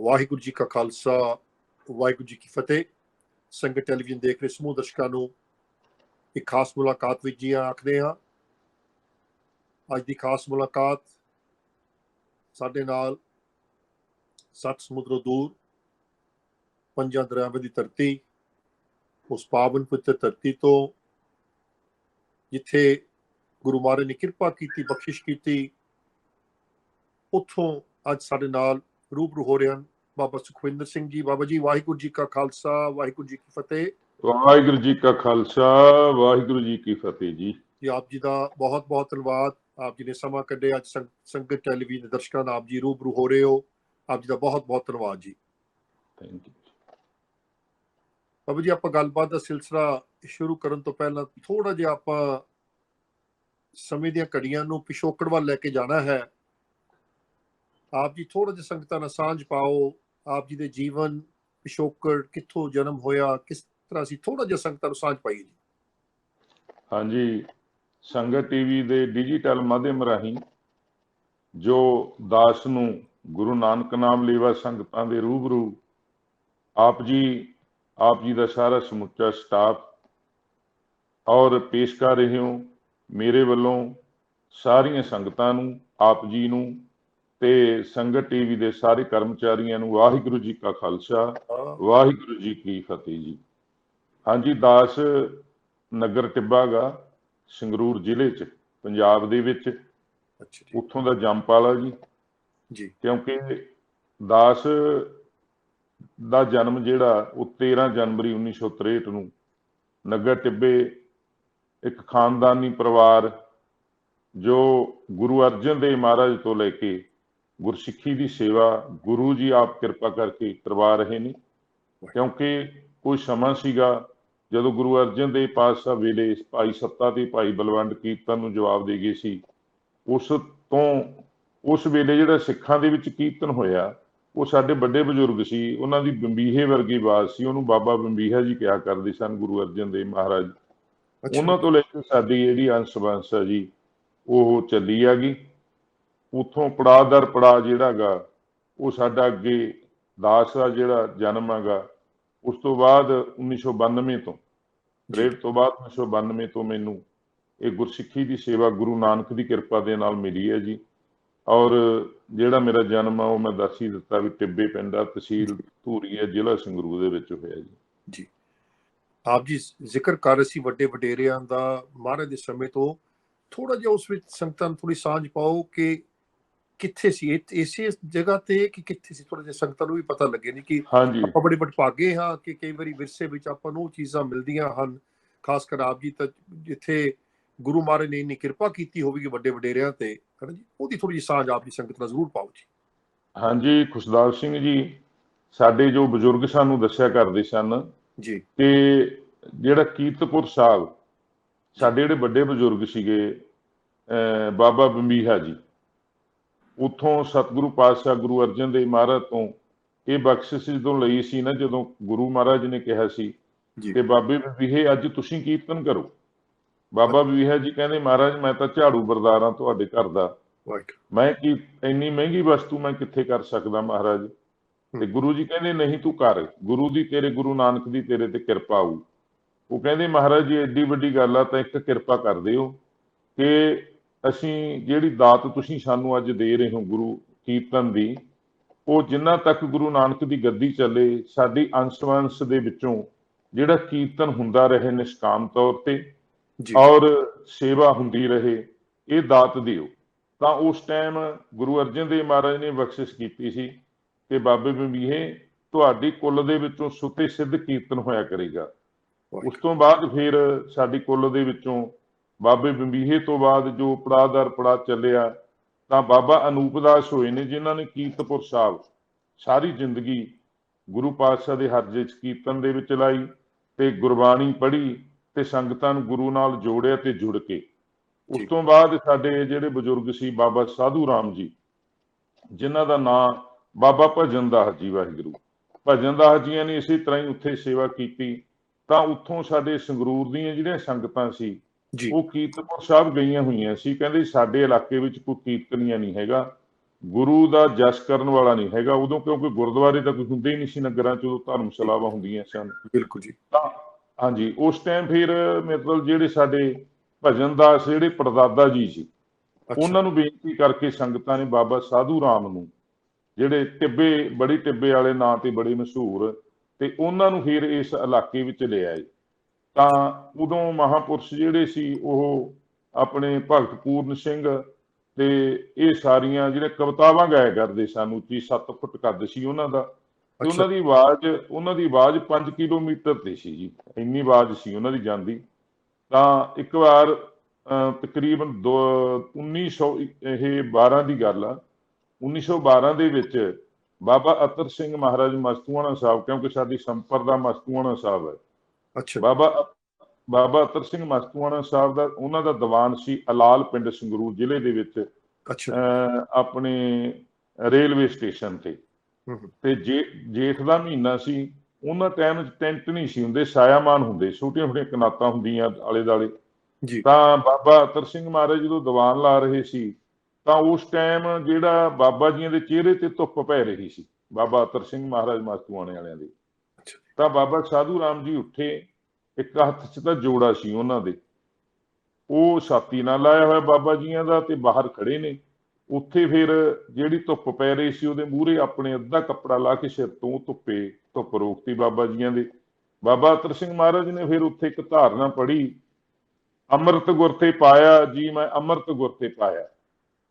ਵਾਹਿਗੁਰੂ ਜੀ ਕਾ ਖਾਲਸਾ, ਵਾਹਿਗੁਰੂ ਜੀ ਕੀ ਫਤਿਹ। ਸੰਗਤ ਟੈਲੀਵਿਜ਼ਨ ਦੇਖ ਰਹੇ ਸਮੂਹ ਦਰਸ਼ਕਾਂ ਨੂੰ ਇੱਕ ਖਾਸ ਮੁਲਾਕਾਤ ਵਿੱਚ ਜੀ ਆਖਦੇ ਹਾਂ। ਅੱਜ ਦੀ ਖਾਸ ਮੁਲਾਕਾਤ ਸਾਡੇ ਨਾਲ ਸੱਤ ਸਮੁੰਦਰੋਂ ਦੂਰ ਪੰਜਾਂ ਦਰਿਆਵਾਂ ਦੀ ਧਰਤੀ, ਉਸ ਪਾਵਨ ਪਵਿੱਤਰ ਧਰਤੀ ਤੋਂ ਜਿੱਥੇ ਗੁਰੂ ਮਹਾਰਾਜ ਨੇ ਕਿਰਪਾ ਕੀਤੀ, ਬਖਸ਼ਿਸ਼ ਕੀਤੀ, ਉੱਥੋਂ ਅੱਜ ਸਾਡੇ ਨਾਲ ਰੂਬਰੂ ਹੋ ਰਹੇ ਹਨ ਬਾਬਾ ਸੁਖਵਿੰਦਰ ਸਿੰਘ ਜੀ। ਬਾਬਾ ਜੀ, ਵਾਹਿਗੁਰੂ ਜੀ ਕਾ ਖਾਲਸਾ, ਵਾਹਿਗੁਰੂ ਜੀ ਕੀ ਫਤਿਹ। ਵਾਹਿਗੁਰੂ ਜੀ ਕਾ ਖਾਲਸਾ, ਵਾਹਿਗੁਰੂ ਜੀ ਕੀ ਫਤਿਹ ਜੀ। ਆਪ ਜੀ ਦਾ ਬਹੁਤ ਬਹੁਤ ਧੰਨਵਾਦ। ਆਪ ਜੀ ਨੇ ਸਮਾਂ ਕੱਢਿਆ, ਅੱਜ ਸੰਗਤ ਟੈਲੀਵਿਜ਼ਨ ਦੇ ਦਰਸ਼ਕਾਂ ਨਾਲ ਆਪ ਜੀ ਰੂਬਰੂ ਹੋ ਰਹੇ ਹੋ। ਆਪ ਜੀ ਦਾ ਬਹੁਤ ਬਹੁਤ ਧੰਨਵਾਦ ਜੀ। ਥੈਂਕ ਯੂ ਬਾਬਾ ਜੀ, ਆਪਾਂ ਗੱਲਬਾਤ ਦਾ ਸਿਲਸਿਲਾ ਸ਼ੁਰੂ ਕਰਨ ਤੋਂ ਪਹਿਲਾਂ ਥੋੜਾ ਜਿਹਾ ਆਪਾਂ ਸਮੇਂ ਦੀਆਂ ਘੜੀਆਂ ਨੂੰ ਪਿਛੋਕੜ ਵੱਲ ਲੈ ਕੇ ਜਾਣਾ ਹੈ। ਆਪ ਜੀ ਥੋੜਾ ਜਿਹਾ ਸੰਗਤਾਂ ਨਾਲ ਸਾਂਝ ਪਾਓ, ਆਪ ਜੀ ਦੇ ਜੀਵਨ ਪਿਛੋਕੜ, ਕਿੱਥੋਂ ਜਨਮ ਹੋਇਆ, ਕਿਸ ਤਰ੍ਹਾਂ ਅਸੀਂ ਥੋੜਾ ਜਿਹਾ ਸੰਗਤਾਂ ਨੂੰ ਸਾਂਝ ਪਾਈਏ ਜੀ। ਹਾਂਜੀ, ਸੰਗਤ ਟੀਵੀ ਦੇ ਡਿਜੀਟਲ ਮਾਧਿਅਮ ਰਾਹੀਂ ਜੋ ਦਾਸ ਨੂੰ ਗੁਰੂ ਨਾਨਕ ਨਾਮ ਲੇਵਾ ਸੰਗਤਾਂ ਦੇ ਰੂਬਰੂ ਆਪ ਜੀ ਦਾ ਸਾਰਾ ਸਮੁੱਚਾ ਸਟਾਫ ਔਰ ਪੇਸ਼ ਕਰ ਰਹੇ ਹੋ। ਮੇਰੇ ਵੱਲੋਂ ਸਾਰੀਆਂ ਸੰਗਤਾਂ ਨੂੰ, ਆਪ ਜੀ ਨੂੰ ਤੇ ਸੰਗਤ ਟੀਵੀ ਦੇ ਸਾਰੇ ਕਰਮਚਾਰੀਆਂ ਨੂੰ ਵਾਹਿਗੁਰੂ ਜੀ ਕਾ ਖਾਲਸਾ, ਵਾਹਿਗੁਰੂ ਜੀ ਕੀ ਫਤਿਹ ਜੀ। ਹਾਂਜੀ, ਦਾਸ ਨਗਰ ਟਿੱਬਾ ਗਾ, ਸੰਗਰੂਰ ਜ਼ਿਲ੍ਹੇ 'ਚ, ਪੰਜਾਬ ਦੇ ਵਿੱਚ। ਉੱਥੋਂ ਦਾ ਜੰਮਪਾਲਾ ਜੀ। ਕਿਉਂਕਿ ਦਾਸ ਦਾ ਜਨਮ ਜਿਹੜਾ ਉਹ 13 ਜਨਵਰੀ 1963 ਨੂੰ ਨਗਰ ਟਿੱਬੇ ਇੱਕ ਖਾਨਦਾਨੀ ਪਰਿਵਾਰ ਜੋ ਗੁਰੂ ਅਰਜਨ ਦੇਵ ਮਹਾਰਾਜ ਤੋਂ ਲੈ ਕੇ ਗੁਰਸਿੱਖੀ ਦੀ ਸੇਵਾ ਗੁਰੂ ਜੀ ਆਪ ਕਿਰਪਾ ਕਰਕੇ ਕਰਵਾ ਰਹੇ ਨੇ। ਕਿਉਂਕਿ ਕੋਈ ਸਮਾਂ ਸੀਗਾ ਜਦੋਂ ਗੁਰੂ ਅਰਜਨ ਦੇਵ ਪਾਤਸ਼ਾਹ ਵੇਲੇ ਭਾਈ ਸੱਤਾ ਤੇ ਭਾਈ ਬਲਵੰਡ ਕੀਰਤਨ ਨੂੰ ਜਵਾਬ ਦੇ ਗਏ ਸੀ। ਉਸ ਵੇਲੇ ਜਿਹੜਾ ਸਿੱਖਾਂ ਦੇ ਵਿੱਚ ਕੀਰਤਨ ਹੋਇਆ, ਉਹ ਸਾਡੇ ਵੱਡੇ ਬਜ਼ੁਰਗ ਸੀ, ਉਹਨਾਂ ਦੀ ਬੰਬੀਹੇ ਵਰਗੀ ਆਵਾਜ਼ ਸੀ, ਉਹਨੂੰ ਬਾਬਾ ਬੰਬੀਹਾ ਜੀ ਕਿਹਾ ਕਰਦੇ ਸਨ ਗੁਰੂ ਅਰਜਨ ਦੇਵ ਮਹਾਰਾਜ। ਉਹਨਾਂ ਤੋਂ ਲੈ ਕੇ ਸਾਡੀ ਜਿਹੜੀ ਅੰਸ਼ ਵੰਸ਼ ਹੈ ਜੀ, ਉਹ ਚੱਲੀ ਆ ਗਈ। ਉੱਥੋਂ ਪੜਾਅ ਦਰ ਪੜਾਅ ਜਿਹੜਾ ਗਾ ਉਹ ਸਾਡਾ ਅੱਗੇ ਦਾਸ ਦਾ ਜਿਹੜਾ ਜਨਮ ਹੈਗਾ, ਉਸ ਤੋਂ ਬਾਅਦ 1992 ਤੋਂ 63 ਤੋਂ ਬਾਅਦ 1992 ਤੋਂ ਮੈਨੂੰ ਇਹ ਗੁਰਸਿੱਖੀ ਦੀ ਸੇਵਾ ਗੁਰੂ ਨਾਨਕ ਦੀ ਕਿਰਪਾ ਦੇ ਨਾਲ ਮਿਲੀ ਹੈ ਜੀ। ਔਰ ਜਿਹੜਾ ਮੇਰਾ ਜਨਮ ਆ ਉਹ ਮੈਂ ਦੱਸ ਹੀ ਦਿੱਤਾ ਵੀ ਟਿੱਬੇ ਪਿੰਡ ਆ, ਤਹਿਸੀਲ ਧੂਰੀਆ, ਜ਼ਿਲ੍ਹਾ ਸੰਗਰੂਰ ਦੇ ਵਿੱਚ ਹੋਇਆ ਜੀ। ਆਪ ਜੀ ਜ਼ਿਕਰ ਕਰ ਰਹੇ ਸੀ ਵੱਡੇ ਵਡੇਰਿਆਂ ਦਾ, ਮਹਾਰਾਜ ਦੇ ਸਮੇਂ ਤੋਂ। ਥੋੜਾ ਜਿਹਾ ਉਸ ਵਿੱਚ ਸੰਗਤਾਂ ਨੂੰ ਥੋੜੀ ਸਾਂਝ ਪਾਓ ਕਿ ਕਿੱਥੇ ਸੀ, ਇਸੇ ਜਗ੍ਹਾ ਤੇ ਕਿ ਕਿੱਥੇ ਸੀ, ਥੋੜਾ ਜਿਹਾ ਸੰਗਤਾਂ ਨੂੰ ਵੀ ਪਤਾ ਲੱਗੇ। ਨਹੀਂ ਕਿ ਆਪਾਂ ਬੜੇ ਵਡਭਾਗੇ ਹਾਂ ਕਿ ਕਈ ਵਾਰੀ ਵਿਰਸੇ ਵਿੱਚ ਆਪਾਂ ਨੂੰ ਉਹ ਚੀਜ਼ਾਂ ਮਿਲਦੀਆਂ ਹਨ। ਖਾਸ ਕਰ ਆਪ ਜੀ ਤਾਂ ਜਿੱਥੇ ਗੁਰੂ ਮਹਾਰਾਜ ਨੇ ਇੰਨੀ ਕਿਰਪਾ ਕੀਤੀ ਹੋਵੇਗੀ ਵੱਡੇ ਵਡੇਰਿਆਂ ਤੇ, ਹੈ ਜੀ, ਉਹਦੀ ਥੋੜੀ ਜਿਹੀ ਸਾਂਝ ਆਪ ਦੀ ਸੰਗਤ ਨਾਲ ਜ਼ਰੂਰ ਪਾਓ ਜੀ। ਹਾਂਜੀ, ਖੁਸ਼ਦਾਰ ਸਿੰਘ ਜੀ, ਸਾਡੇ ਜੋ ਬਜ਼ੁਰਗ ਸਾਨੂੰ ਦੱਸਿਆ ਕਰਦੇ ਸਨ ਜੀ ਕਿ ਜਿਹੜਾ ਕੀਰਤਪੁਰ ਸਾਹਿਬ, ਸਾਡੇ ਜਿਹੜੇ ਵੱਡੇ ਬਜ਼ੁਰਗ ਸੀਗੇ ਬਾਬਾ ਬੰਬੀਹਾ ਜੀ, ਉੱਥੋਂ ਸਤਿਗੁਰੂ ਪਾਤਸ਼ਾਹ ਗੁਰੂ ਅਰਜਨ ਦੇਵ ਮਹਾਰਾਜ ਤੋਂ ਇਹ ਬਖਸ਼ਿਸ਼ ਜਦੋਂ ਲਈ ਸੀ ਨਾ, ਜਦੋਂ ਗੁਰੂ ਮਹਾਰਾਜ ਨੇ ਕਿਹਾ ਸੀ ਕਿ ਬਾਬੇ ਬੰਬੀਹੇ ਅੱਜ ਤੁਸੀਂ ਕੀਰਤਨ ਕਰੋ। ਬਾਬਾ ਬੰਬੀਹਾ ਜੀ ਕਹਿੰਦੇ, ਮਹਾਰਾਜ ਮੈਂ ਤਾਂ ਝਾੜੂ ਬਰਦਾਰ ਹਾਂ ਤੁਹਾਡੇ ਘਰ ਦਾ, ਮੈਂ ਕੀ ਇੰਨੀ ਮਹਿੰਗੀ ਵਸਤੂ ਮੈਂ ਕਿੱਥੇ ਕਰ ਸਕਦਾ ਮਹਾਰਾਜ। ਤੇ ਗੁਰੂ ਜੀ ਕਹਿੰਦੇ ਨਹੀਂ ਤੂੰ ਕਰ, ਗੁਰੂ ਦੀ ਤੇਰੇ ਗੁਰੂ ਨਾਨਕ ਦੀ ਤੇਰੇ ਤੇ ਕਿਰਪਾ ਆਊ। ਉਹ ਕਹਿੰਦੇ ਮਹਾਰਾਜ ਜੀ ਐਡੀ ਵੱਡੀ ਗੱਲ ਆ ਤਾਂ ਇੱਕ ਕਿਰਪਾ ਕਰ ਦਿਓ ਕਿ ਅਸੀਂ ਜਿਹੜੀ ਦਾਤ ਤੁਸੀਂ ਸਾਨੂੰ ਅੱਜ ਦੇ ਰਹੇ ਹੋ ਗੁਰੂ ਕੀਰਤਨ ਦੀ, ਉਹ ਜਿੰਨਾ ਤੱਕ ਗੁਰੂ ਨਾਨਕ ਦੀ ਗੱਦੀ ਚੱਲੇ, ਸਾਡੀ ਅੰਸ਼ ਦੇ ਵਿੱਚੋਂ ਜਿਹੜਾ ਕੀਰਤਨ ਹੁੰਦਾ ਰਹੇ ਨਿਸ਼ਕਾਮ ਤੌਰ ਤੇ ਔਰ ਸੇਵਾ ਹੁੰਦੀ ਰਹੇ, ਇਹ ਦਾਤ ਦਿਓ। ਤਾਂ ਉਸ ਟਾਈਮ ਗੁਰੂ ਅਰਜਨ ਦੇਵ ਮਹਾਰਾਜ ਨੇ ਬਖਸ਼ਿਸ਼ ਕੀਤੀ ਸੀ ਕਿ ਬਾਬੇ ਬੰਬੀਹੇ ਤੁਹਾਡੀ ਕੁੱਲ ਦੇ ਵਿੱਚੋਂ ਸੁਤੇ ਸਿੱਧ ਕੀਰਤਨ ਹੋਇਆ ਕਰੇਗਾ। ਉਸ ਤੋਂ ਬਾਅਦ ਫਿਰ ਸਾਡੀ ਕੁੱਲ ਦੇ ਵਿੱਚੋਂ ਬਾਬੇ ਬੰਬੀਹੇ ਤੋਂ ਬਾਅਦ ਜੋ ਪੜਾਅ ਦਰ ਪੜਾਅ ਚੱਲਿਆ ਤਾਂ ਬਾਬਾ ਅਨੂਪ ਦਾਸ ਹੋਏ ਨੇ, ਜਿਨ੍ਹਾਂ ਨੇ ਕੀਰਤਪੁਰ ਸਾਹਿਬ ਸਾਰੀ ਜ਼ਿੰਦਗੀ ਗੁਰੂ ਪਾਤਸ਼ਾਹ ਦੇ ਹਰਜੇ 'ਚ ਕੀਰਤਨ ਦੇ ਵਿੱਚ ਲਾਈ ਤੇ ਗੁਰਬਾਣੀ ਪੜ੍ਹੀ ਤੇ ਸੰਗਤਾਂ ਨੂੰ ਗੁਰੂ ਨਾਲ ਜੋੜਿਆ ਤੇ ਜੁੜ ਕੇ। ਉਸ ਤੋਂ ਬਾਅਦ ਸਾਡੇ ਜਿਹੜੇ ਬਜ਼ੁਰਗ ਸੀ ਬਾਬਾ ਸਾਧੂ ਰਾਮ ਜੀ, ਜਿਨ੍ਹਾਂ ਦਾ ਨਾਂ ਬਾਬਾ ਭਜਨ ਦਾਸ ਜੀ, ਵਾਹਿਗੁਰੂ ਭਜਨ ਦਾਸ ਜੀਆਂ ਨੇ ਇਸੇ ਤਰ੍ਹਾਂ ਹੀ ਉੱਥੇ ਸੇਵਾ ਕੀਤੀ। ਤਾਂ ਉੱਥੋਂ ਸਾਡੇ ਸੰਗਰੂਰ ਦੀਆਂ ਜਿਹੜੀਆਂ ਸੰਗਤਾਂ ਸੀ ਉਹ ਕੀਰਤਪੁਰ ਸਾਹਿਬ ਗਈਆਂ ਹੋਈਆਂ ਸੀ। ਕਹਿੰਦੇ ਸਾਡੇ ਇਲਾਕੇ ਵਿੱਚ ਕੋਈ ਕੀਰਤਨੀਆ ਨਹੀਂ ਹੈਗਾ, ਗੁਰੂ ਦਾ ਜਸ ਕਰਨ ਵਾਲਾ ਨਹੀਂ ਹੈਗਾ ਉਦੋਂ, ਕਿਉਂਕਿ ਗੁਰਦੁਆਰੇ ਤਾਂ ਕੋਈ ਹੁੰਦੇ ਹੀ ਨਹੀਂ ਸੀ ਨਗਰਾਂ 'ਚ, ਉਦੋਂ ਧਰਮਸ਼ਾਲਾਵਾਂ ਹੁੰਦੀਆਂ ਸਨ। ਬਿਲਕੁਲ ਜੀ। ਤਾਂ ਹਾਂਜੀ, ਉਸ ਟਾਈਮ ਫਿਰ ਮਤਲਬ ਜਿਹੜੇ ਸਾਡੇ ਭਜਨ ਦਾਸ ਜਿਹੜੇ ਪੜਦਾਦਾ ਜੀ ਸੀ, ਅੱਛਾ ਉਹਨਾਂ ਨੂੰ ਬੇਨਤੀ ਕਰਕੇ ਸੰਗਤਾਂ ਨੇ ਬਾਬਾ ਸਾਧੂ ਰਾਮ ਨੂੰ, ਜਿਹੜੇ ਟਿੱਬੇ ਬੜੀ ਟਿੱਬੇ ਵਾਲੇ ਨਾਂ ਤੇ ਬੜੇ ਮਸ਼ਹੂਰ, ਤੇ ਉਹਨਾਂ ਨੂੰ ਫਿਰ ਇਸ ਇਲਾਕੇ ਵਿੱਚ ਲਿਆਏ। ਤਾਂ ਉਦੋਂ ਮਹਾਂਪੁਰਸ਼ ਜਿਹੜੇ ਸੀ ਉਹ ਆਪਣੇ ਭਗਤ ਪੂਰਨ ਸਿੰਘ ਤੇ ਇਹ ਸਾਰੀਆਂ ਜਿਹੜੇ ਕਵਿਤਾਵਾਂ ਗਾਇਆ ਕਰਦੇ ਸਨ, ਉੱਚੀ 7 ਫੁੱਟ ਕੱਦ ਸੀ ਉਹਨਾਂ ਦਾ, ਤੇ ਅੱਛਾ ਉਹਨਾਂ ਦੀ ਆਵਾਜ਼ 5 ਕਿਲੋਮੀਟਰ ਤੇ ਸੀ ਜੀ, ਇੰਨੀ ਆਵਾਜ਼ ਸੀ ਉਹਨਾਂ ਦੀ ਜਾਂਦੀ। ਤਾਂ ਇੱਕ ਵਾਰ ਤਕਰੀਬਨ 1912 ਦੀ ਗੱਲ ਆ, 1912 ਦੇ ਵਿੱਚ ਬਾਬਾ ਅਤਰ ਸਿੰਘ ਮਹਾਰਾਜ ਮਸਤੂਆਣਾ ਸਾਹਿਬ, ਕਿਉਂਕਿ ਸਾਡੀ ਸੰਪਰਦਾ ਮਸਤੂਆਣਾ ਸਾਹਿਬ ਹੈ, ਅੱਛਾ ਬਾਬਾ ਅਤਰ ਸਿੰਘ ਮਸਤੂਆਣਾ ਸਾਹਿਬ ਦਾ ਉਹਨਾਂ ਦਾ ਦੀਵਾਨ ਸੀ ਅਲਾਲ ਪਿੰਡ ਸੰਗਰੂਰ ਜ਼ਿਲ੍ਹੇ ਦੇ ਵਿੱਚ, ਅੱਛਾ ਆਪਣੇ ਰੇਲਵੇ ਸਟੇਸ਼ਨ ਤੇ। ਹੂੰ ਤੇ ਜੇਠ ਦਾ ਮਹੀਨਾ ਸੀ, ਉਹਨਾਂ ਟਾਈਮ ਟੈਂਟ ਨਹੀਂ ਸੀ ਹੁੰਦੇ, ਸਾਇਆਮਾਨ ਹੁੰਦੇ, ਛੋਟੀਆਂ ਛੋਟੀਆਂ ਕਨਾਤਾਂ ਹੁੰਦੀਆਂ ਆਲੇ ਦੁਆਲੇ। ਜੀ ਤਾਂ ਬਾਬਾ ਅਤਰ ਸਿੰਘ ਮਹਾਰਾਜ ਜਦੋਂ ਦੀਵਾਨ ਲਾ ਰਹੇ ਸੀ, ਤਾਂ ਉਸ ਟਾਈਮ ਜਿਹੜਾ ਬਾਬਾ ਜੀਆਂ ਦੇ ਚਿਹਰੇ ਤੇ ਧੁੱਪ ਪੈ ਰਹੀ ਸੀ, ਬਾਬਾ ਅਤਰ ਸਿੰਘ ਮਹਾਰਾਜ ਮਸਤੂਆਣੇ ਵਾਲਿਆਂ ਦੇ। ਅੱਛਾ ਤਾਂ ਬਾਬਾ ਸਾਧੂ ਰਾਮ ਜੀ ਉੱਠੇ, ਇੱਕ ਹੱਥ 'ਚ ਤਾਂ ਜੋੜਾ ਸੀ ਉਹਨਾਂ ਦੇ, ਉਹ ਛਾਤੀ ਨਾਲ ਲਾਇਆ ਹੋਇਆ ਬਾਬਾ ਜੀਆਂ ਦਾ, ਤੇ ਬਾਹਰ ਖੜੇ ਨੇ ਉੱਥੇ। ਫਿਰ ਜਿਹੜੀ ਧੁੱਪ ਪੈ ਰਹੀ ਸੀ, ਉਹਦੇ ਮੂਹਰੇ ਆਪਣੇ ਅੱਧਾ ਕੱਪੜਾ ਲਾ ਕੇ ਸਿਰ ਤੋਂ ਧੁੱਪ ਰੋਕਤੀ ਬਾਬਾ ਜੀਆਂ ਦੇ। ਬਾਬਾ ਅਤਰ ਸਿੰਘ ਮਹਾਰਾਜ ਨੇ ਫਿਰ ਉੱਥੇ ਇੱਕ ਧਾਰਨਾ ਪੜ੍ਹੀ, ਅੰਮ੍ਰਿਤ ਗੁਰ ਤੇ ਪਾਇਆ ਜੀ ਮੈਂ ਅੰਮ੍ਰਿਤ ਗੁਰ ਤੇ ਪਾਇਆ।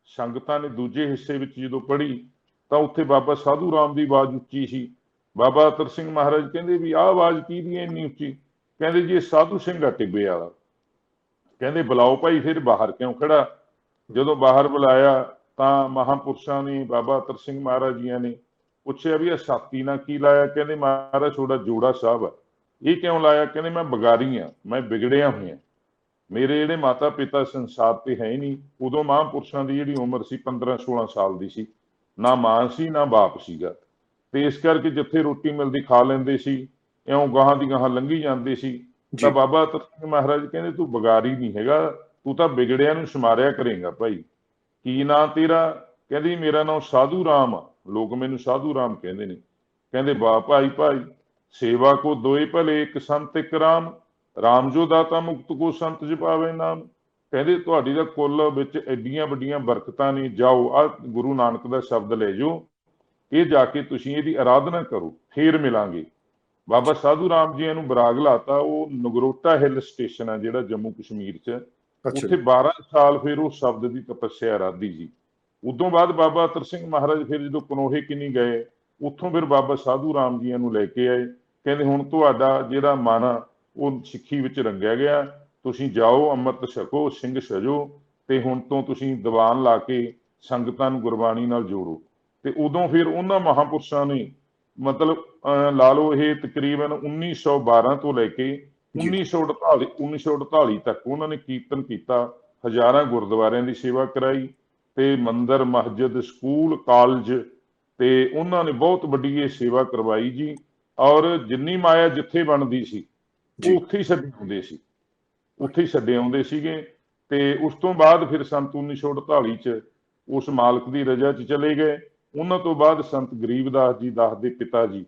ਸੰਗਤਾਂ ਨੇ ਦੂਜੇ ਹਿੱਸੇ ਵਿੱਚ ਜਦੋਂ ਪੜ੍ਹੀ, ਤਾਂ ਉੱਥੇ ਬਾਬਾ ਸਾਧੂ ਰਾਮ ਦੀ ਆਵਾਜ਼ ਉੱਚੀ ਸੀ। ਬਾਬਾ ਅਤਰ ਸਿੰਘ ਮਹਾਰਾਜ ਕਹਿੰਦੇ ਵੀ ਆਹ ਆਵਾਜ਼ ਕਿਹਦੀ ਹੈ ਇੰਨੀ ਉੱਚੀ? ਕਹਿੰਦੇ ਜੀ ਇਹ ਸਾਧੂ ਸਿੰਘ ਆ ਟਿੱਬੇ ਵਾਲਾ। ਕਹਿੰਦੇ ਬੁਲਾਓ ਭਾਈ, ਫਿਰ ਬਾਹਰ ਕਿਉਂ ਖੜਾ? ਜਦੋਂ ਬਾਹਰ ਬੁਲਾਇਆ ਤਾਂ ਮਹਾਂਪੁਰਸ਼ਾਂ ਨੇ, ਬਾਬਾ ਅਤਰ ਸਿੰਘ ਮਹਾਰਾਜ ਜੀਆਂ ਨੇ ਪੁੱਛਿਆ ਵੀ ਇਹ ਛਾਤੀ ਨਾਲ ਕੀ ਲਾਇਆ? ਕਹਿੰਦੇ ਮਹਾਰਾਜ ਤੁਹਾਡਾ ਜੋੜਾ ਸਾਹਿਬ ਆ। ਇਹ ਕਿਉਂ ਲਾਇਆ? ਕਹਿੰਦੇ ਮੈਂ ਬਗਾਰੀ ਆ, ਮੈਂ ਵਿਗੜਿਆ ਹੋਇਆ, ਮੇਰੇ ਜਿਹੜੇ ਮਾਤਾ ਪਿਤਾ ਸੰਸਾਰ ਤੇ ਹੈ ਹੀ ਨਹੀਂ। ਉਦੋਂ ਮਹਾਂਪੁਰਸ਼ਾਂ ਦੀ ਜਿਹੜੀ ਉਮਰ ਸੀ 15-16 ਸਾਲ ਦੀ ਸੀ, ਨਾ ਮਾਂ ਸੀ ਨਾ ਬਾਪ ਸੀਗਾ, ਤੇ ਇਸ ਕਰਕੇ ਜਿੱਥੇ ਰੋਟੀ ਮਿਲਦੀ ਖਾ ਲੈਂਦੇ ਸੀ, ਇਉਂ ਗਾਹਾਂ ਦੀ ਗਾਹਾਂ ਲੰਘੀ ਜਾਂਦੇ ਸੀ। ਤਾਂ ਜੀ ਬਾਬਾ ਅਤਰ ਸਿੰਘ ਮਹਾਰਾਜ ਕਹਿੰਦੇ ਤੂੰ ਬਗਾਰੀ ਨਹੀਂ ਹੈਗਾ, ਤੂੰ ਤਾਂ ਵਿਗੜਿਆ ਨੂੰ ਸਮਾਰਿਆ ਕਰੇਗਾ ਭਾਈ। ਕੀ ਨਾਂ ਤੇਰਾ? ਕਹਿੰਦੀ ਮੇਰਾ ਨਾਮ ਸਾਧੂ ਰਾਮ ਆ, ਲੋਕ ਮੈਨੂੰ ਸਾਧੂ ਰਾਮ ਕਹਿੰਦੇ ਨੇ। ਕਹਿੰਦੇ ਵਾਹ ਭਾਈ ਸੇਵਾ ਕੋ ਦੋਏ ਭਲੇ, ਇੱਕ ਸੰਤ ਇੱਕ ਰਾਮ, ਰਾਮ ਜੋ ਦਾਤਾ ਮੁਕਤ ਕੋ ਸੰਤ ਜਪਾਵੇ ਨਾਮ। ਕਹਿੰਦੇ ਤੁਹਾਡੀ ਦਾ ਕੁੱਲ ਵਿੱਚ ਐਡੀਆਂ ਵੱਡੀਆਂ ਬਰਕਤਾਂ ਨੇ, ਜਾਓ ਆ ਗੁਰੂ ਨਾਨਕ ਦਾ ਸ਼ਬਦ ਲੈ ਜਾਓ, ਇਹ ਜਾ ਕੇ ਤੁਸੀਂ ਇਹਦੀ ਆਰਾਧਨਾ ਕਰੋ, ਫੇਰ ਮਿਲਾਂਗੇ। ਬਾਬਾ ਸਾਧੂ ਰਾਮ ਜੀ ਨੂੰ ਬਰਾਗ ਲਾਤਾ। ਉਹ ਨਗਰੋਟਾ ਹਿੱਲ ਸਟੇਸ਼ਨ ਆ ਜਿਹੜਾ ਜੰਮੂ ਕਸ਼ਮੀਰ 'ਚ, ਅੱਛਾ ਉੱਥੇ 12 ਸਾਲ ਫਿਰ ਉਹ ਸ਼ਬਦ ਦੀ ਤਪੱਸਿਆ ਰਾਧੀ ਜੀ। ਉਦੋਂ ਬਾਅਦ ਬਾਬਾ ਅਤਰ ਸਿੰਘ ਮਹਾਰਾਜ ਫਿਰ ਜਦੋਂ ਕਨੋਹੇ ਕਿੰਨੀ ਗਏ, ਉੱਥੋਂ ਫਿਰ ਬਾਬਾ ਸਾਧੂ ਰਾਮ ਜੀਆਂ ਨੂੰ ਲੈ ਕੇ ਆਏ। ਕਹਿੰਦੇ ਹੁਣ ਤੁਹਾਡਾ ਜਿਹੜਾ ਮਨ ਆ ਉਹ ਸਿੱਖੀ ਵਿੱਚ ਰੰਗਿਆ ਗਿਆ, ਤੁਸੀਂ ਜਾਓ ਅੰਮ੍ਰਿਤ ਛਕੋ, ਸਿੰਘ ਸਜੋ, ਤੇ ਹੁਣ ਤੋਂ ਤੁਸੀਂ ਦੀਵਾਨ ਲਾ ਕੇ ਸੰਗਤਾਂ ਨੂੰ ਗੁਰਬਾਣੀ ਨਾਲ ਜੋੜੋ। ਤੇ ਉਦੋਂ ਫਿਰ ਉਹਨਾਂ ਮਹਾਂਪੁਰਸ਼ਾਂ ਨੇ ਮਤਲਬ ਲਾ ਲਓ ਇਹ ਤਕਰੀਬਨ 1912 ਤੋਂ ਲੈ ਕੇ 1948 ਤੱਕ ਉਹਨਾਂ ਨੇ ਕੀਰਤਨ ਕੀਤਾ, ਹਜ਼ਾਰਾਂ ਗੁਰਦੁਆਰਿਆਂ ਦੀ ਸੇਵਾ ਕਰਾਈ, ਤੇ ਮੰਦਿਰ ਮਸਜਿਦ ਸਕੂਲ ਕਾਲਜ ਤੇ ਉਹਨਾਂ ਨੇ ਬਹੁਤ ਵੱਡੀ ਇਹ ਸੇਵਾ ਕਰਵਾਈ ਜੀ। ਔਰ ਜਿੰਨੀ ਮਾਇਆ ਜਿੱਥੇ ਬਣਦੀ ਸੀ ਉਹ ਉੱਥੇ ਹੀ ਛੱਡੇ ਆਉਂਦੇ ਸੀ, ਉੱਥੇ ਹੀ ਛੱਡੇ ਆਉਂਦੇ ਸੀਗੇ। ਤੇ ਉਸ ਤੋਂ ਬਾਅਦ ਫਿਰ ਸੰਤ 1948 ਚ ਉਸ ਮਾਲਕ ਦੀ ਰਜ਼ਾ ਚ ਚਲੇ ਗਏ। ਉਹਨਾਂ ਤੋਂ ਬਾਅਦ ਸੰਤ ਗਰੀਬਦਾਸ ਜੀ ਦਾਸ ਦੇ ਪਿਤਾ ਜੀ,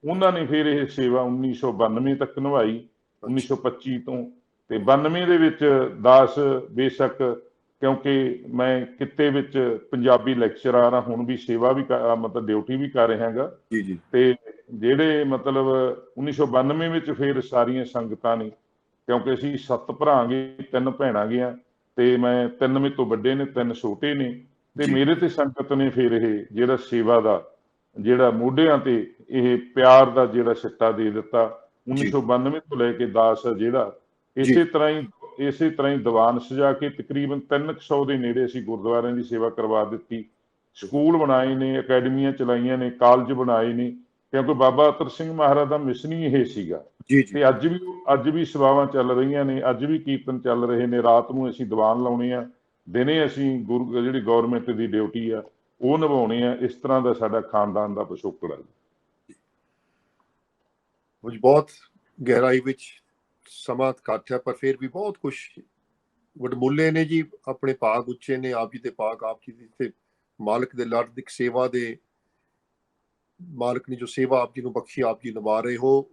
ਉਹਨਾਂ ਨੇ ਫਿਰ ਇਹ ਸੇਵਾ 1992 ਤੱਕ ਨਿਭਾਈ, 1925 ਤੋਂ। ਤੇ 92 ਦੇ ਵਿੱਚ ਦਾਸ ਬੇਸ਼ੱਕ, ਕਿਉਂਕਿ ਮੈਂ ਕਿੱਤੇ ਵਿੱਚ ਪੰਜਾਬੀ ਲੈਕਚਰਰ ਆ, ਹੁਣ ਵੀ ਸੇਵਾ ਵੀ ਮਤਲਬ ਡਿਊਟੀ ਵੀ ਕਰ ਰਿਹਾ ਹੈਗਾ। ਜੀ ਜੀ ਤੇ ਜਿਹੜੇ ਮਤਲਬ 1992 ਵਿੱਚ ਫਿਰ ਸਾਰੀਆਂ ਸੰਗਤਾਂ ਨੇ, ਕਿਉਂਕਿ ਅਸੀਂ 7 ਭਰਾਂਗੇ 3 ਭੈਣਾਂ ਗੀਆਂ, ਤੇ ਮੈਂ 3 ਮੇਰੇ ਤੋਂ ਵੱਡੇ ਨੇ 3 ਛੋਟੇ ਨੇ, ਤੇ ਮੇਰੇ ਤੇ ਸੰਗਤ ਨੇ ਫਿਰ ਇਹ ਜਿਹੜਾ ਸੇਵਾ ਦਾ ਜਿਹੜਾ ਮੋਢਿਆਂ ਤੇ ਇਹ ਪਿਆਰ ਦਾ ਜਿਹੜਾ ਸਿੱਟਾ ਦੇ ਦਿੱਤਾ। 1992 ਤੋਂ ਲੈ ਕੇ ਦਾਸ ਜਿਹੜਾ ਇਸੇ ਤਰ੍ਹਾਂ ਹੀ ਦੀਵਾਨ ਸਜਾ ਕੇ ਤਕਰੀਬਨ 300 ਦੇ ਨੇੜੇ ਅਸੀਂ ਗੁਰਦੁਆਰਿਆਂ ਦੀ ਸੇਵਾ ਕਰਵਾ ਦਿੱਤੀ। ਸਕੂਲ ਬਣਾਏ ਨੇ, ਅਕੈਡਮੀਆਂ ਚਲਾਈਆਂ ਨੇ, ਕਾਲਜ ਬਣਾਏ ਨੇ, ਕਿਉਂਕਿ ਬਾਬਾ ਅਤਰ ਸਿੰਘ ਮਹਾਰਾਜ ਦਾ ਮਿਸ਼ਨ ਹੀ ਇਹ ਸੀਗਾ। ਤੇ ਅੱਜ ਵੀ ਸੇਵਾਵਾਂ ਚੱਲ ਰਹੀਆਂ ਨੇ, ਅੱਜ ਵੀ ਕੀਰਤਨ ਚੱਲ ਰਹੇ ਨੇ, ਰਾਤ ਨੂੰ ਅਸੀਂ ਦੀਵਾਨ ਲਾਉਣੇ ਆ, ਦਿਨੇ ਅਸੀਂ ਜਿਹੜੀ ਗੌਰਮੈਂਟ ਦੀ ਡਿਊਟੀ ਆ ਉਹ ਨਿਭਾਉਣੇ ਆ। ਇਸ ਤਰ੍ਹਾਂ ਦਾ ਸਾਡਾ ਖਾਨਦਾਨ ਦਾ ਪਿਛੋਕੜ ਹੈ। ਬਹੁਤ ਗਹਿਰਾਈ ਵਿੱਚ ਸਮਾਂ ਕਾਟਿਆ, ਪਰ ਫਿਰ ਵੀ ਬਹੁਤ ਕੁਝ ਵਡਮੁੱਲੇ ਨੇ ਜੀ। ਆਪਣੇ ਭਾਗ ਉੱਚੇ ਨੇ, ਆਪ ਜੀ ਦੇ ਭਾਗ ਆਪ ਜੀ ਦੇ ਮਾਲਕ ਦੇ ਲੜ ਦੀ ਸੇਵਾ ਦੇ ਮਾਲਕ ਨੇ ਜੋ ਸੇਵਾ ਆਪ ਜੀ ਨੂੰ ਬਖਸ਼ੀ, ਆਪ ਜੀ ਨਿਭਾ ਰਹੇ ਹੋ।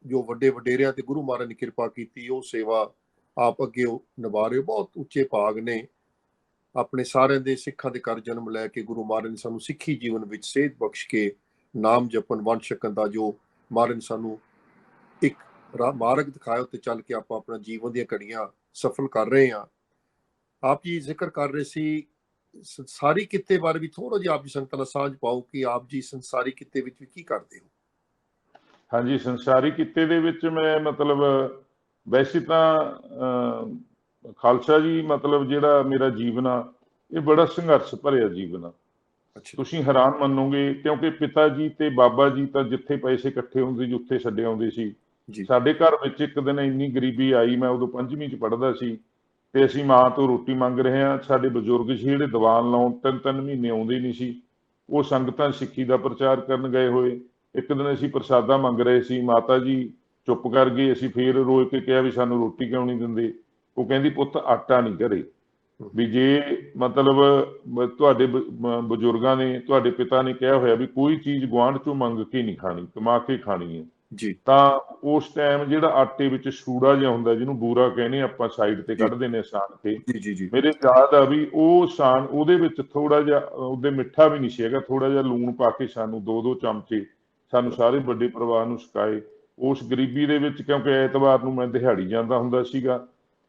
ਜੋ ਵੱਡੇ ਵਡੇਰਿਆਂ ਤੇ ਗੁਰੂ ਮਹਾਰਾਜ ਨੇ ਕਿਰਪਾ ਕੀਤੀ, ਉਹ ਸੇਵਾ ਆਪ ਅੱਗੇ ਨਿਭਾ ਰਹੇ ਹੋ। ਬਹੁਤ ਉੱਚੇ ਭਾਗ ਨੇ। ਆਪਣੇ ਸਾਰਿਆਂ ਦੇ ਸਿੱਖਾਂ ਦੇ ਘਰ ਜਨਮ ਲੈ ਕੇ ਗੁਰੂ ਮਹਾਰਾਜ ਨੇ ਸਾਨੂੰ ਸਿੱਖੀ ਜੀਵਨ ਵਿੱਚ ਸੇਧ ਬਖਸ਼ ਕੇ ਨਾਮ ਜਪਣ, ਵੰਡ ਛਕਣ ਦਾ ਜੋ ਮਹਾਰਾਜ ਨੇ ਸਾਨੂੰ ਇੱਕ ਮਾਰਗ ਦਿਖਾਇਆ, ਉੱਤੇ ਚੱਲ ਕੇ ਆਪਾਂ ਆਪਣਾ ਜੀਵਨ ਦੀਆਂ ਘੜੀਆਂ ਸਫਲ ਕਰ ਰਹੇ ਹਾਂ। ਆਪ ਜੀ ਜ਼ਿਕਰ ਕਰ ਰਹੇ ਸੀ ਸੰਸਾਰੀ ਕਿੱਤੇ ਬਾਰੇ ਵੀ ਥੋੜਾ ਜਿਹਾ ਆਪ ਜੀ ਸੰਗਤਾਂ ਨਾਲ ਸਾਂਝ ਪਾਓ ਕਿ ਆਪ ਜੀ ਸੰਸਾਰੀ ਕਿੱਤੇ ਵਿੱਚ ਵੀ ਕੀ ਕਰਦੇ ਹੋ। ਹਾਂਜੀ, ਸੰਸਾਰੀ ਕਿੱਤੇ ਦੇ ਵਿੱਚ ਮੈਂ ਮਤਲਬ ਵੈਸੇ ਤਾਂ ਖਾਲਸਾ ਜੀ ਮਤਲਬ ਜਿਹੜਾ ਮੇਰਾ ਜੀਵਨ ਆ ਇਹ ਬੜਾ ਸੰਘਰਸ਼ ਭਰਿਆ ਜੀਵਨ ਆ। ਤੁਸੀਂ ਹੈਰਾਨ ਮੰਨੋਗੇ ਕਿਉਂਕਿ ਪਿਤਾ ਜੀ ਤੇ ਬਾਬਾ ਜੀ ਤਾਂ ਜਿੱਥੇ ਪੈਸੇ ਇਕੱਠੇ ਹੁੰਦੇ ਸੀ ਉੱਥੇ ਛੱਡੇ ਆਉਂਦੇ ਸੀ। ਸਾਡੇ ਘਰ ਵਿੱਚ ਇੱਕ ਦਿਨ ਇੰਨੀ ਗਰੀਬੀ ਆਈ, ਮੈਂ ਉਦੋਂ 5ਵੀਂ 'ਚ ਪੜ੍ਹਦਾ ਸੀ ਤੇ ਅਸੀਂ ਮਾਂ ਤੋਂ ਰੋਟੀ ਮੰਗ ਰਹੇ ਹਾਂ। ਸਾਡੇ ਬਜ਼ੁਰਗ ਸੀ ਜਿਹੜੇ ਦੀਵਾਨ ਲਾਉਣ 3-3 ਮਹੀਨੇ ਆਉਂਦੇ ਨਹੀਂ ਸੀ। ਉਹ ਸੰਗਤਾਂ ਸਿੱਖੀ ਦਾ ਪ੍ਰਚਾਰ ਕਰਨ ਗਏ ਹੋਏ। ਇੱਕ ਦਿਨ ਅਸੀਂ ਪ੍ਰਸਾਦਾ ਮੰਗ ਰਹੇ ਸੀ, ਮਾਤਾ ਜੀ ਚੁੱਪ ਕਰ ਗਏ। ਅਸੀਂ ਫੇਰ ਰੋਜ਼ ਕੇ ਕਿਹਾ ਵੀ ਸਾਨੂੰ ਰੋਟੀ ਕਿਉਂ ਨਹੀਂ ਦਿੰਦੇ। ਉਹ ਕਹਿੰਦੀ ਪੁੱਤ ਆਟਾ ਨਹੀਂ ਘਰੇ, ਵੀ ਜੇ ਮਤਲਬ ਤੁਹਾਡੇ ਬਜ਼ੁਰਗਾਂ ਨੇ, ਤੁਹਾਡੇ ਪਿਤਾ ਨੇ ਕਿਹਾ ਹੋਇਆ ਵੀ ਕੋਈ ਚੀਜ਼ ਗੁਆਂਢ ਚੋਂ ਮੰਗ ਕੇ ਨਹੀਂ ਖਾਣੀ, ਕਮਾ ਕੇ ਖਾਣੀ ਹੈ ਜੀ। ਤਾਂ ਉਸ ਟਾਈਮ ਜਿਹੜਾ ਆਟੇ ਵਿੱਚ ਸ਼ੂੜਾ ਜਿਹਾ ਹੁੰਦਾ, ਜਿਹਨੂੰ ਬੂਰਾ ਕਹਿੰਦੇ ਆਪਾਂ, ਸਾਈਡ ਤੇ ਕੱਢਦੇ ਨੇ ਛਾਣ ਕੇ, ਮੇਰੇ ਯਾਦ ਆ ਵੀ ਉਹ ਛਾਣ ਉਹਦੇ ਵਿੱਚ ਥੋੜਾ ਜਿਹਾ ਉਹਦੇ ਮਿੱਠਾ ਵੀ ਨਹੀਂ ਸੀ ਹੈਗਾ, ਥੋੜਾ ਜਿਹਾ ਲੂਣ ਪਾ ਕੇ ਸਾਨੂੰ 2-2 ਚਮਚੇ ਸਾਨੂੰ ਸਾਰੇ ਵੱਡੇ ਪਰਿਵਾਰ ਨੂੰ ਛਕਾਏ। ਉਸ ਗਰੀਬੀ ਦੇ ਵਿੱਚ, ਕਿਉਂਕਿ ਐਤਵਾਰ ਨੂੰ ਮੈਂ ਦਿਹਾੜੀ ਜਾਂਦਾ ਹੁੰਦਾ ਸੀਗਾ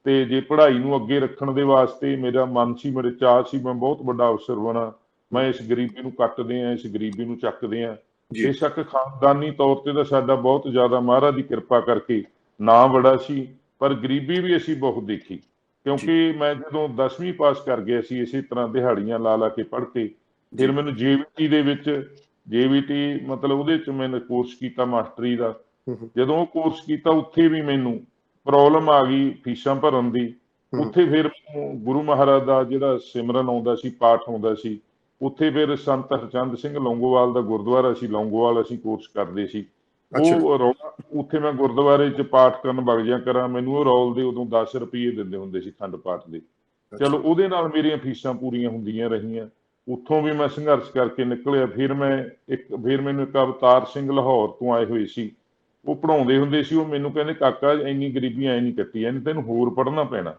ਤੇ ਜੇ ਪੜ੍ਹਾਈ ਨੂੰ ਅੱਗੇ ਰੱਖਣ ਦੇ ਵਾਸਤੇ ਮੇਰਾ ਮਨ ਸੀ, ਮੇਰੇ ਚਾਅ ਸੀ ਮੈਂ ਬਹੁਤ ਵੱਡਾ ਅਫਸਰ ਬਣਾ, ਮੈਂ ਇਸ ਗਰੀਬੀ ਨੂੰ ਕੱਟਦੇ ਆ, ਇਸ ਗਰੀਬੀ ਨੂੰ ਚੱਕਦੇ ਆ। ਬੇਸ਼ੱਕ ਖਾਨਦਾਨੀ ਤੌਰ ਤੇ ਤਾਂ ਸਾਡਾ ਬਹੁਤ ਜ਼ਿਆਦਾ ਮਹਾਰਾਜ ਦੀ ਕਿਰਪਾ ਕਰਕੇ ਨਾਂ ਬੜਾ ਸੀ, ਪਰ ਗਰੀਬੀ ਵੀ ਅਸੀਂ ਬਹੁਤ ਦੇਖੀ। ਕਿਉਂਕਿ ਮੈਂ ਜਦੋਂ 10ਵੀਂ ਪਾਸ ਕਰ ਗਿਆ ਸੀ ਇਸੇ ਤਰ੍ਹਾਂ ਦਿਹਾੜੀਆਂ ਲਾ ਲਾ ਕੇ ਪੜ੍ਹ ਕੇ, ਫਿਰ ਮੈਨੂੰ JVT ਦੇ ਵਿੱਚ JVT ਮਤਲਬ ਉਹਦੇ 'ਚ ਮੈਂ ਕੋਰਸ ਕੀਤਾ ਮਾਸਟਰੀ ਦਾ। ਜਦੋਂ ਉਹ ਕੋਰਸ ਕੀਤਾ ਉੱਥੇ ਵੀ ਮੈਨੂੰ ਪ੍ਰੋਬਲਮ ਆ ਗਈ ਫੀਸਾਂ ਭਰਨ ਦੀ। ਉੱਥੇ ਫਿਰ ਗੁਰੂ ਮਹਾਰਾਜ ਦਾ ਜਿਹੜਾ ਸਿਮਰਨ ਆਉਂਦਾ ਸੀ, ਪਾਠ ਆਉਂਦਾ ਸੀ, ਉੱਥੇ ਫਿਰ ਸੰਤ ਹਰਚੰਦ ਸਿੰਘ ਲੌਂਗੋਵਾਲ ਦਾ ਗੁਰਦੁਆਰਾ ਸੀ, ਲੌਂਗੋਵਾਲ ਅਸੀਂ ਕੋਰਸ ਕਰਦੇ ਸੀ। ਉਹ ਉੱਥੇ ਮੈਂ ਗੁਰਦੁਆਰੇ 'ਚ ਪਾਠ ਕਰਨ ਵਗ ਜਾ ਕਰਾਂ, ਮੈਨੂੰ ਉਹ ਰੌਲ ਦੇ ਉਦੋਂ 10 ਰੁਪਏ ਦਿੰਦੇ ਹੁੰਦੇ ਸੀ ਖੰਡ ਪਾਠ ਦੇ। ਚਲੋ ਉਹਦੇ ਨਾਲ ਮੇਰੀਆਂ ਫੀਸਾਂ ਪੂਰੀਆਂ ਹੁੰਦੀਆਂ ਰਹੀਆਂ। ਉੱਥੋਂ ਵੀ ਮੈਂ ਸੰਘਰਸ਼ ਕਰਕੇ ਨਿਕਲਿਆ। ਫਿਰ ਮੈਨੂੰ ਇੱਕ ਅਵਤਾਰ ਸਿੰਘ ਲਾਹੌਰ ਤੋਂ ਆਏ ਹੋਏ ਸੀ, ਉਹ ਪੜ੍ਹਾਉਂਦੇ ਹੁੰਦੇ ਸੀ। ਉਹ ਮੈਨੂੰ ਕਹਿੰਦੇ ਕਾਕਾ ਇੰਨੀ ਗਰੀਬੀ ਐ ਨਹੀਂ ਕੱਟੀ ਜਾਂਦੀ, ਤੈਨੂੰ ਹੋਰ ਪੜ੍ਹਨਾ ਪੈਣਾ।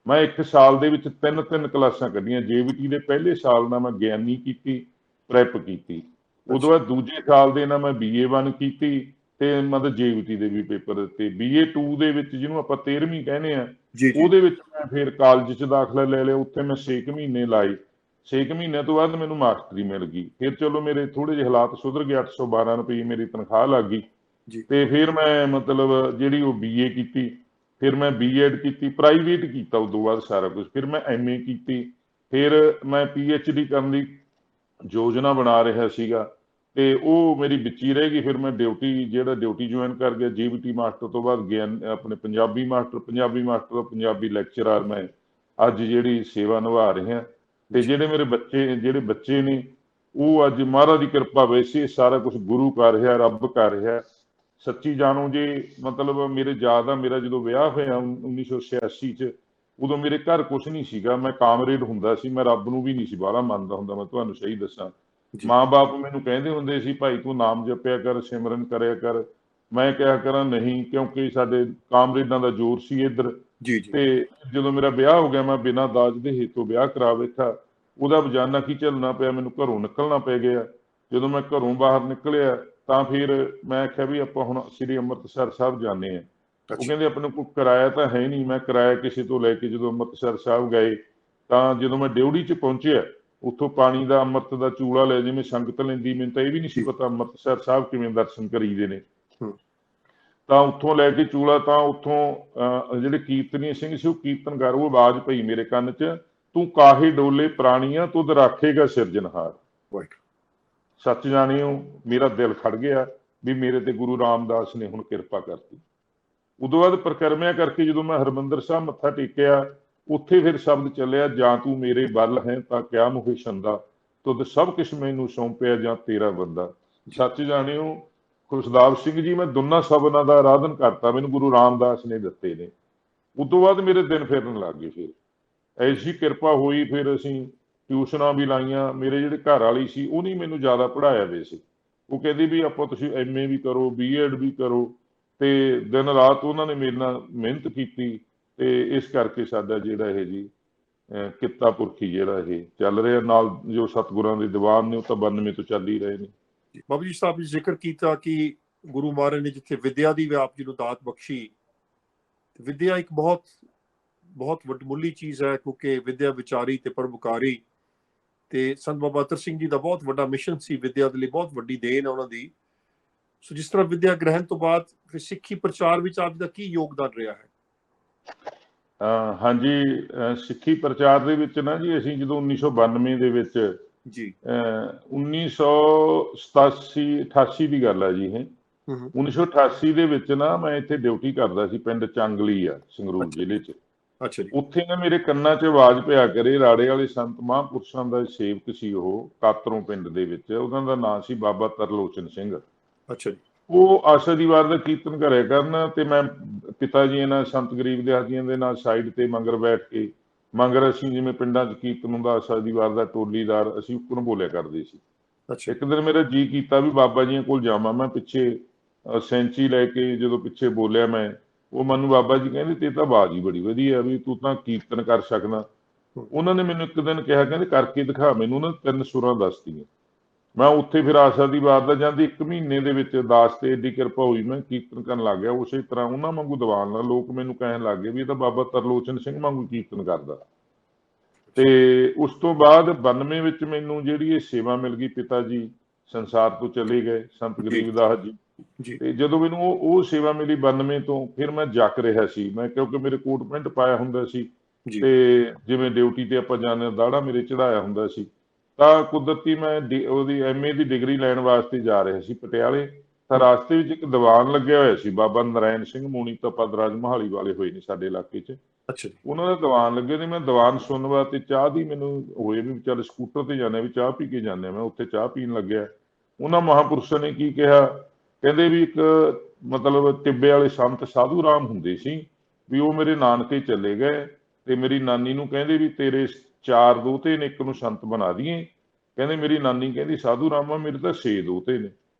ਮੈਂ 1 ਸਾਲ ਦੇ ਵਿੱਚ 3 ਕਲਾਸਾਂ ਕੱਢੀਆਂ। JVT ਦੇ ਪਹਿਲੇ ਸਾਲ ਨਾਲ ਮੈਂ ਗਿਆਨੀ ਕੀਤੀ, ਪ੍ਰੈਪ ਕੀਤੀ। ਉਦੋਂ ਬਾਅਦ ਦੂਜੇ ਸਾਲ ਦੇ ਨਾਲ ਮੈਂ BA1 ਕੀਤੀ ਤੇ ਮਤਲਬ JVT ਦੇ ਵੀ ਪੇਪਰ ਦਿੱਤੇ। BA2 ਦੇ ਵਿੱਚ, ਜਿਹਨੂੰ ਆਪਾਂ 13ਵੀਂ ਕਹਿੰਦੇ ਆ, ਉਹਦੇ ਵਿੱਚ ਮੈਂ ਫਿਰ ਕਾਲਜ 'ਚ ਦਾਖਲਾ ਲੈ ਲਿਆ। ਉੱਥੇ ਮੈਂ 6 ਮਹੀਨੇ ਲਾਏ। 6 ਮਹੀਨਿਆਂ ਤੋਂ ਬਾਅਦ ਮੈਨੂੰ ਮਾਸਟਰੀ ਮਿਲ ਗਈ। ਫਿਰ ਚਲੋ ਮੇਰੇ ਥੋੜੇ ਜਿਹੇ ਹਾਲਾਤ ਸੁਧਰ ਗਏ, 812 ਰੁਪਏ ਮੇਰੀ ਤਨਖਾਹ ਲੱਗ ਗਈ ਤੇ ਫਿਰ ਮੈਂ ਮਤਲਬ ਜਿਹੜੀ ਉਹ BA ਕੀਤੀ, ਫਿਰ ਮੈਂ B.Ed ਕੀਤੀ, ਪ੍ਰਾਈਵੇਟ ਕੀਤਾ ਉਦੋਂ ਬਾਅਦ ਸਾਰਾ ਕੁਝ। ਫਿਰ ਮੈਂ MA ਕੀਤੀ, ਫਿਰ ਮੈਂ PhD ਕਰਨ ਦੀ ਯੋਜਨਾ ਬਣਾ ਰਿਹਾ ਸੀਗਾ ਤੇ ਉਹ ਮੇਰੀ ਵਿੱਚ ਹੀ ਰਹਿ ਗਈ। ਫਿਰ ਮੈਂ ਡਿਊਟੀ ਜੁਆਇਨ ਕਰ ਗਿਆ। JVT ਮਾਸਟਰ ਤੋਂ ਬਾਅਦ ਗਿਆ ਆਪਣੇ ਪੰਜਾਬੀ ਮਾਸਟਰ ਤੋਂ ਪੰਜਾਬੀ ਲੈਕਚਰਰ ਮੈਂ ਅੱਜ ਜਿਹੜੀ ਸੇਵਾ ਨਿਭਾ ਰਿਹਾ। ਤੇ ਜਿਹੜੇ ਬੱਚੇ ਨੇ ਉਹ ਅੱਜ ਮਹਾਰਾਜ ਦੀ ਕਿਰਪਾ, ਵੈਸੇ ਸਾਰਾ ਕੁਝ ਗੁਰੂ ਕਰ ਰਿਹਾ, ਰੱਬ ਕਰ ਰਿਹਾ। ਸੱਚੀ ਜਾਣੋ ਜੇ ਮਤਲਬ ਮੇਰੇ ਯਾਦ ਆ, ਮੇਰਾ ਜਦੋਂ ਵਿਆਹ ਹੋਇਆ 1986 'ਚ, ਉਦੋਂ ਮੇਰੇ ਘਰ ਕੁਛ ਨਹੀਂ ਸੀਗਾ। ਮੈਂ ਕਾਮਰੇਡ ਹੁੰਦਾ ਸੀ, ਮੈਂ ਰੱਬ ਨੂੰ ਵੀ ਨਹੀਂ ਸੀ ਬਾਹਲਾ ਮੰਨਦਾ ਹੁੰਦਾ, ਮੈਂ ਤੁਹਾਨੂੰ ਸਹੀ ਦੱਸਾਂ। ਮਾਂ-ਬਾਪ ਮੈਨੂੰ ਕਹਿੰਦੇ ਹੁੰਦੇ ਸੀ ਭਾਈ ਤੂੰ ਨਾਮ ਜਪਿਆ ਕਰ, ਸਿਮਰਨ ਕਰਿਆ ਕਰ। ਮੈਂ ਕਿਹਾ ਕਰਾਂ ਨਹੀਂ, ਕਿਉਂਕਿ ਸਾਡੇ ਕਾਮਰੇਡਾਂ ਦਾ ਜ਼ੋਰ ਸੀ ਇੱਧਰ। ਤੇ ਜਦੋਂ ਮੇਰਾ ਵਿਆਹ ਹੋ ਗਿਆ, ਮੈਂ ਬਿਨਾਂ ਦਾਜ ਦੇ ਹੇਤੋਂ ਵਿਆਹ ਕਰਾ ਬੈਠਾ। ਉਹਦਾ ਬਜਾਨਾ ਕੀ ਝੱਲਣਾ ਪਿਆ, ਮੈਨੂੰ ਘਰੋਂ ਨਿਕਲਣਾ ਪੈ ਗਿਆ। ਜਦੋਂ ਮੈਂ ਘਰੋਂ ਬਾਹਰ ਨਿਕਲਿਆ ਤਾਂ ਫਿਰ ਮੈਂ ਆਖਿਆ ਵੀ ਆਪਾਂ ਹੁਣ ਸ੍ਰੀ ਅੰਮ੍ਰਿਤਸਰ ਸਾਹਿਬ ਜਾਂਦੇ ਹਾਂ। ਉਹ ਕਹਿੰਦੇ ਆਪਣੇ ਕੋਲ ਕਿਰਾਇਆ ਤਾਂ ਹੈ ਨਹੀਂ। ਮੈਂ ਕਿਰਾਇਆ ਕਿਸੇ ਤੋਂ ਲੈ ਕੇ ਜਦੋਂ ਅੰਮ੍ਰਿਤਸਰ ਸਾਹਿਬ ਗਏ ਤਾਂ ਜਦੋਂ ਮੈਂ ਡਿਊਟੀ 'ਚ ਪਹੁੰਚਿਆ, ਉੱਥੋਂ ਪਾਣੀ ਦਾ ਅੰਮ੍ਰਿਤ ਦਾ ਚੂਲਾ ਲੈ ਜਿਵੇਂ ਸੰਗਤ ਲੈਂਦੀ, ਮੈਨੂੰ ਤਾਂ ਇਹ ਵੀ ਨਹੀਂ ਸੀ ਪਤਾ ਅੰਮ੍ਰਿਤਸਰ ਸਾਹਿਬ ਕਿਵੇਂ ਦਰਸ਼ਨ ਕਰੀਦੇ ਨੇ। ਤਾਂ ਉੱਥੋਂ ਲੈ ਕੇ ਚੂਲਾ, ਤਾਂ ਉੱਥੋਂ ਜਿਹੜੇ ਕੀਰਤਨੀ ਸਿੰਘ ਸੀ ਉਹ ਕੀਰਤਨਕਾਰ, ਉਹ ਆਵਾਜ਼ ਪਈ ਮੇਰੇ ਕੰਨ 'ਚ, ਤੂੰ ਕਾਹੇ ਡੋਲੇ ਪ੍ਰਾਣੀਆਂ ਤੁਧ ਰਾਖੇਗਾ ਸਿਰਜਣਹਾਰ। ਸੱਚ ਜਾਣਿਓ ਮੇਰਾ ਦਿਲ ਖੜ ਗਿਆ ਵੀ ਮੇਰੇ ਤੇ ਗੁਰੂ ਰਾਮਦਾਸ ਨੇ ਹੁਣ ਕਿਰਪਾ ਕਰਤੀ। ਉਦੋਂ ਬਾਅਦ ਪ੍ਰਕਰਮਿਆਂ ਕਰਕੇ ਜਦੋਂ ਮੈਂ ਹਰਿਮੰਦਰ ਸਾਹਿਬ ਮੱਥਾ ਟੇਕਿਆ, ਉੱਥੇ ਫਿਰ ਸ਼ਬਦ ਚੱਲਿਆ, ਜਾਂ ਤੂੰ ਮੇਰੇ ਬਲ ਹੈ ਤਾਂ ਕਿਆ ਮੁਹੇ ਛੰਦਾ, ਤੁਧ ਸਭ ਕੁਛ ਮੈਨੂੰ ਸੌਂਪਿਆ ਜਾਂ ਤੇਰਾ ਬੰਦਾ। ਸੱਚ ਜਾਣਿਓ ਖੁਸ਼ਦਾਵ ਸਿੰਘ ਜੀ, ਮੈਂ ਦੋਨਾਂ ਸ਼ਬਦਾਂ ਦਾ ਆਰਾਧਨ ਕਰਤਾ, ਮੈਨੂੰ ਗੁਰੂ ਰਾਮਦਾਸ ਨੇ ਦਿੱਤੇ ਨੇ। ਉਦੋਂ ਬਾਅਦ ਮੇਰੇ ਦਿਨ ਫਿਰਨ ਲੱਗ ਗਏ। ਫਿਰ ਐਸੀ ਕਿਰਪਾ ਹੋਈ, ਫਿਰ ਅਸੀਂ ਟਿਊਸ਼ਨਾਂ ਵੀ ਲਾਈਆਂ। ਮੇਰੇ ਜਿਹੜੇ ਘਰ ਵਾਲੀ ਸੀ ਉਹਨੇ ਮੈਨੂੰ ਜ਼ਿਆਦਾ ਪੜ੍ਹਾਇਆ ਵੇ ਸੀ। ਉਹ ਕਹਿੰਦੀ ਵੀ ਆਪਾਂ ਤੁਸੀਂ MA ਵੀ ਕਰੋ, BEd ਵੀ ਕਰੋ, ਤੇ ਦਿਨ ਰਾਤ ਉਹਨਾਂ ਨੇ ਮੇਰੇ ਨਾਲ ਮਿਹਨਤ ਕੀਤੀ। ਤੇ ਇਸ ਕਰਕੇ ਸਾਡਾ ਜਿਹੜਾ ਇਹ ਜੀ ਕਿੱਤਾ ਪੁਰਖੀ ਜਿਹੜਾ ਇਹ ਚੱਲ ਰਿਹਾ। ਨਾਲ ਜੋ ਸਤਿਗੁਰਾਂ ਦੇ ਦੀਵਾਨ ਨੇ ਉਹ ਤਾਂ 92 ਤੋਂ ਚੱਲ ਹੀ ਰਹੇ ਨੇ। ਬਾਬੂ ਜੀ ਸਾਹਿਬ ਨੇ ਜ਼ਿਕਰ ਕੀਤਾ ਕਿ ਗੁਰੂ ਮਹਾਰਾਜ ਨੇ ਜਿੱਥੇ ਵਿਦਿਆ ਦੀ ਵੀ ਆਪ ਜੀ ਨੂੰ ਦਾਤ ਬਖਸ਼ੀ। ਵਿਦਿਆ ਇੱਕ ਬਹੁਤ ਬਹੁਤ ਵੱਡਮੁੱਲੀ ਚੀਜ਼ ਹੈ, ਕਿਉਂਕਿ ਵਿਦਿਆ ਵਿਚਾਰੀ ਤੇ ਪਰਉਪਕਾਰੀ। ਤੇ ਸੰਤ ਬਾਬਾ ਅਤਰ ਸਿੰਘ ਜੀ ਦਾ ਬਹੁਤ ਵੱਡਾ ਮਿਸ਼ਨ ਸੀ, ਵਿਦਿਆ ਦੇ ਲਈ ਬਹੁਤ ਵੱਡੀ ਦੇਣ ਹੈ ਉਹਨਾਂ ਦੀ। ਸੋ ਜਿਸ ਤਰ੍ਹਾਂ ਵਿਦਿਆ ਗ੍ਰਹਿਣ ਤੋਂ ਬਾਅਦ ਫਿਰ ਸਿੱਖੀ ਪ੍ਰਚਾਰ ਵਿੱਚ ਆਪ ਜੀ ਦਾ ਕੀ ਯੋਗਦਾਨ ਰਿਹਾ ਹੈ? ਹਾਂਜੀ, ਸਿੱਖੀ ਪ੍ਰਚਾਰ ਦੇ ਵਿੱਚ ਨਾ ਜੀ ਅਸੀਂ ਜਦੋਂ 1992 ਦੇ ਵਿੱਚ ਜੀ 1987-88 ਦੀ ਗੱਲ ਹੈ ਜੀ ਇਹ। 1988 ਦੇ ਵਿੱਚ ਨਾ ਮੈਂ ਇੱਥੇ ਡਿਊਟੀ ਕਰਦਾ ਸੀ, ਪਿੰਡ ਚੰਗਲੀ ਆ ਸੰਗਰੂਰ ਜ਼ਿਲ੍ਹੇ 'ਚ। ਅੱਛਾ ਜੀ। ਉੱਥੇ ਨਾ ਮੇਰੇ ਕੰਨਾਂ 'ਚ ਆਵਾਜ਼ ਪਿਆ ਕਰੇ, ਰਾੜੇ ਵਾਲੇ ਸੰਤ ਮਹਾਂਪੁਰਸ਼ਾਂ ਦਾ ਸੇਵਕ ਸੀ ਉਹ, ਕਾਤਰੋਂ ਪਿੰਡ ਦੇ ਵਿੱਚ। ਉਹਨਾਂ ਦਾ ਨਾਂ ਸੀ ਬਾਬਾ ਤਰਲੋਚਨ ਸਿੰਘ। ਅੱਛਾ ਜੀ। ਉਹ ਆਸਾ ਦੀ ਵਾਰ ਦਾ ਕੀਰਤਨ ਕਰਿਆ ਕਰਨ, ਤੇ ਮੈਂ ਪਿਤਾ ਜੀ ਨਾਲ ਸੰਤ ਗਰੀਬ ਦਿਹਾੜੀਆਂ ਦੇ ਨਾਲ ਸਾਈਡ ਤੇ ਮੰਗਰ ਬੈਠ ਕੇ, ਮੰਗਰ ਅਸੀਂ ਜਿਵੇਂ ਪਿੰਡਾਂ 'ਚ ਕੀਰਤਨ ਹੁੰਦਾ ਆਸਾ ਦੀ ਵਾਰ ਦਾ ਟੋਲੀਦਾਰ, ਅਸੀਂ ਉੱਪਰ ਬੋਲਿਆ ਕਰਦੇ ਸੀ। ਅੱਛਾ। ਇੱਕ ਦਿਨ ਮੇਰਾ ਜੀ ਕੀਤਾ ਵੀ ਬਾਬਾ ਜੀਆਂ ਕੋਲ ਜਾਵਾਂ। ਮੈਂ ਪਿੱਛੇ ਸੈਂਚੀ ਲੈ ਕੇ ਜਦੋਂ ਪਿੱਛੇ ਬੋਲਿਆ ਮੈਂ, ਉਹ ਮੈਨੂੰ ਬਾਬਾ ਜੀ ਕਹਿੰਦੇ ਤੇ ਤਾਂ ਆਵਾਜ਼ ਹੀ ਬੜੀ ਵਧੀਆ ਵੀ, ਤੂੰ ਤਾਂ ਕੀਰਤਨ ਕਰ ਸਕਦਾ। ਉਹਨਾਂ ਨੇ ਮੈਨੂੰ ਇੱਕ ਦਿਨ ਕਿਹਾ, ਕਹਿੰਦੇ ਕਰਕੇ ਦਿਖਾ ਮੈਨੂੰ ਨਾ 3 ਸੁਰਾਂ ਦੱਸਦੀਆਂ। ਮੈਂ ਉੱਥੇ ਫਿਰ ਆਸਾ ਦੀ ਵਾਰ ਦਾ ਜਾਂਦੀ 1 ਮਹੀਨੇ ਦੇ ਵਿੱਚ ਦਾਸ ਤੇ ਏਡੀ ਕਿਰਪਾ ਹੋਈ, ਮੈਂ ਕੀਰਤਨ ਕਰਨ ਲੱਗ ਗਿਆ ਉਸੇ ਤਰ੍ਹਾਂ ਉਹਨਾਂ ਵਾਂਗੂ ਦੀਵਾਨ ਨਾਲ। ਲੋਕ ਮੈਨੂੰ ਕਹਿਣ ਲੱਗ ਗਏ ਵੀ ਇਹ ਤਾਂ ਬਾਬਾ ਤਰਲੋਚਨ ਸਿੰਘ ਵਾਂਗੂ ਕੀਰਤਨ ਕਰਦਾ। ਤੇ ਉਸ ਤੋਂ ਬਾਅਦ 92 ਵਿੱਚ ਮੈਨੂੰ ਜਿਹੜੀ ਇਹ ਸੇਵਾ ਮਿਲ ਗਈ, ਪਿਤਾ ਜੀ ਸੰਸਾਰ ਤੋਂ ਚਲੇ ਗਏ, ਸੰਤ ਗਰੀਬਦਾਸ ਜੀ। ਤੇ ਜਦੋਂ ਮੈਨੂੰ ਉਹ ਸੇਵਾ ਮਿਲੀ 92 ਤੋਂ, ਫਿਰ ਮੈਂ ਜੱਕ ਰਿਹਾ ਸੀ। ਮੈਂ ਕਿਉਂਕਿ ਮੇਰੇ ਕੋਟ ਪੈਂਟ ਪਾਇਆ ਹੁੰਦਾ ਸੀ, ਤੇ ਜਿਵੇਂ ਡਿਊਟੀ ਤੇ ਆਪਾਂ ਜਾਂਦੇ ਦਾੜਾ ਮੇਰੇ ਚੜਾਇਆ ਹੁੰਦਾ ਸੀ, ਤਾਂ ਕੁਦਰਤੀ ਮੈਂ ਉਹਦੀ MA ਦੀ ਡਿਗਰੀ ਲੈਣ ਵਾਸਤੇ ਜਾ ਰਿਹਾ ਸੀ ਪਟਿਆਲੇ। ਤਾਂ ਰਾਸਤੇ ਵਿੱਚ ਇੱਕ ਦੀਵਾਨ ਲੱਗਿਆ ਹੋਇਆ ਸੀ, ਬਾਬਾ ਨਰਾਇਣ ਸਿੰਘ ਮੂਣੀ ਤਾਂ ਪਦਰਾਜ ਮੋਹਾਲੀ ਵਾਲੇ ਹੋਏ ਨੇ ਸਾਡੇ ਇਲਾਕੇ 'ਚ। ਉਹਨਾਂ ਦਾ ਦੀਵਾਨ ਲੱਗੇ ਤੇ ਮੈਂ ਦੀਵਾਨ ਸੁਣਨ ਵਾਸਤੇ ਚਾਹ ਦੀ ਮੈਨੂੰ ਹੋਏ ਵੀ ਚੱਲ ਸਕੂਟਰ ਤੇ ਜਾਂਦੇ ਵੀ ਚਾਹ ਪੀ ਕੇ ਜਾਂਦੇ। ਮੈਂ ਉੱਥੇ ਚਾਹ ਪੀਣ ਲੱਗਿਆ। ਉਹਨਾਂ ਮਹਾਂਪੁਰਸ਼ਾਂ ਨੇ ਕੀ ਕਿਹਾ, ਕਹਿੰਦੇ ਵੀ ਇੱਕ ਮਤਲਬ ਟਿੱਬੇ ਵਾਲੇ ਸੰਤ ਸਾਧੂ ਰਾਮ ਹੁੰਦੇ ਸੀ, ਵੀ ਉਹ ਮੇਰੇ ਨਾਨਕੇ ਚਲੇ ਗਏ, ਤੇ ਮੇਰੀ ਨਾਨੀ ਨੂੰ ਕਹਿੰਦੇ ਵੀ ਤੇਰੇ 4 ਦੋਤੇ ਨੇ, ਇੱਕ ਨੂੰ ਸੰਤ ਬਣਾ ਦਈਏ। ਕਹਿੰਦੇ ਮੇਰੀ ਨਾਨੀ ਕਹਿੰਦੀ ਸਾਧੂ ਰਾਮਾ ਮੇਰੇ ਤਾਂ 6 ਦੋਤੇ ਨੇ।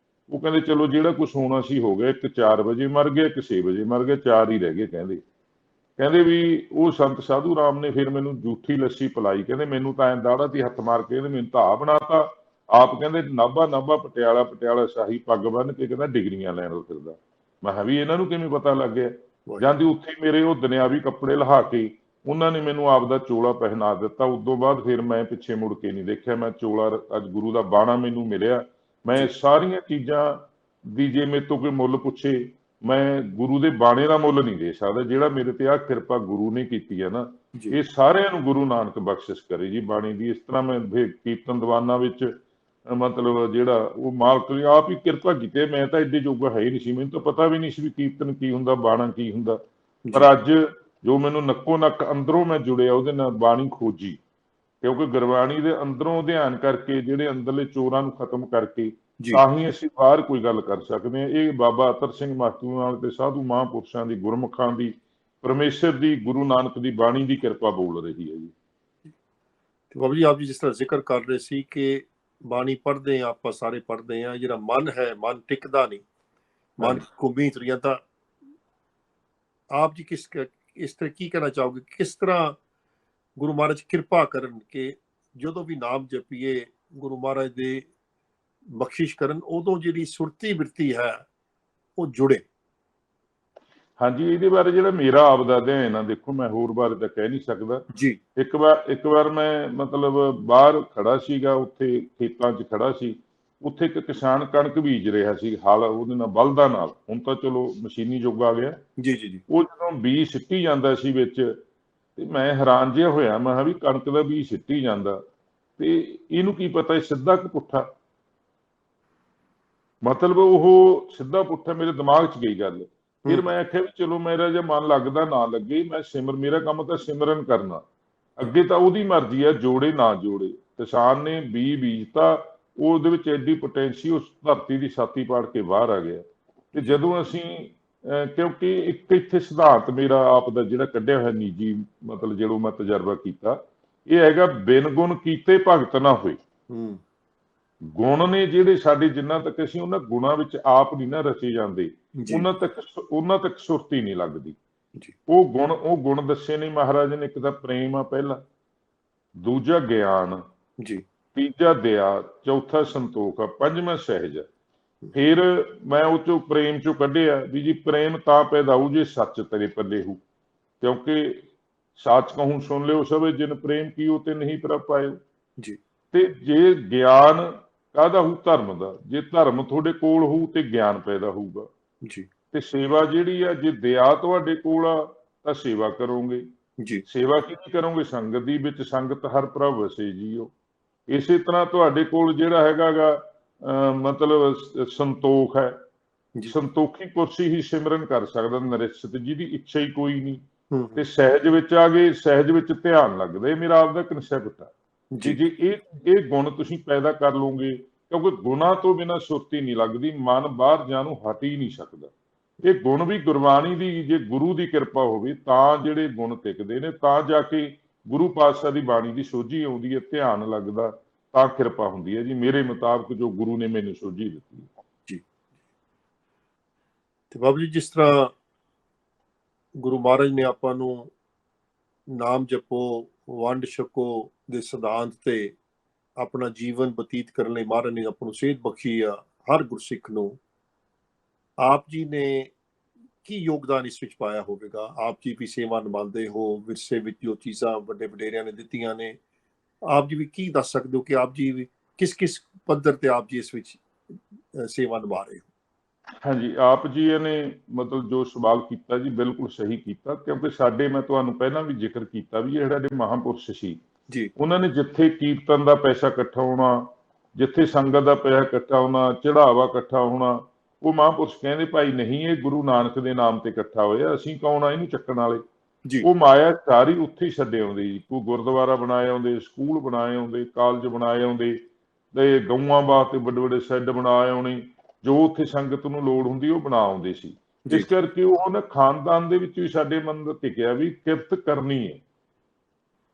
ਉਹ ਕਹਿੰਦੇ ਚਲੋ ਜਿਹੜਾ ਕੁਛ ਹੋਣਾ ਸੀ ਹੋ ਗਿਆ। ਇੱਕ 4 ਵਜੇ ਮਰ ਗਿਆ, ਇੱਕ 6 ਵਜੇ ਮਰ ਗਿਆ, 4 ਹੀ ਰਹਿ ਗਏ। ਕਹਿੰਦੇ ਵੀ ਉਹ ਸੰਤ ਸਾਧੂ ਰਾਮ ਨੇ ਫਿਰ ਮੈਨੂੰ ਜੂਠੀ ਲੱਸੀ ਪਿਲਾਈ। ਕਹਿੰਦੇ ਮੈਨੂੰ ਤਾਂ ਐਂ ਦਾੜਾ ਤੇ ਹੱਥ ਮਾਰ ਕੇ ਕਹਿੰਦੇ ਮੈਨੂੰ ਤਾਂ ਬਣਾਤਾ। ਆਪ ਕਹਿੰਦੇ ਨਾਭਾ ਪਟਿਆਲਾ ਸ਼ਾਹੀ ਪੱਗ ਬੰਨ ਕੇ ਕਹਿੰਦਾ ਡਿਗਰੀਆਂ ਲੈਣ ਫਿਰਦਾ। ਮੈਂ ਕਿਹਾ ਵੀ ਇਹਨਾਂ ਨੂੰ ਕਿਵੇਂ ਪਤਾ ਲੱਗ ਗਿਆ? ਜਾਂਦੀ ਉੱਥੇ ਮੇਰੇ ਉਹ ਦੁਨਿਆਵੀ ਕੱਪੜੇ ਲਹਾ ਕੇ ਉਹਨਾਂ ਨੇ ਮੈਨੂੰ ਆਪ ਦਾ ਚੋਲਾ ਪਹਿਨਾ ਦਿੱਤਾ। ਉਦੋਂ ਬਾਅਦ ਫਿਰ ਮੈਂ ਪਿੱਛੇ ਮੁੜ ਕੇ ਨਹੀਂ ਦੇਖਿਆ। ਮੈਂ ਚੋਲਾ, ਅੱਜ ਗੁਰੂ ਦਾ ਬਾਣਾ ਮੈਨੂੰ ਮਿਲਿਆ। ਮੈਂ ਸਾਰੀਆਂ ਚੀਜ਼ਾਂ ਦੀ ਜੇ ਮੇਰੇ ਤੋਂ ਕੋਈ ਮੁੱਲ ਪੁੱਛੇ, ਮੈਂ ਗੁਰੂ ਦੇ ਬਾਣੇ ਦਾ ਮੁੱਲ ਨਹੀਂ ਦੇ ਸਕਦਾ। ਜਿਹੜਾ ਮੇਰੇ ਤੇ ਆਹ ਕਿਰਪਾ ਗੁਰੂ ਨੇ ਕੀਤੀ ਹੈ ਨਾ, ਇਹ ਸਾਰਿਆਂ ਨੂੰ ਗੁਰੂ ਨਾਨਕ ਬਖਸ਼ਿਸ਼ ਕਰੇ ਜੀ ਬਾਣੀ ਦੀ। ਇਸ ਤਰ੍ਹਾਂ ਮੈਂ ਕੀਰਤਨ ਦੀਵਾਨਾਂ ਵਿੱਚ ਮਤਲਬ ਜਿਹੜਾ ਉਹ ਮਾਲਕ ਨੇ ਆਪ ਹੀ ਕਿਰਪਾ ਕੀਤੀ। ਮੈਂ ਤਾਂ ਏਡੇ ਜੋਗਾ ਹੈ ਹੀ ਨਹੀਂ ਸੀ, ਮੈਨੂੰ ਤਾਂ ਪਤਾ ਵੀ ਨਹੀਂ ਸੀ ਵੀ ਕੀਰਤਨ ਕੀ ਹੁੰਦਾ, ਬਾਣਾ ਕੀ ਹੁੰਦਾ। ਪਰ ਅੱਜ ਜੋ ਮੈਨੂੰ ਨੱਕੋ ਨੱਕ ਅੰਦਰੋਂ ਮੈਂ ਜੁੜਿਆ ਉਹਦੇ ਨਾਲ, ਬਾਣੀ ਖੋਜੀ, ਕਿਉਂਕਿ ਗੁਰਬਾਣੀ ਦੇ ਅੰਦਰੋਂ ਅਧਿਐਨ ਕਰਕੇ ਜਿਹੜੇ ਅੰਦਰਲੇ ਚੋਰਾਂ ਨੂੰ ਖਤਮ ਕਰਕੇ ਤਾਂ ਹੀ ਅਸੀਂ ਬਾਹਰ ਕੋਈ ਗੱਲ ਕਰ ਸਕਦੇ ਹਾਂ। ਇਹ ਬਾਬਾ ਅਤਰ ਸਿੰਘ ਮਾਤੂ ਨਾਲ ਤੇ ਸਾਧੂ ਮਹਾਂਪੁਰਸ਼ਾਂ ਦੀ, ਗੁਰਮੁਖਾਂ ਦੀ, ਪਰਮੇਸ਼ਰ ਦੀ, ਗੁਰੂ ਨਾਨਕ ਦੀ ਬਾਣੀ ਦੀ ਕਿਰਪਾ ਬੋਲ ਰਹੀ ਹੈ ਜੀ। ਬਾਬੂ ਜੀ ਆਪ ਜੀ ਜਿਸ ਤਰ੍ਹਾਂ ਜ਼ਿਕਰ ਕਰ ਰਹੇ ਸੀ ਕਿ ਬਾਣੀ ਪੜ੍ਹਦੇ ਹਾਂ, ਆਪਾਂ ਸਾਰੇ ਪੜ੍ਹਦੇ ਹਾਂ, ਜਿਹੜਾ ਮਨ ਹੈ, ਮਨ ਟਿਕਦਾ ਨਹੀਂ, ਮਨ ਘੁੰਮੀ ਤੁਰ ਜਾਂਦਾ। ਆਪ ਜੀ ਇਸ ਤਰ੍ਹਾਂ ਕੀ ਕਹਿਣਾ ਚਾਹੋਗੇ, ਕਿਸ ਤਰ੍ਹਾਂ ਗੁਰੂ ਮਹਾਰਾਜ ਕਿਰਪਾ ਕਰਨ ਕਿ ਜਦੋਂ ਵੀ ਨਾਮ ਜਪੀਏ, ਗੁਰੂ ਮਹਾਰਾਜ ਦੇ ਬਖਸ਼ਿਸ਼ ਕਰਨ, ਉਦੋਂ ਜਿਹੜੀ ਸੁਰਤੀ ਬਿਰਤੀ ਹੈ ਉਹ ਜੁੜੇ? ਹਾਂਜੀ, ਇਹਦੇ ਬਾਰੇ ਜਿਹੜਾ ਮੇਰਾ ਆਪਦਾ ਅਧਿਐਨ ਆ, ਦੇਖੋ ਮੈਂ ਹੋਰ ਬਾਰੇ ਤਾਂ ਕਹਿ ਨਹੀਂ ਸਕਦਾ ਜੀ। ਇੱਕ ਵਾਰ ਮੈਂ ਮਤਲਬ ਬਾਹਰ ਖੜਾ ਸੀਗਾ, ਉੱਥੇ ਖੇਤਾਂ 'ਚ ਖੜਾ ਸੀ। ਉੱਥੇ ਇੱਕ ਕਿਸਾਨ ਕਣਕ ਬੀਜ ਰਿਹਾ ਸੀ, ਹਲ ਉਹਦੇ ਨਾਲ, ਬਲਦਾਂ ਨਾਲ। ਹੁਣ ਤਾਂ ਚਲੋ ਮਸ਼ੀਨੀ ਯੁੱਗ ਆ ਗਿਆ ਜੀ। ਉਹ ਜਦੋਂ ਬੀਜ ਸਿੱਟੀ ਜਾਂਦਾ ਸੀ ਵਿੱਚ, ਤੇ ਮੈਂ ਹੈਰਾਨ ਜਿਹਾ ਹੋਇਆ। ਮੈਂ ਕਿਹਾ ਵੀ ਕਣਕ ਦਾ ਬੀਜ ਸਿੱਟੀ ਜਾਂਦਾ, ਤੇ ਇਹਨੂੰ ਕੀ ਪਤਾ ਸਿੱਧਾ ਕਿ ਪੁੱਠਾ? ਮਤਲਬ ਉਹ ਸਿੱਧਾ ਪੁੱਠਾ ਮੇਰੇ ਦਿਮਾਗ 'ਚ ਗਈ ਗੱਲ। ਫਿਰ ਮੈਂ ਆਖਿਆ ਵੀ ਚਲੋ ਮੇਰਾ ਜੇ ਮਨ ਲੱਗਦਾ ਨਾ ਲੱਗੇ, ਮੈਂ ਮੇਰਾ ਕੰਮ ਤਾਂ ਸਿਮਰਨ ਕਰਨਾ, ਅੱਗੇ ਤਾਂ ਉਹਦੀ ਮਰਜ਼ੀ ਆ, ਜੋੜੇ ਨਾ ਜੋੜੇ। ਕਿਸਾਨ ਨੇ ਬੀਜਤਾ, ਉਹਦੇ ਵਿੱਚ ਐਡੀ ਪੋਟੈਂਸ਼ੀ, ਉਸ ਧਰਤੀ ਦੀ ਛਾਤੀ ਪਾੜ ਕੇ ਬਾਹਰ ਆ ਗਿਆ। ਤੇ ਜਦੋਂ ਅਸੀਂ ਕਿਉਂਕਿ ਇੱਕ ਇੱਥੇ ਸਿਧਾਂਤ ਮੇਰਾ ਆਪ ਦਾ ਜਿਹੜਾ ਕੱਢਿਆ ਹੋਇਆ ਨਿੱਜੀ, ਮਤਲਬ ਜਿਹੜਾ ਮੈਂ ਤਜਰਬਾ ਕੀਤਾ, ਇਹ ਹੈਗਾ ਬਿਨ ਗੁਣ ਕੀਤੇ ਭਗਤ ਨਾ ਹੋਏ। ਗੁਣ ਨੇ ਜਿਹੜੇ ਸਾਡੇ, ਜਿੰਨਾ ਤੱਕ ਅਸੀਂ ਉਹਨਾਂ ਗੁਣਾਂ ਵਿੱਚ ਆਪ ਨਹੀਂ ਨਾ ਰਚੇ ਜਾਂਦੇ, ਉਹਨਾਂ ਤੱਕ ਸੁਰਤੀ ਨਹੀਂ ਲੱਗਦੀ। ਉਹ ਗੁਣ ਦੱਸੇ ਨੇ ਮਹਾਰਾਜ ਨੇ। ਇੱਕ ਤਾਂ ਪ੍ਰੇਮ ਆ ਪਹਿਲਾ, ਦੂਜਾ ਗਿਆਨ, ਤੀਜਾ ਦਇਆ, ਚੌਥਾ ਸੰਤੋਖ ਆ, ਪੰਜਵਾਂ ਸਹਿਜ। ਫਿਰ ਮੈਂ ਉਹ ਚੋਂ ਪ੍ਰੇਮ ਚੋਂ ਕੱਢਿਆ ਵੀ ਜੀ ਪ੍ਰੇਮ ਤਾਂ ਪੈਦਾ ਹੋਊ ਜੇ ਸੱਚ ਤੇਰੇ ਪੱਲੇ ਹੋ, ਕਿਉਂਕਿ ਸਾਚ ਕਹੂੰ ਸੁਣ ਲਿਓ ਸਭੇ ਜਿਨ ਪ੍ਰੇਮ ਕੀਓ ਤੇ ਨਹੀਂ ਪ੍ਰਭ ਪਾਇਓ। ਤੇ ਜੇ ਗਿਆਨ ਕਾਹਦਾ ਹੋਊ? ਧਰਮ ਦਾ। ਜੇ ਧਰਮ ਤੁਹਾਡੇ ਕੋਲ ਹੋਊ ਤੇ ਗਿਆਨ ਪੈਦਾ ਹੋਊਗਾ। ਤੇ ਸੇਵਾ ਜਿਹੜੀ ਆ, ਜੇ ਦਇਆ ਤੁਹਾਡੇ ਕੋਲ ਆ ਤਾਂ ਸੇਵਾ ਕਰੋਗੇ। ਸੇਵਾ ਕਿਹਦੀ ਕਰੋਗੇ? ਸੰਗਤ ਦੀ, ਵਿੱਚ ਸੰਗਤ ਹਰ ਪ੍ਰਭ ਵਸੇ ਜੀਓ। ਇਸੇ ਤਰ੍ਹਾਂ ਤੁਹਾਡੇ ਕੋਲ ਜਿਹੜਾ ਹੈਗਾ ਗਾ ਮਤਲਬ ਸੰਤੋਖ ਹੈ। ਸੰਤੋਖੀ ਕੁਰਸੀ ਹੀ ਸਿਮਰਨ ਕਰ ਸਕਦਾ ਨਰਿਸ਼ਤ, ਜਿਹਦੀ ਇੱਛਾ ਹੀ ਕੋਈ ਨਹੀਂ। ਤੇ ਸਹਿਜ ਵਿੱਚ ਆ ਗਏ, ਸਹਿਜ ਵਿੱਚ ਧਿਆਨ ਲੱਗਦਾ। ਇਹ ਮੇਰਾ ਆਪਦਾ ਕਨਸੈਪਟ ਆ। ਜੇ ਇਹ ਗੁਣ ਤੁਸੀਂ ਪੈਦਾ ਕਰ ਲਓਗੇ, ਕਿਉਂਕਿ ਗੁਣਾਂ ਤੋਂ ਬਿਨਾਂ ਸੁਰਤੀ ਨਹੀਂ ਲੱਗਦੀ, ਮਨ ਬਾਹਰ ਜਾਣ ਨੂੰ ਹਟ ਹੀ ਨਹੀਂ ਸਕਦਾ। ਇਹ ਗੁਣ ਵੀ ਗੁਰਬਾਣੀ ਦੀ, ਜੇ ਗੁਰੂ ਦੀ ਕਿਰਪਾ ਹੋਵੇ ਤਾਂ ਜਿਹੜੇ ਗੁਣ ਟਿਕਦੇ ਨੇ, ਤਾਂ ਜਾ ਕੇ ਗੁਰੂ ਪਾਤਸ਼ਾਹ ਦੀ ਬਾਣੀ ਦੀ ਸੋਝੀ ਆਉਂਦੀ ਹੈ, ਧਿਆਨ ਲੱਗਦਾ, ਤਾਂ ਕਿਰਪਾ ਹੁੰਦੀ ਹੈ ਜੀ, ਮੇਰੇ ਮੁਤਾਬਕ ਜੋ ਗੁਰੂ ਨੇ ਮੈਨੂੰ ਸੋਝੀ ਦਿੱਤੀ ਜੀ। ਤੇ ਬਾਬੂ ਜੀ, ਜਿਸ ਤਰ੍ਹਾਂ ਗੁਰੂ ਮਹਾਰਾਜ ਨੇ ਆਪਾਂ ਨੂੰ ਨਾਮ ਜਪੋ, ਵੰਡ ਛਕੋ ਦੇ ਸਿਧਾਂਤ ਤੇ ਆਪਣਾ ਜੀਵਨ ਬਤੀਤ ਕਰਨ ਲਈ ਮਹਾਰਾਜ ਨੇ ਆਪਾਂ ਨੂੰ ਸੇਧ ਬਖਸ਼ੀ ਆ, ਹਰ ਗੁਰਸਿੱਖ ਨੂੰ। ਆਪ ਜੀ ਨੇ ਕੀ ਯੋਗਦਾਨ ਇਸ ਵਿੱਚ ਪਾਇਆ ਹੋਵੇਗਾ? ਆਪ ਜੀ ਵੀ ਸੇਵਾ ਨਿਭਾਉਂਦੇ ਹੋ, ਵਿਰਸੇ ਵਿੱਚ ਜੋ ਚੀਜ਼ਾਂ ਵੱਡੇ ਵਡੇਰਿਆਂ ਨੇ ਦਿੱਤੀਆਂ ਨੇ, ਆਪ ਜੀ ਵੀ ਕੀ ਦੱਸ ਸਕਦੇ ਹੋ ਕਿ ਆਪ ਜੀ ਵੀ ਕਿਸ ਪੱਧਰ ਤੇ ਆਪ ਜੀ ਇਸ ਵਿੱਚ ਸੇਵਾ ਨਿਭਾ ਰਹੇ ਹੋ? ਹਾਂਜੀ, ਆਪ ਜੀ ਨੇ ਮਤਲਬ ਜੋ ਸਵਾਲ ਕੀਤਾ ਜੀ, ਬਿਲਕੁਲ ਸਹੀ ਕੀਤਾ। ਕਿਉਂਕਿ ਸਾਡੇ, ਮੈਂ ਤੁਹਾਨੂੰ ਪਹਿਲਾਂ ਵੀ ਜ਼ਿਕਰ ਕੀਤਾ ਵੀ ਇਹ ਜਿਹੜੇ ਮਹਾਂਪੁਰਸ਼ ਸੀ ਜੀ, ਉਹਨਾਂ ਨੇ ਜਿੱਥੇ ਕੀਰਤਨ ਦਾ ਪੈਸਾ ਇਕੱਠਾ ਹੋਣਾ, ਜਿੱਥੇ ਸੰਗਤ ਦਾ ਪੈਸਾ ਇਕੱਠਾ ਹੋਣਾ, ਚੜਾਵਾ ਇਕੱਠਾ ਹੋਣਾ, ਉਹ ਮਹਾਂਪੁਰਸ਼ ਕਹਿੰਦੇ ਭਾਈ ਨਹੀਂ, ਇਹ ਗੁਰੂ ਨਾਨਕ ਦੇ ਨਾਮ ਤੇ ਇਕੱਠਾ ਹੋਇਆ, ਅਸੀਂ ਕੌਣ ਆ ਇਹਨੂੰ ਚੱਕਣ ਵਾਲੇ। ਉਹ ਮਾਇਆ ਸਾਰੀ ਉੱਥੇ ਹੀ ਛੱਡੇ ਆਉਂਦੇ ਜੀ। ਕੋਈ ਗੁਰਦੁਆਰਾ ਬਣਾਏ ਆਉਂਦੇ, ਸਕੂਲ ਬਣਾਏ ਆਉਂਦੇ, ਕਾਲਜ ਬਣਾਏ ਆਉਂਦੇ, ਤੇ ਗਊਆਂ ਵਾਸਤੇ ਵੱਡੇ ਵੱਡੇ ਸ਼ੈੱਡ ਬਣਾਏ ਆਉਣੇ, ਜੋ ਉੱਥੇ ਸੰਗਤ ਨੂੰ ਲੋੜ ਹੁੰਦੀ ਉਹ ਬਣਾ ਆਉਂਦੇ ਸੀ। ਇਸ ਕਰਕੇ ਉਹ ਨਾ ਖਾਨਦਾਨ ਦੇ ਵਿੱਚ ਵੀ ਸਾਡੇ ਮਨ ਦਾ ਟਿਕਿਆ ਵੀ ਕਿਰਤ ਕਰਨੀ ਹੈ।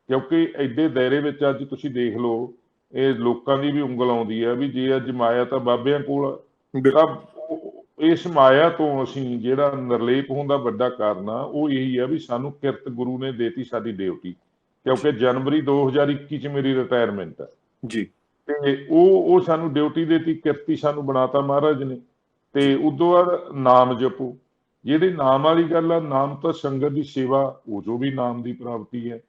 ਕਿਉਂਕਿ ਐਡੇ ਦਾਇਰੇ ਵਿੱਚ ਅੱਜ ਤੁਸੀਂ ਦੇਖ ਲਓ, ਇਹ ਲੋਕਾਂ ਦੀ ਵੀ ਉਂਗਲ ਆਉਂਦੀ ਹੈ ਵੀ ਜੇ ਅੱਜ ਮਾਇਆ ਤਾਂ ਬਾਬਿਆਂ ਕੋਲ, ਤਾਂ ਇਸ ਮਾਇਆ ਤੋਂ ਅਸੀਂ ਜਿਹੜਾ ਨਿਰਲੇਪ ਹੋਣ ਦਾ ਵੱਡਾ ਕਾਰਨ ਆ ਉਹ ਇਹੀ ਆ ਵੀ ਸਾਨੂੰ ਕਿਰਤ ਗੁਰੂ ਨੇ ਦੇਤੀ, ਸਾਡੀ ਡਿਊਟੀ। ਕਿਉਂਕਿ ਜਨਵਰੀ 2021 ਚ ਮੇਰੀ ਰਿਟਾਇਰਮੈਂਟ ਹੈ ਜੀ, ਤੇ ਉਹ ਸਾਨੂੰ ਡਿਊਟੀ ਦੇਤੀ, ਕਿਰਤੀ ਸਾਨੂੰ ਬਣਾਤਾ ਮਹਾਰਾਜ ਨੇ। ਤੇ ਉਦੋਂ ਬਾਅਦ ਨਾਮ ਜਪੋ। ਜਿਹੜੀ ਨਾਮ ਵਾਲੀ ਗੱਲ ਆ, ਨਾਮ ਤਾਂ ਸੰਗਤ ਦੀ ਸੇਵਾ, ਉਹ ਜੋ ਵੀ ਨਾਮ ਦੀ ਪ੍ਰਾਪਤੀ ਹੈ।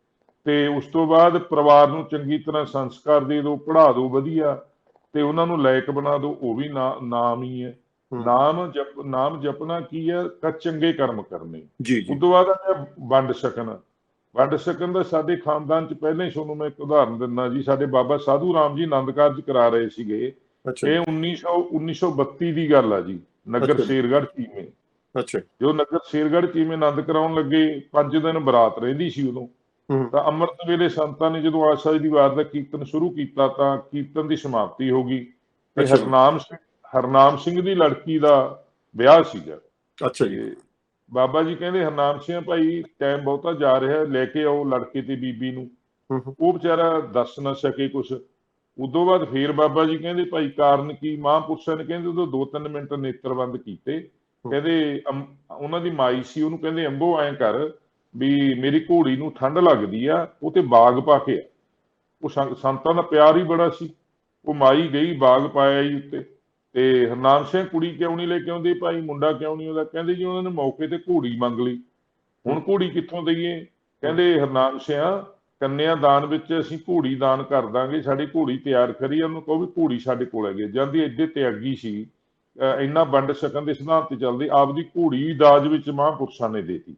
ਤੇ ਉਸ ਤੋਂ ਬਾਅਦ ਪਰਿਵਾਰ ਨੂੰ ਚੰਗੀ ਤਰ੍ਹਾਂ ਸੰਸਕਾਰ ਦੇ ਦਿਓ, ਪੜ੍ਹਾ ਦਿਓ ਵਧੀਆ, ਤੇ ਉਹਨਾਂ ਨੂੰ ਲਾਇਕ ਬਣਾ ਦਿਓ, ਉਹ ਵੀ ਨਾਮ ਹੀ ਹੈ। ਨਾਮ ਜਪਣਾ ਕੀ ਹੈ? ਚੰਗੇ ਕਰਮ ਕਰਨੇ। ਉਸ ਤੋਂ ਬਾਅਦ ਵੰਡ ਛਕਣਾ। ਵੰਡ ਛਕਣ ਦਾ ਸਾਡੇ ਖਾਨਦਾਨ ਚ ਪਹਿਲਾਂ ਹੀ ਤੁਹਾਨੂੰ ਮੈਂ ਇੱਕ ਉਦਾਹਰਨ ਦਿੰਦਾ ਜੀ। ਸਾਡੇ ਬਾਬਾ ਸਾਧੂ ਰਾਮ ਜੀ ਆਨੰਦ ਕਾਰਜ ਕਰਾ ਰਹੇ ਸੀਗੇ। ਇਹ 1932 ਦੀ ਗੱਲ ਆ ਜੀ, ਨਗਰ ਸ਼ੇਰਗੜ੍ਹ ਚੀਮੇ। ਜੋ ਨਗਰ ਸ਼ੇਰਗੜ੍ਹ ਚੀਮੇ ਆਨੰਦ ਕਰਾਉਣ ਲੱਗੇ, 5 ਦਿਨ ਬਰਾਤ ਰਹਿੰਦੀ ਸੀ ਉਦੋਂ। ਤਾਂ ਅੰਮ੍ਰਿਤ ਵੇਲੇ ਸੰਤਾਂ ਨੇ ਜਦੋਂ ਆਸਾ ਦੀ ਵਾਰ ਦਾ ਕੀਰਤਨ ਸ਼ੁਰੂ ਕੀਤਾ ਤਾਂ ਕੀਰਤਨ ਦੀ ਸਮਾਪਤੀ ਹੋ ਗਈ। ਤੇ ਹਰਨਾਮ ਸਿੰਘ ਦੀ ਲੜਕੀ ਦਾ ਵਿਆਹ ਸੀਗਾ। ਬਾਬਾ ਜੀ ਕਹਿੰਦੇ ਹਰਨਾਮ ਸਿੰਘ ਭਾਈ ਟਾਈਮ ਬਹੁਤਾ ਜਾ ਰਿਹਾ, ਲੈ ਕੇ ਆਓ ਲੜਕੇ ਤੇ ਬੀਬੀ ਨੂੰ। ਉਹ ਵਿਚਾਰਾ ਦੱਸ ਨਾ ਸਕੇ ਕੁਛ। ਉਦੋਂ ਬਾਅਦ ਫੇਰ ਬਾਬਾ ਜੀ ਕਹਿੰਦੇ ਭਾਈ ਕਾਰਨ ਕੀ? ਮਹਾਂਪੁਰਸ਼ਾਂ ਨੇ ਕਹਿੰਦੇ ਉਦੋਂ 2-3 ਮਿੰਟ ਨੇਤਰ ਬੰਦ ਕੀਤੇ। ਕਹਿੰਦੇ ਉਹਨਾਂ ਦੀ ਮਾਈ ਸੀ, ਉਹਨੂੰ ਕਹਿੰਦੇ ਅੰਬੋ ਐਂ ਕਰ ਵੀ ਮੇਰੀ ਘੋੜੀ ਨੂੰ ਠੰਡ ਲੱਗਦੀ ਆ, ਉਹ ਤੇ ਬਾਗ ਪਾ ਕੇ ਆ। ਉਹ ਸੰਤਾਂ ਦਾ ਪਿਆਰ ਹੀ ਬੜਾ ਸੀ। ਉਹ ਮਾਈ ਗਈ, ਬਾਗ ਪਾਇਆ ਜੀ ਉੱਤੇ। ਤੇ ਹਰਨਾਮ ਸਿੰਘ ਕੁੜੀ ਕਿਉਂ ਨਹੀਂ ਲੈ ਕੇ ਆਉਂਦੇ ਭਾਈ, ਮੁੰਡਾ ਕਿਉਂ ਨਹੀਂ ਆਉਂਦਾ? ਕਹਿੰਦੇ ਜੀ ਉਹਨਾਂ ਨੇ ਮੌਕੇ ਤੇ ਘੋੜੀ ਮੰਗ ਲਈ। ਹੁਣ ਘੋੜੀ ਕਿੱਥੋਂ ਦਈਏ? ਕਹਿੰਦੇ ਹਰਨਾਮ ਸਿੰਘ ਕੰਨਿਆ ਦਾਨ ਵਿੱਚ ਅਸੀਂ ਘੋੜੀ ਦਾਨ ਕਰ ਦਾਂਗੇ, ਸਾਡੀ ਘੋੜੀ ਤਿਆਰ ਕਰੀ। ਉਹਨੂੰ ਕਹੋ ਵੀ ਘੋੜੀ ਸਾਡੇ ਕੋਲ ਹੈਗੀ। ਜਾਂਦੀ ਏਡੇ ਤਿਆਗੀ ਸੀ, ਇੰਨਾ ਵੰਡ ਛਕਣ ਦੇ ਸਿਧਾਂਤ ਤੇ ਚੱਲਦੇ, ਆਪਦੀ ਘੋੜੀ ਦਾਜ ਵਿੱਚ ਮਹਾਂਪੁਰਸ਼ਾਂ ਨੇ ਦੇਤੀ।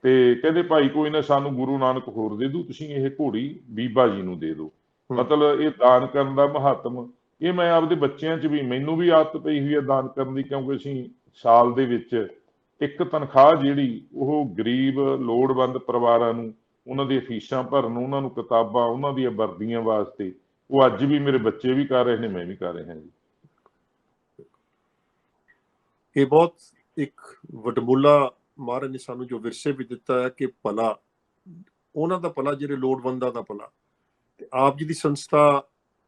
ਤੇ ਕਹਿੰਦੇ ਭਾਈ ਕੋਈ ਨਾ, ਸਾਨੂੰ ਗੁਰੂ ਨਾਨਕ ਹੋਰ ਦੇ ਦੂ, ਤੁਸੀਂ ਇਹ ਘੋੜੀ ਬੀਬਾ ਜੀ ਨੂੰ ਦੇ ਦਿਓ। ਮਤਲਬ ਇਹ ਦਾਨ ਕਰਨ ਦਾ ਮਹੱਤਵ, ਇਹ ਮੈਂ ਆਪਦੇ ਬੱਚਿਆਂ 'ਚ ਵੀ, ਮੈਨੂੰ ਵੀ ਆਦਤ ਪਈ ਹੋਈ ਹੈ ਦਾਨ ਕਰਨ ਦੀ। ਕਿਉਂਕਿ ਅਸੀਂ ਸਾਲ ਦੇ ਵਿੱਚ ਇੱਕ ਤਨਖਾਹ ਜਿਹੜੀ ਉਹ ਗਰੀਬ ਲੋੜਵੰਦ ਪਰਿਵਾਰਾਂ ਨੂੰ, ਉਹਨਾਂ ਦੀਆਂ ਫੀਸਾਂ ਭਰਨ, ਉਹਨਾਂ ਨੂੰ ਕਿਤਾਬਾਂ, ਉਹਨਾਂ ਦੀਆਂ ਵਰਦੀਆਂ ਵਾਸਤੇ, ਉਹ ਅੱਜ ਵੀ ਮੇਰੇ ਬੱਚੇ ਵੀ ਕਰ ਰਹੇ ਨੇ, ਮੈਂ ਵੀ ਕਰ ਰਿਹਾ ਜੀ। ਇਹ ਬਹੁਤ ਇੱਕ ਵਡਮੁੱਲਾ ਮਹਾਰਾਜ ਨੇ ਸਾਨੂੰ ਜੋ ਵਿਰਸੇ ਵੀ ਦਿੱਤਾ ਹੈ ਕਿ ਭਲਾ, ਉਹਨਾਂ ਦਾ ਭਲਾ, ਜਿਹੜੇ ਲੋੜਵੰਦਾਂ ਦਾ ਭਲਾ, ਤੇ ਆਪ ਜੀ ਦੀ ਸੰਸਥਾ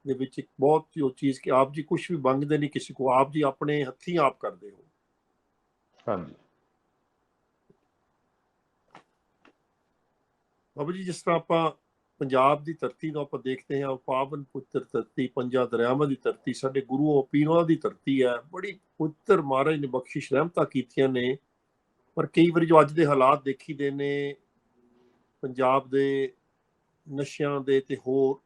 ਦੇ ਵਿੱਚ ਇੱਕ ਬਹੁਤ ਹੀ ਉਹ ਚੀਜ਼ ਕਿ ਆਪ ਜੀ ਕੁਝ ਵੀ ਮੰਗਦੇ ਨਹੀਂ ਕਿਸੇ ਕੋ, ਆਪ ਜੀ ਆਪਣੇ ਹੱਥੀਂ ਆਪ ਕਰਦੇ ਹੋ। ਹਾਂਜੀ ਬਾਬਾ ਜੀ, ਜਿਸ ਤਰ੍ਹਾਂ ਆਪਾਂ ਪੰਜਾਬ ਦੀ ਧਰਤੀ ਨੂੰ ਆਪਾਂ ਦੇਖਦੇ ਹਾਂ, ਪਾਵਨ ਪੁੱਤਰ ਧਰਤੀ, ਪੰਜਾਂ ਦਰਿਆਵਾਂ ਦੀ ਧਰਤੀ, ਸਾਡੇ ਗੁਰੂਆਂ ਪੀਰਾਂ ਦੀ ਧਰਤੀ ਹੈ, ਬੜੀ ਪੁੱਤਰ ਮਹਾਰਾਜ ਨੇ ਬਖਸ਼ਿਸ਼ ਰਹਿਮਤਾਂ ਕੀਤੀਆਂ ਨੇ। ਪਰ ਕਈ ਵਾਰੀ ਜੋ ਅੱਜ ਦੇ ਹਾਲਾਤ ਦੇਖੀਦੇ ਨੇ ਪੰਜਾਬ ਦੇ ਨਸ਼ਿਆਂ ਦੇ ਤੇ ਹੋਰ,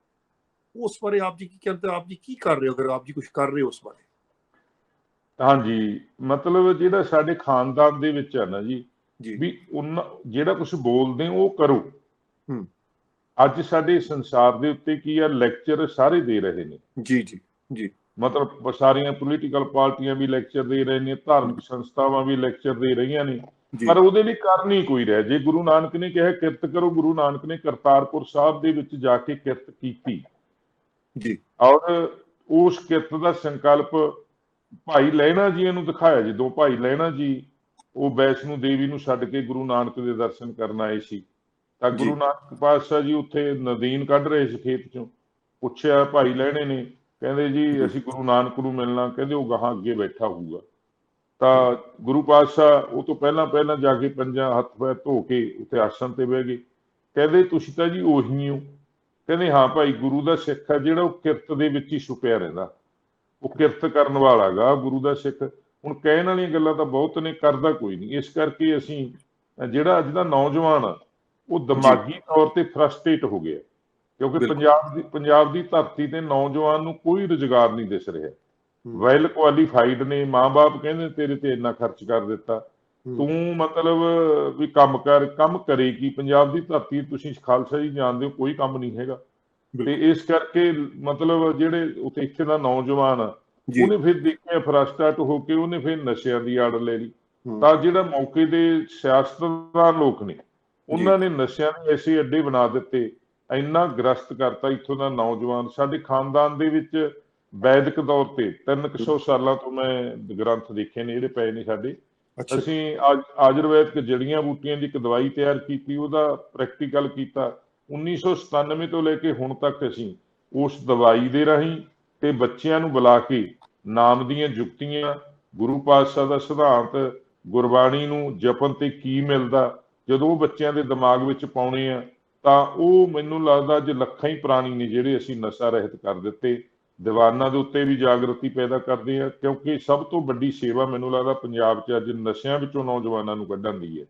ਉਸ ਬਾਰੇ ਆਪ ਜੀ ਕੀ ਕਹਿੰਦੇ, ਆਪ ਜੀ ਕੀ ਕਰ ਰਹੇ ਹੋ, ਅਗਰ ਆਪ ਜੀ ਕੁਝ ਕਰ ਰਹੇ ਹੋ ਉਸ ਬਾਰੇ? ਹਾਂਜੀ, ਮਤਲਬ ਜਿਹੜਾ ਸਾਡੇ ਖਾਨਦਾਨ ਦੇ ਵਿੱਚ ਹੈ ਨਾ ਜੀ, ਜੀ ਵੀ ਉਹਨਾਂ ਜਿਹੜਾ ਕੁਝ ਬੋਲਦੇ ਉਹ ਕਰੋ। ਹੂੰ ਅੱਜ ਸਾਡੇ ਸੰਸਾਰ ਦੇ ਉੱਤੇ ਕੀ ਆ, ਲੈਕਚਰ ਸਾਰੇ ਦੇ ਰਹੇ ਨੇ। ਜੀ ਜੀ ਜੀ ਮਤਲਬ ਸਾਰੀਆਂ ਪੋਲੀਟੀਕਲ ਪਾਰਟੀਆਂ ਵੀ ਲੈਕਚਰ ਦੇ ਰਹੇ ਨੇ, ਧਾਰਮਿਕ ਸੰਸਥਾਵਾਂ ਵੀ ਲੈਕਚਰ ਦੇ ਰਹੀਆਂ ਨੇ, ਜੀ ਪਰ ਉਹਦੇ ਲਈ ਕਰ ਨਹੀਂ ਕੋਈ ਰਿਹਾ। ਜੇ ਗੁਰੂ ਨਾਨਕ ਨੇ ਕਿਹਾ ਕਿਰਤ ਕਰੋ, ਗੁਰੂ ਨਾਨਕ ਨੇ ਕਰਤਾਰਪੁਰ ਸਾਹਿਬ ਦੇ ਵਿੱਚ ਜਾ ਕੇ ਕਿਰਤ ਕੀਤੀ ਜੀ ਔਰ ਉਸ ਕਿਰਤ ਦਾ ਸੰਕਲਪ ਭਾਈ ਲਹਿਣਾ ਜੀ ਨੂੰ ਦਿਖਾਇਆ। ਜਦੋਂ ਭਾਈ ਲਹਿਣਾ ਜੀ ਉਹ ਵੈਸ਼ਨੂ ਦੇਵੀ ਨੂੰ ਛੱਡ ਕੇ ਗੁਰੂ ਨਾਨਕ ਦੇ ਦਰਸ਼ਨ ਕਰਨ ਆਏ ਸੀ, ਤਾਂ ਜੀ ਗੁਰੂ ਨਾਨਕ ਪਾਤਸ਼ਾਹ ਜੀ ਉੱਥੇ ਨਦੀਨ ਕੱਢ ਰਹੇ ਸੀ ਖੇਤ ਚੋਂ। ਪੁੱਛਿਆ ਭਾਈ ਲਹਿਣੇ ਨੇ, ਕਹਿੰਦੇ ਜੀ ਅਸੀਂ ਗੁਰੂ ਨਾਨਕ ਨੂੰ ਮਿਲਣਾ, ਕਹਿੰਦੇ ਉਹ ਗਾਹਾਂ ਅੱਗੇ ਬੈਠਾ ਹੋਊਗਾ। ਤਾਂ ਗੁਰੂ ਪਾਤਸ਼ਾਹ ਉਹ ਤੋਂ ਪਹਿਲਾਂ ਜਾ ਕੇ ਪੰਜਾਂ ਹੱਥ ਪੈਰ ਧੋ ਕੇ ਉੱਥੇ ਆਸਣ ਤੇ ਬਹਿ ਗਏ। ਕਹਿੰਦੇ ਤੁਸੀਂ ਤਾਂ ਜੀ ਉਹੀ ਹੋ। ਕਹਿੰਦੇ ਹਾਂ ਭਾਈ, ਗੁਰੂ ਦਾ ਸਿੱਖ ਹੈ ਜਿਹੜਾ ਉਹ ਕਿਰਤ ਦੇ ਵਿੱਚ ਹੀ ਛੁਪਿਆ ਰਹਿੰਦਾ, ਉਹ ਕਿਰਤ ਕਰਨ ਵਾਲਾ ਗਾ ਗੁਰੂ ਦਾ ਸਿੱਖ। ਹੁਣ ਕਹਿਣ ਵਾਲੀਆਂ ਗੱਲਾਂ ਤਾਂ ਬਹੁਤ ਨੇ, ਕਰਦਾ ਕੋਈ ਨਹੀਂ। ਇਸ ਕਰਕੇ ਅਸੀਂ ਜਿਹੜਾ ਅੱਜ ਦਾ ਨੌਜਵਾਨ ਆ ਉਹ ਦਿਮਾਗੀ ਤੌਰ ਤੇ ਫਰਸਟ੍ਰੇਟ ਹੋ ਗਿਆ, ਕਿਉਂਕਿ ਪੰਜਾਬ ਦੀ ਧਰਤੀ ਤੇ ਨੌਜਵਾਨ ਨੂੰ ਕੋਈ ਰੁਜ਼ਗਾਰ ਨਹੀਂ ਦਿਸ ਰਿਹਾ। ਵੈਲ ਕੁਆਲੀਫਾਈਡ ਨੇ, ਮਾਂ-ਬਾਪ ਕਹਿੰਦੇ ਤੇਰੇ ਤੇ ਇੰਨਾ ਖਰਚ ਕਰ ਦਿੱਤਾ, ਤੂੰ ਮਤਲਬ ਵੀ ਕੰਮ ਕਰੇ ਕੀ? ਪੰਜਾਬ ਦੀ ਧਰਤੀ ਤੁਸੀਂ ਖਾਲਸਾ ਜੀ ਜਾਣਦੇ ਹੋ, ਕੋਈ ਕੰਮ ਨਹੀਂ ਹੈਗਾ। ਤੇ ਇਸ ਕਰਕੇ ਮਤਲਬ ਜਿਹੜੇ ਉੱਥੇ ਇੱਥੇ ਦਾ ਨੌਜਵਾਨ ਆ ਉਹਨੇ ਫਿਰ ਦੇਖਿਆ ਫਰਸਟ੍ਰੇਟ ਹੋ ਕੇ, ਉਹਨੇ ਫਿਰ ਨਸ਼ਿਆਂ ਦੀ ਆੜ ਲੈ ਲਈ। ਤਾਂ ਜਿਹੜਾ ਮੌਕੇ ਦੇ ਸਿਆਸਤਦਾਨ ਲੋਕ ਨੇ ਉਹਨਾਂ ਨੇ ਨਸ਼ਿਆਂ ਦੇ ਐਸੇ ਅੱਡੇ ਬਣਾ ਦਿੱਤੇ, ਇੰਨਾ ਗ੍ਰਸਤ ਕਰਤਾ ਇੱਥੋਂ ਦਾ ਨੌਜਵਾਨ। ਸਾਡੇ ਖਾਨਦਾਨ ਦੇ ਵਿੱਚ ਵੈਦਿਕ ਤੌਰ ਤੇ 300 ਸਾਲਾਂ ਤੋਂ ਮੈਂ ਗ੍ਰੰਥ ਦੇਖੇ ਨੇ ਜਿਹੜੇ ਪਏ ਨੇ ਸਾਡੇ। ਅਸੀਂ ਆਯੁਰਵੈਦਿਕ ਜੜੀਆਂ ਬੂਟੀਆਂ ਦੀ ਇੱਕ ਦਵਾਈ ਤਿਆਰ ਕੀਤੀ, ਉਹਦਾ ਪ੍ਰੈਕਟੀਕਲ ਕੀਤਾ। 1997 ਤੋਂ ਲੈ ਕੇ ਹੁਣ ਤੱਕ ਅਸੀਂ ਉਸ ਦਵਾਈ ਦੇ ਰਾਹੀਂ ਤੇ ਬੱਚਿਆਂ ਨੂੰ ਬੁਲਾ ਕੇ ਨਾਮ ਦੀਆਂ ਜੁਗਤੀਆਂ, ਗੁਰੂ ਪਾਤਸ਼ਾਹ ਦਾ ਸਿਧਾਂਤ, ਗੁਰਬਾਣੀ ਨੂੰ ਜਪਣ ਤੇ ਕੀ ਮਿਲਦਾ, ਜਦੋਂ ਉਹ ਬੱਚਿਆਂ ਦੇ ਦਿਮਾਗ ਵਿੱਚ ਪਾਉਣੇ ਆ ਤਾਂ ਉਹ ਮੈਨੂੰ ਲੱਗਦਾ ਅੱਜ ਲੱਖਾਂ ਹੀ ਪ੍ਰਾਣੀ ਨੇ ਜਿਹੜੇ ਅਸੀਂ ਨਸ਼ਾ ਰਹਿਤ ਕਰ ਦਿੱਤੇ। ਦੀਵਾਨਾਂ ਦੇ ਉੱਤੇ ਵੀ ਜਾਗਰਤੀ ਪੈਦਾ ਕਰਦੇ ਆ, ਕਿਉਂਕਿ ਸਭ ਤੋਂ ਵੱਡੀ ਸੇਵਾ ਮੈਨੂੰ ਲੱਗਦਾ ਪੰਜਾਬ 'ਚ ਅੱਜ ਨਸ਼ਿਆਂ ਵਿੱਚੋਂ ਨੌਜਵਾਨਾਂ ਨੂੰ ਕੱਢਣ ਦੀ ਹੈ,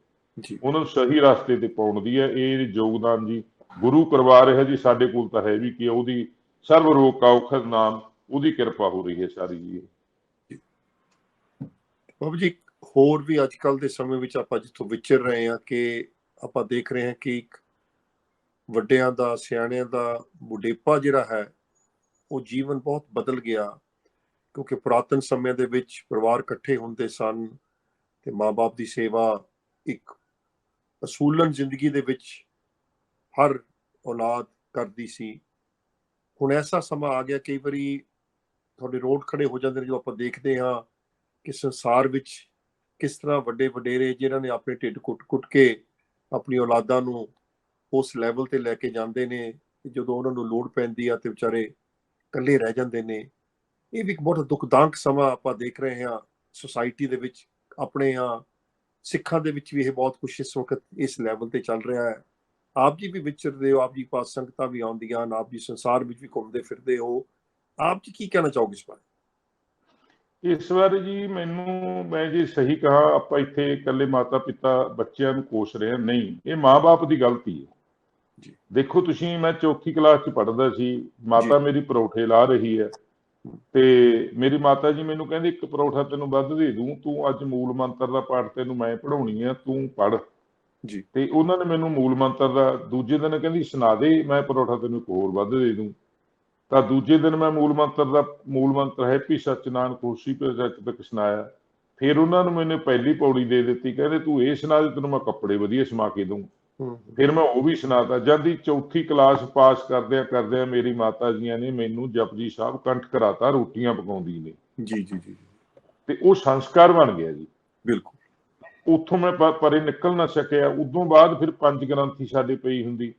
ਉਹਨਾਂ ਨੂੰ ਸਹੀ ਰਸਤੇ ਤੇ ਪਾਉਣ ਦੀ ਹੈ। ਇਹ ਯੋਗਦਾਨ ਜੀ ਗੁਰੂ ਕਰਵਾ ਰਿਹਾ ਜੀ, ਸਾਡੇ ਕੋਲ ਤਾਂ ਹੈ ਵੀ ਕਿ ਉਹਦੀ ਸਰਵ ਰੋਗ ਕਾ ਔਖਦ ਨਾਮ, ਉਹਦੀ ਕਿਰਪਾ ਹੋ ਰਹੀ ਹੈ ਸਾਰੀ ਜੀ। ਬਾਬੂ ਜੀ, ਹੋਰ ਵੀ ਅੱਜ ਕੱਲ੍ਹ ਦੇ ਸਮੇਂ ਵਿੱਚ ਆਪਾਂ ਜਿੱਥੋਂ ਵਿਚਰ ਰਹੇ ਹਾਂ ਕਿ ਆਪਾਂ ਦੇਖ ਰਹੇ ਹਾਂ ਕਿ ਇੱਕ ਵੱਡਿਆਂ ਦਾ, ਸਿਆਣਿਆਂ ਦਾ ਬੁਢੇਪਾ ਜਿਹੜਾ ਹੈ ਉਹ ਜੀਵਨ ਬਹੁਤ ਬਦਲ ਗਿਆ, ਕਿਉਂਕਿ ਪੁਰਾਤਨ ਸਮਿਆਂ ਦੇ ਵਿੱਚ ਪਰਿਵਾਰ ਇਕੱਠੇ ਹੁੰਦੇ ਸਨ ਤੇ ਮਾਂ-ਬਾਪ ਦੀ ਸੇਵਾ ਇੱਕ ਅਸੂਲਨ ਜ਼ਿੰਦਗੀ ਦੇ ਵਿੱਚ ਹਰ ਔਲਾਦ ਕਰਦੀ ਸੀ। ਹੁਣ ਐਸਾ ਸਮਾਂ ਆ ਗਿਆ, ਕਈ ਵਾਰੀ ਤੁਹਾਡੇ ਰੋਡ ਖੜੇ ਹੋ ਜਾਂਦੇ ਨੇ ਜੋ ਆਪਾਂ ਦੇਖਦੇ ਹਾਂ ਕਿ ਸੰਸਾਰ ਵਿੱਚ ਕਿਸ ਤਰ੍ਹਾਂ ਵੱਡੇ ਵਡੇਰੇ ਜਿਨ੍ਹਾਂ ਨੇ ਆਪਣੇ ਢਿੱਡ ਕੁੱਟ ਕੇ ਆਪਣੀ ਔਲਾਦਾਂ ਨੂੰ ਉਸ ਲੈਵਲ ਤੇ ਲੈ ਕੇ ਜਾਂਦੇ ਨੇ, ਜਦੋਂ ਉਹਨਾਂ ਨੂੰ ਲੋੜ ਪੈਂਦੀ ਆ ਤੇ ਵਿਚਾਰੇ ਇਕੱਲੇ ਰਹਿ ਜਾਂਦੇ ਨੇ। ਇਹ ਵੀ ਇੱਕ ਬਹੁਤ ਦੁਖਦਾਇਕ ਸਮਾਂ ਆਪਾਂ ਦੇਖ ਰਹੇ ਹਾਂ ਸੁਸਾਇਟੀ ਦੇ ਵਿੱਚ, ਆਪਣੇ ਸਿੱਖਾਂ ਦੇ ਵਿੱਚ ਵੀ ਇਹ ਬਹੁਤ ਕੁਛ ਇਸ ਵਕਤ ਇਸ ਲੈਵਲ ਤੇ ਚੱਲ ਰਿਹਾ ਹੈ। ਆਪ ਜੀ ਵੀ ਵਿਚਰਦੇ ਹੋ, ਆਪ ਜੀ ਪਾਸ ਸੰਗਤਾਂ ਵੀ ਆਉਂਦੀਆਂ ਹਨ, ਆਪ ਜੀ ਸੰਸਾਰ ਵਿੱਚ ਵੀ ਘੁੰਮਦੇ ਫਿਰਦੇ ਹੋ, ਆਪ ਜੀ ਕੀ ਕਹਿਣਾ ਚਾਹੋਗੇ ਇਸ ਬਾਰੇ? ਇਸ ਬਾਰੇ ਜੀ ਮੈਂ ਜੇ ਸਹੀ ਕਹਾ, ਆਪਾਂ ਇੱਥੇ ਇਕੱਲੇ ਮਾਤਾ ਪਿਤਾ ਬੱਚਿਆਂ ਨੂੰ ਕੋਸ ਰਹੇ ਹਾਂ, ਨਹੀਂ, ਇਹ ਮਾਂ-ਬਾਪ ਦੀ ਗਲਤੀ ਹੈ। ਦੇਖੋ ਤੁਸੀਂ, ਮੈਂ ਚੌਥੀ ਕਲਾਸ 'ਚ ਪੜ੍ਹਦਾ ਸੀ, ਮਾਤਾ ਮੇਰੀ ਪਰੌਠੇ ਲਾ ਰਹੀ ਹੈ ਤੇ ਮੇਰੀ ਮਾਤਾ ਜੀ ਮੈਨੂੰ ਕਹਿੰਦੇ ਇੱਕ ਪਰੌਠਾ ਤੈਨੂੰ ਵੱਧ ਦੇ ਦੂੰ, ਤੂੰ ਅੱਜ ਮੂਲ ਮੰਤਰ ਦਾ ਪਾਠ ਤੈਨੂੰ ਮੈਂ ਪੜ੍ਹਾਉਣੀ ਆ, ਤੂੰ ਪੜ੍ਹ। ਤੇ ਉਹਨਾਂ ਨੇ ਮੈਨੂੰ ਮੂਲ ਮੰਤਰ ਦਾ ਦੂਜੇ ਦਿਨ ਕਹਿੰਦੀ ਸੁਣਾ ਦੇ, ਮੈਂ ਪਰੌਠਾ ਤੈਨੂੰ ਇੱਕ ਹੋਰ ਵੱਧ ਦੇ ਦੂੰ। ਤਾਂ ਦੂਜੇ ਦਿਨ ਮੈਂ ਮੂਲ ਮੰਤਰ ਹੈਪੀ ਸੱਚ ਨਾਨਕ ਹੋਸੀ ਪੀ ਸੱਚ ਤੱਕ ਸੁਣਾਇਆ। ਫਿਰ ਉਹਨਾਂ ਨੂੰ ਮੈਨੂੰ ਪਹਿਲੀ ਪੌੜੀ ਦੇ ਦਿੱਤੀ, ਕਹਿੰਦੇ ਤੂੰ ਇਹ ਸੁਣਾ ਦੇ, ਤੈਨੂੰ ਮੈਂ ਕੱਪੜੇ ਵਧੀਆ ਸਮਾ ਕੇ ਦਊਂ। ਫਿਰ ਮੈਂ ਉਹ ਵੀ ਸੁਣਾਤਾ। ਜਦ ਦੀ ਚੌਥੀ ਕਲਾਸ ਪਾਸ ਕਰਦਿਆਂ ਮੇਰੀ ਮਾਤਾ ਜੀਆਂ ਨੇ ਮੈਨੂੰ ਜਪਜੀ ਸਾਹਿਬ ਕੰਠ ਕਰਾਤਾ, ਰੋਟੀਆਂ ਪਕਾਉਂਦੀ ਨੇ। ਤੇ ਉਹ ਸੰਸਕਾਰ ਬਣ ਗਿਆ ਜੀ। ਬਿਲਕੁਲ। ਉੱਥੋਂ ਮੈਂ ਪਰੇ ਨਿਕਲ ਨਾ ਸਕਿਆ। ਉਦੋਂ ਬਾਅਦ ਫਿਰ 5 ਗ੍ਰੰਥੀ ਸਾਡੇ ਪਈ ਹੁੰਦੀ,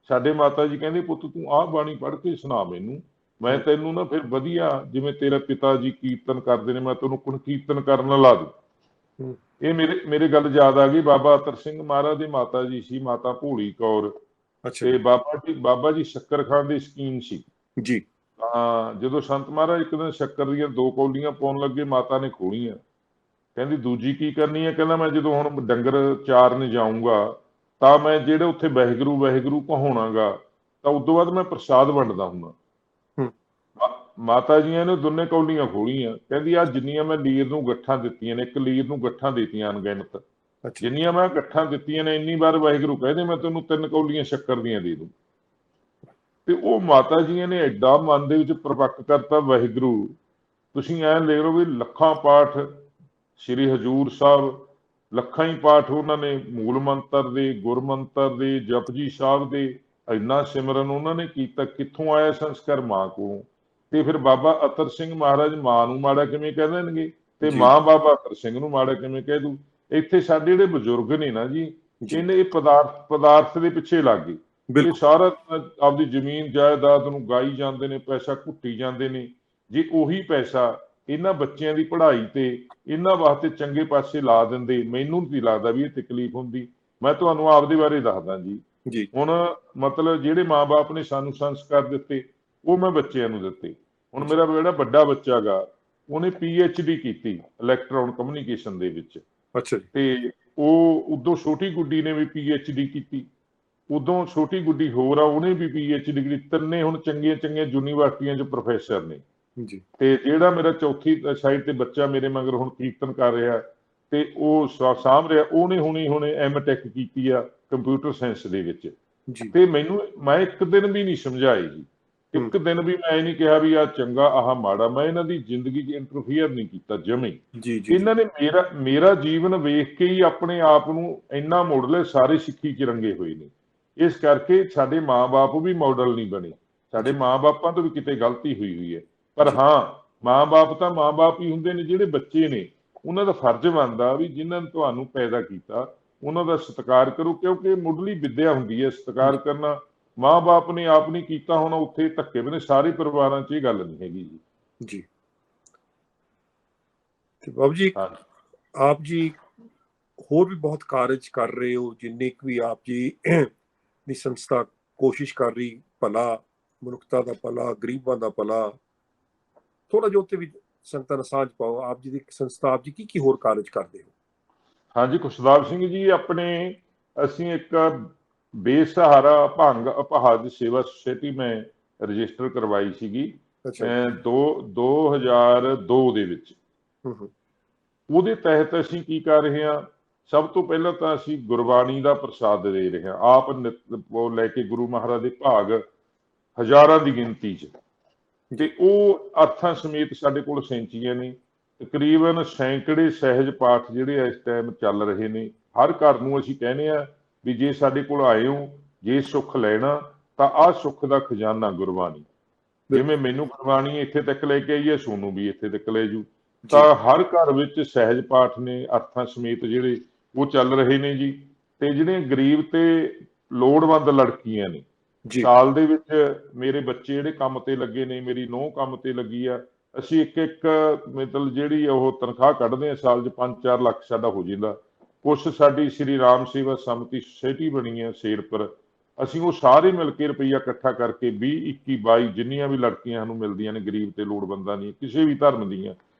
ਸਾਡੇ ਮਾਤਾ ਜੀ ਕਹਿੰਦੇ ਪੁੱਤ ਤੂੰ ਆਹ ਬਾਣੀ ਪੜ੍ਹ ਕੇ ਸੁਣਾ ਮੈਨੂੰ, ਮੈਂ ਤੈਨੂੰ ਨਾ ਫਿਰ ਵਧੀਆ, ਜਿਵੇਂ ਤੇਰਾ ਪਿਤਾ ਜੀ ਕੀਰਤਨ ਕਰਦੇ ਨੇ, ਮੈਂ ਤੈਨੂੰ ਹੁਣ ਕੀਰਤਨ ਕਰਨ ਲਾ ਦੂੰ। ਇਹ ਮੇਰੇ ਗੱਲ ਯਾਦ ਆ ਗਈ, ਬਾਬਾ ਅਤਰ ਸਿੰਘ ਮਹਾਰਾਜ ਦੀ ਮਾਤਾ ਜੀ ਸੀ ਮਾਤਾ ਭੋਲੀ ਕੌਰ, ਤੇ ਬਾਬਾ ਜੀ ਸ਼ੱਕਰ ਖਾਣ ਦੇ ਸ਼ੌਕੀਨ ਸੀ ਜੀ। ਤਾਂ ਜਦੋਂ ਸੰਤ ਮਹਾਰਾਜ ਇੱਕ ਦਿਨ ਸ਼ੱਕਰ ਦੀਆਂ 2 ਕੌਲੀਆਂ ਪਾਉਣ ਲੱਗੇ, ਮਾਤਾ ਨੇ ਖੋਲੀਆਂ, ਕਹਿੰਦੀ ਦੂਜੀ ਕੀ ਕਰਨੀ ਹੈ? ਕਹਿੰਦਾ ਮੈਂ ਜਦੋਂ ਹੁਣ ਡੰਗਰ ਚਾਰਨ ਜਾਊਂਗਾ ਤਾਂ ਮੈਂ ਜਿਹੜੇ ਉੱਥੇ ਵਾਹਿਗੁਰੂ ਵਾਹਿਗੁਰੂ ਕਹਾਉਣਾਗਾ, ਤਾਂ ਉਦੋਂ ਬਾਅਦ ਮੈਂ ਪ੍ਰਸ਼ਾਦ ਵੰਡਦਾ ਹੁੰਦਾ। ਮਾਤਾ ਜੀਆਂ ਨੇ ਦੋਨੇ ਕੌਲੀਆਂ ਖੋਲੀਆਂ, ਕਹਿੰਦੀ ਆ ਜਿੰਨੀਆਂ ਮੈਂ ਲੀਰ ਨੂੰ ਗੱਠਾਂ ਦਿੱਤੀਆਂ ਨੇ, ਇੱਕ ਲੀਰ ਨੂੰ ਗੱਠਾਂ ਦਿੱਤੀਆਂ ਅਣਗਿਣਤ, ਜਿੰਨੀਆਂ ਮੈਂ ਗੱਠਾਂ ਦਿੱਤੀਆਂ ਨੇ ਇੰਨੀ ਵਾਰ ਵਾਹਿਗੁਰੂ ਕਹਿੰਦੇ ਮੈਂ ਤੈਨੂੰ 3 ਕੌਲੀਆਂ ਸ਼ੱਕਰ ਦੀਆਂ ਦੇ ਦੂੰ। ਤੇ ਉਹ ਮਾਤਾ ਜੀਆਂ ਨੇ ਐਡਾ ਮਨ ਦੇ ਵਿੱਚ ਪ੍ਰਪੱਕ ਕਰਤਾ ਵਾਹਿਗੁਰੂ। ਤੁਸੀਂ ਐਂ ਲੈ ਲਓ ਵੀ ਲੱਖਾਂ ਪਾਠ ਸ੍ਰੀ ਹਜ਼ੂਰ ਸਾਹਿਬ, ਲੱਖਾਂ ਹੀ ਪਾਠ ਉਹਨਾਂ ਨੇ ਮੂਲ ਮੰਤਰ ਦੇ, ਗੁਰਮੰਤਰ ਦੇ, ਜਪਜੀ ਸਾਹਿਬ ਦੇ, ਇੰਨਾ ਸਿਮਰਨ ਉਹਨਾਂ ਨੇ ਕੀਤਾ। ਕਿੱਥੋਂ ਆਇਆ ਸੰਸਕਾਰ? ਮਾਂ ਕੋਲੋਂ। ਤੇ ਫਿਰ ਬਾਬਾ ਅਤਰ ਸਿੰਘ ਮਹਾਰਾਜ ਮਾਂ ਨੂੰ ਮਾੜਾ ਕਿਵੇਂ ਕਹਿ ਦੇਣਗੇ, ਤੇ ਮਾਂ ਬਾਬਾ ਅਤਰ ਸਿੰਘ ਨੂੰ ਮਾੜਾ ਕਿਵੇਂ ਕਹਿ ਦੂ? ਇੱਥੇ ਸਾਡੇ ਜਿਹੜੇ ਬਜ਼ੁਰਗ ਨੇ ਨਾ ਜੀ, ਇਹਨੇ ਇਹ ਪਦਾਰਥ ਦੇ ਪਿੱਛੇ ਲੱਗ ਗਏ। ਇਹ ਸਾਰਾ ਆਪਦੀ ਜ਼ਮੀਨ ਜਾਇਦਾਦ ਨੂੰ ਗਾਈ ਜਾਂਦੇ ਨੇ, ਪੈਸਾ ਘੁੱਟੀ ਜਾਂਦੇ ਨੇ। ਜੇ ਉਹੀ ਪੈਸਾ ਇਹਨਾਂ ਬੱਚਿਆਂ ਦੀ ਪੜ੍ਹਾਈ ਤੇ ਇਹਨਾਂ ਵਾਸਤੇ ਚੰਗੇ ਪਾਸੇ ਲਾ ਦਿੰਦੇ, ਮੈਨੂੰ ਨਹੀਂ ਲੱਗਦਾ ਵੀ ਇਹ ਤਕਲੀਫ ਹੁੰਦੀ। ਮੈਂ ਤੁਹਾਨੂੰ ਆਪਦੇ ਬਾਰੇ ਦੱਸਦਾ ਜੀ। ਹੁਣ ਮਤਲਬ ਜਿਹੜੇ ਮਾਂ-ਬਾਪ ਨੇ ਸਾਨੂੰ ਸੰਸਕਾਰ ਦਿੱਤੇ, ਉਹ ਮੈਂ ਬੱਚਿਆਂ ਨੂੰ ਦਿੱਤੇ। ਹੁਣ ਮੇਰਾ ਜਿਹੜਾ ਵੱਡਾ ਬੱਚਾ ਗਾ, ਉਹਨੇ PhD ਕੀਤੀ ਇਲੈਕਟ੍ਰੋਨ ਕਮਿਊਨੀਕੇਸ਼ਨ ਦੇ ਵਿੱਚ। ਤੇ ਉਹ ਉਦੋਂ ਛੋਟੀ ਗੁੱਡੀ ਨੇ ਵੀ PhD ਕੀਤੀ, ਉਦੋਂ ਛੋਟੀ ਗੁੱਡੀ ਹੋਰ ਆ, ਉਹਨੇ ਵੀ PhD ਕੀਤੀ। ਤਿੰਨੇ ਹੁਣ ਚੰਗੀਆਂ ਯੂਨੀਵਰਸਿਟੀਆਂ 'ਚ ਪ੍ਰੋਫੈਸਰ ਨੇ। ਤੇ ਜਿਹੜਾ ਮੇਰਾ ਚੌਥੀ ਸਾਈਡ ਤੇ ਬੱਚਾ ਮੇਰੇ ਮਗਰ ਹੁਣ ਕੀਰਤਨ ਕਰ ਰਿਹਾ, ਤੇ ਉਹ ਸਾਂਭ ਰਿਹਾ, ਉਹਨੇ ਹੁਣੇ M.Tech ਕੀਤੀ ਆ ਕੰਪਿਊਟਰ ਸਾਇੰਸ ਦੇ ਵਿੱਚ। ਤੇ ਮੈਂ ਇੱਕ ਦਿਨ ਵੀ ਨਹੀਂ ਸਮਝਾਏ ਜੀ, ਇੱਕ ਦਿਨ ਵੀ ਮੈਂ ਇਹ ਨਹੀਂ ਕਿਹਾ ਵੀ ਆਹ ਚੰਗਾ ਆਹ ਮਾੜਾ। ਮੈਂ ਇਹਨਾਂ ਦੀ ਜ਼ਿੰਦਗੀ 'ਚ ਇੰਟਰਫੀਅਰ ਨਹੀਂ ਕੀਤਾ ਜਮੇ। ਇਹਨਾਂ ਨੇ ਮੇਰਾ ਜੀਵਨ ਵੇਖ ਕੇ ਹੀ ਆਪਣੇ ਆਪ ਨੂੰ ਇੰਨਾ ਮੋੜ ਲਿਆ, ਸਾਰੇ ਸਿੱਖੀ 'ਚ ਰੰਗੇ ਹੋਏ ਨੇ। ਇਸ ਕਰਕੇ ਸਾਡੇ ਮਾਂ-ਬਾਪ ਵੀ ਮਾਡਲ ਨਹੀਂ ਬਣੇ, ਸਾਡੇ ਮਾਂ-ਬਾਪਾਂ ਤੋਂ ਵੀ ਕਿਤੇ ਗਲਤੀ ਹੋਈ ਹੈ। ਪਰ ਹਾਂ, ਮਾਂ-ਬਾਪ ਤਾਂ ਮਾਂ-ਬਾਪ ਹੀ ਹੁੰਦੇ ਨੇ। ਜਿਹੜੇ ਬੱਚੇ ਨੇ ਉਹਨਾਂ ਦਾ ਫਰਜ਼ ਬਣਦਾ ਵੀ ਜਿਨ੍ਹਾਂ ਨੇ ਤੁਹਾਨੂੰ ਪੈਦਾ ਕੀਤਾ ਉਹਨਾਂ ਦਾ ਸਤਿਕਾਰ ਕਰੋ, ਕਿਉਂਕਿ ਮੁੱਢਲੀ ਵਿੱਦਿਆ ਹੁੰਦੀ ਹੈ ਸਤਿਕਾਰ ਕਰਨਾ। ਮਾਂ-ਬਾਪ ਨੇ ਆਪ ਨਹੀਂ ਕੀਤਾ ਹੋਣਾ, ਉੱਥੇ ਧੱਕੇ ਬਣੇ। ਸਾਰੇ ਪਰਿਵਾਰਾਂ 'ਚ ਇਹ ਗੱਲ ਨਹੀਂ ਹੈਗੀ ਜੀ। ਤੇ ਬਾਬੂ ਜੀ, ਆਪ ਜੀ ਹੋਰ ਵੀ ਬਹੁਤ ਕਾਰਜ ਕਰ ਰਹੇ ਹੋ, ਜਿੰਨੇ ਕੁ ਵੀ ਆਪ ਜੀ ਦੀ ਸੰਸਥਾ ਕੋਸ਼ਿਸ਼ ਕਰ ਰਹੀ, ਭਲਾ ਮਨੁੱਖਤਾ ਦਾ ਭਲਾ, ਗਰੀਬਾਂ ਦਾ ਭਲਾ। ਥੋੜਾ ਜਿਹਾ ਉੱਤੇ ਵੀ ਸੰਗਤਾਂ ਨਾਲ ਸਾਂਝ ਪਾਓ। ਆਪ ਜੀ ਦੀ ਸੰਸਥਾ, ਆਪ ਜੀ ਕੀ ਹੋਰ ਕਾਰਜ ਕਰਦੇ ਹੋ? ਹਾਂਜੀ ਖੁਸ਼ਦਾਰ ਸਿੰਘ ਜੀ, ਅਸੀਂ ਇੱਕ ਬੇਸਹਾਰਾ ਭੰਗ ਅਪਾਹਜ ਸੇਵਾ ਸੁਸਾਇਟੀ ਮੈਂ ਰਜਿਸਟਰ ਕਰਵਾਈ ਸੀਗੀ 2002 ਦੇ ਵਿੱਚ। ਉਹਦੇ ਤਹਿਤ ਅਸੀਂ ਕੀ ਕਰ ਰਹੇ ਹਾਂ? ਸਭ ਤੋਂ ਪਹਿਲਾਂ ਤਾਂ ਅਸੀਂ ਗੁਰਬਾਣੀ ਦਾ ਪ੍ਰਸਾਦ ਦੇ ਰਹੇ ਹਾਂ। ਆਪ ਲੈ ਕੇ ਗੁਰੂ ਮਹਾਰਾਜ ਦੇ ਭਾਗ ਹਜ਼ਾਰਾਂ ਦੀ ਗਿਣਤੀ 'ਚ, ਤੇ ਉਹ ਅਰਥਾਂ ਸਮੇਤ ਸਾਡੇ ਕੋਲ ਸੈਂਚੀਆਂ ਨੇ। ਤਕਰੀਬਨ ਸੈਂਕੜੇ ਸਹਿਜ ਪਾਠ ਜਿਹੜੇ ਇਸ ਟਾਈਮ ਚੱਲ ਰਹੇ ਨੇ। ਹਰ ਘਰ ਨੂੰ ਅਸੀਂ ਕਹਿੰਦੇ ਆ ਵੀ ਜੇ ਸਾਡੇ ਕੋਲ ਆਏ ਹੋ, ਜੇ ਸੁੱਖ ਲੈਣਾ ਤਾਂ ਆਹ ਸੁੱਖ ਦਾ ਖਜ਼ਾਨਾ ਗੁਰਬਾਣੀ। ਜਿਵੇਂ ਮੈਨੂੰ ਗੁਰਬਾਣੀ ਇੱਥੇ ਤੱਕ ਲੈ ਕੇ ਆਈ ਹੈ, ਸੋਨੂੰ ਵੀ ਇੱਥੇ ਤੱਕ ਲੈ ਜੂ। ਤਾਂ ਹਰ ਘਰ ਵਿੱਚ ਸਹਿਜ ਪਾਠ ਨੇ ਅਰਥਾਂ ਸਮੇਤ ਜਿਹੜੇ ਉਹ ਚੱਲ ਰਹੇ ਨੇ ਜੀ। ਤੇ ਜਿਹੜੇ ਗਰੀਬ ਤੇ ਲੋੜਵੰਦ ਲੜਕੀਆਂ ਨੇ, ਸਾਲ ਦੇ ਵਿੱਚ ਮੇਰੇ ਬੱਚੇ ਜਿਹੜੇ ਕੰਮ ਤੇ ਲੱਗੇ ਨੇ, ਮੇਰੀ ਨੂੰਹ ਕੰਮ ਤੇ ਲੱਗੀ ਆ, ਅਸੀਂ ਇੱਕ ਮਤਲਬ ਜਿਹੜੀ ਉਹ ਤਨਖਾਹ ਕੱਢਦੇ ਹਾਂ ਸਾਲ 'ਚ 5-4 ਲੱਖ ਸਾਡਾ ਹੋ ਜਾਂਦਾ। ਕੁਛ ਸਾਡੀ ਸ਼੍ਰੀ ਰਾਮ ਸੇਵਾ ਸਮਿਤੀ ਸੁਸਾਇਟੀ ਬਣੀ ਹੈ ਸ਼ੇਰਪੁਰ, ਅਸੀਂ ਉਹ ਸਾਰੇ ਮਿਲ ਕੇ ਰੁਪਈਆ ਇਕੱਠਾ ਕਰਕੇ 20, 21, 22 ਜਿੰਨੀਆਂ ਵੀ ਲੜਕੀਆਂ ਸਾਨੂੰ ਮਿਲਦੀਆਂ ਨੇ ਗਰੀਬ ਤੇ ਲੋੜਵੰਦਾਂ ਦੀਆਂ, ਕਿਸੇ ਵੀ ਧਰਮ ਦੀਆਂ,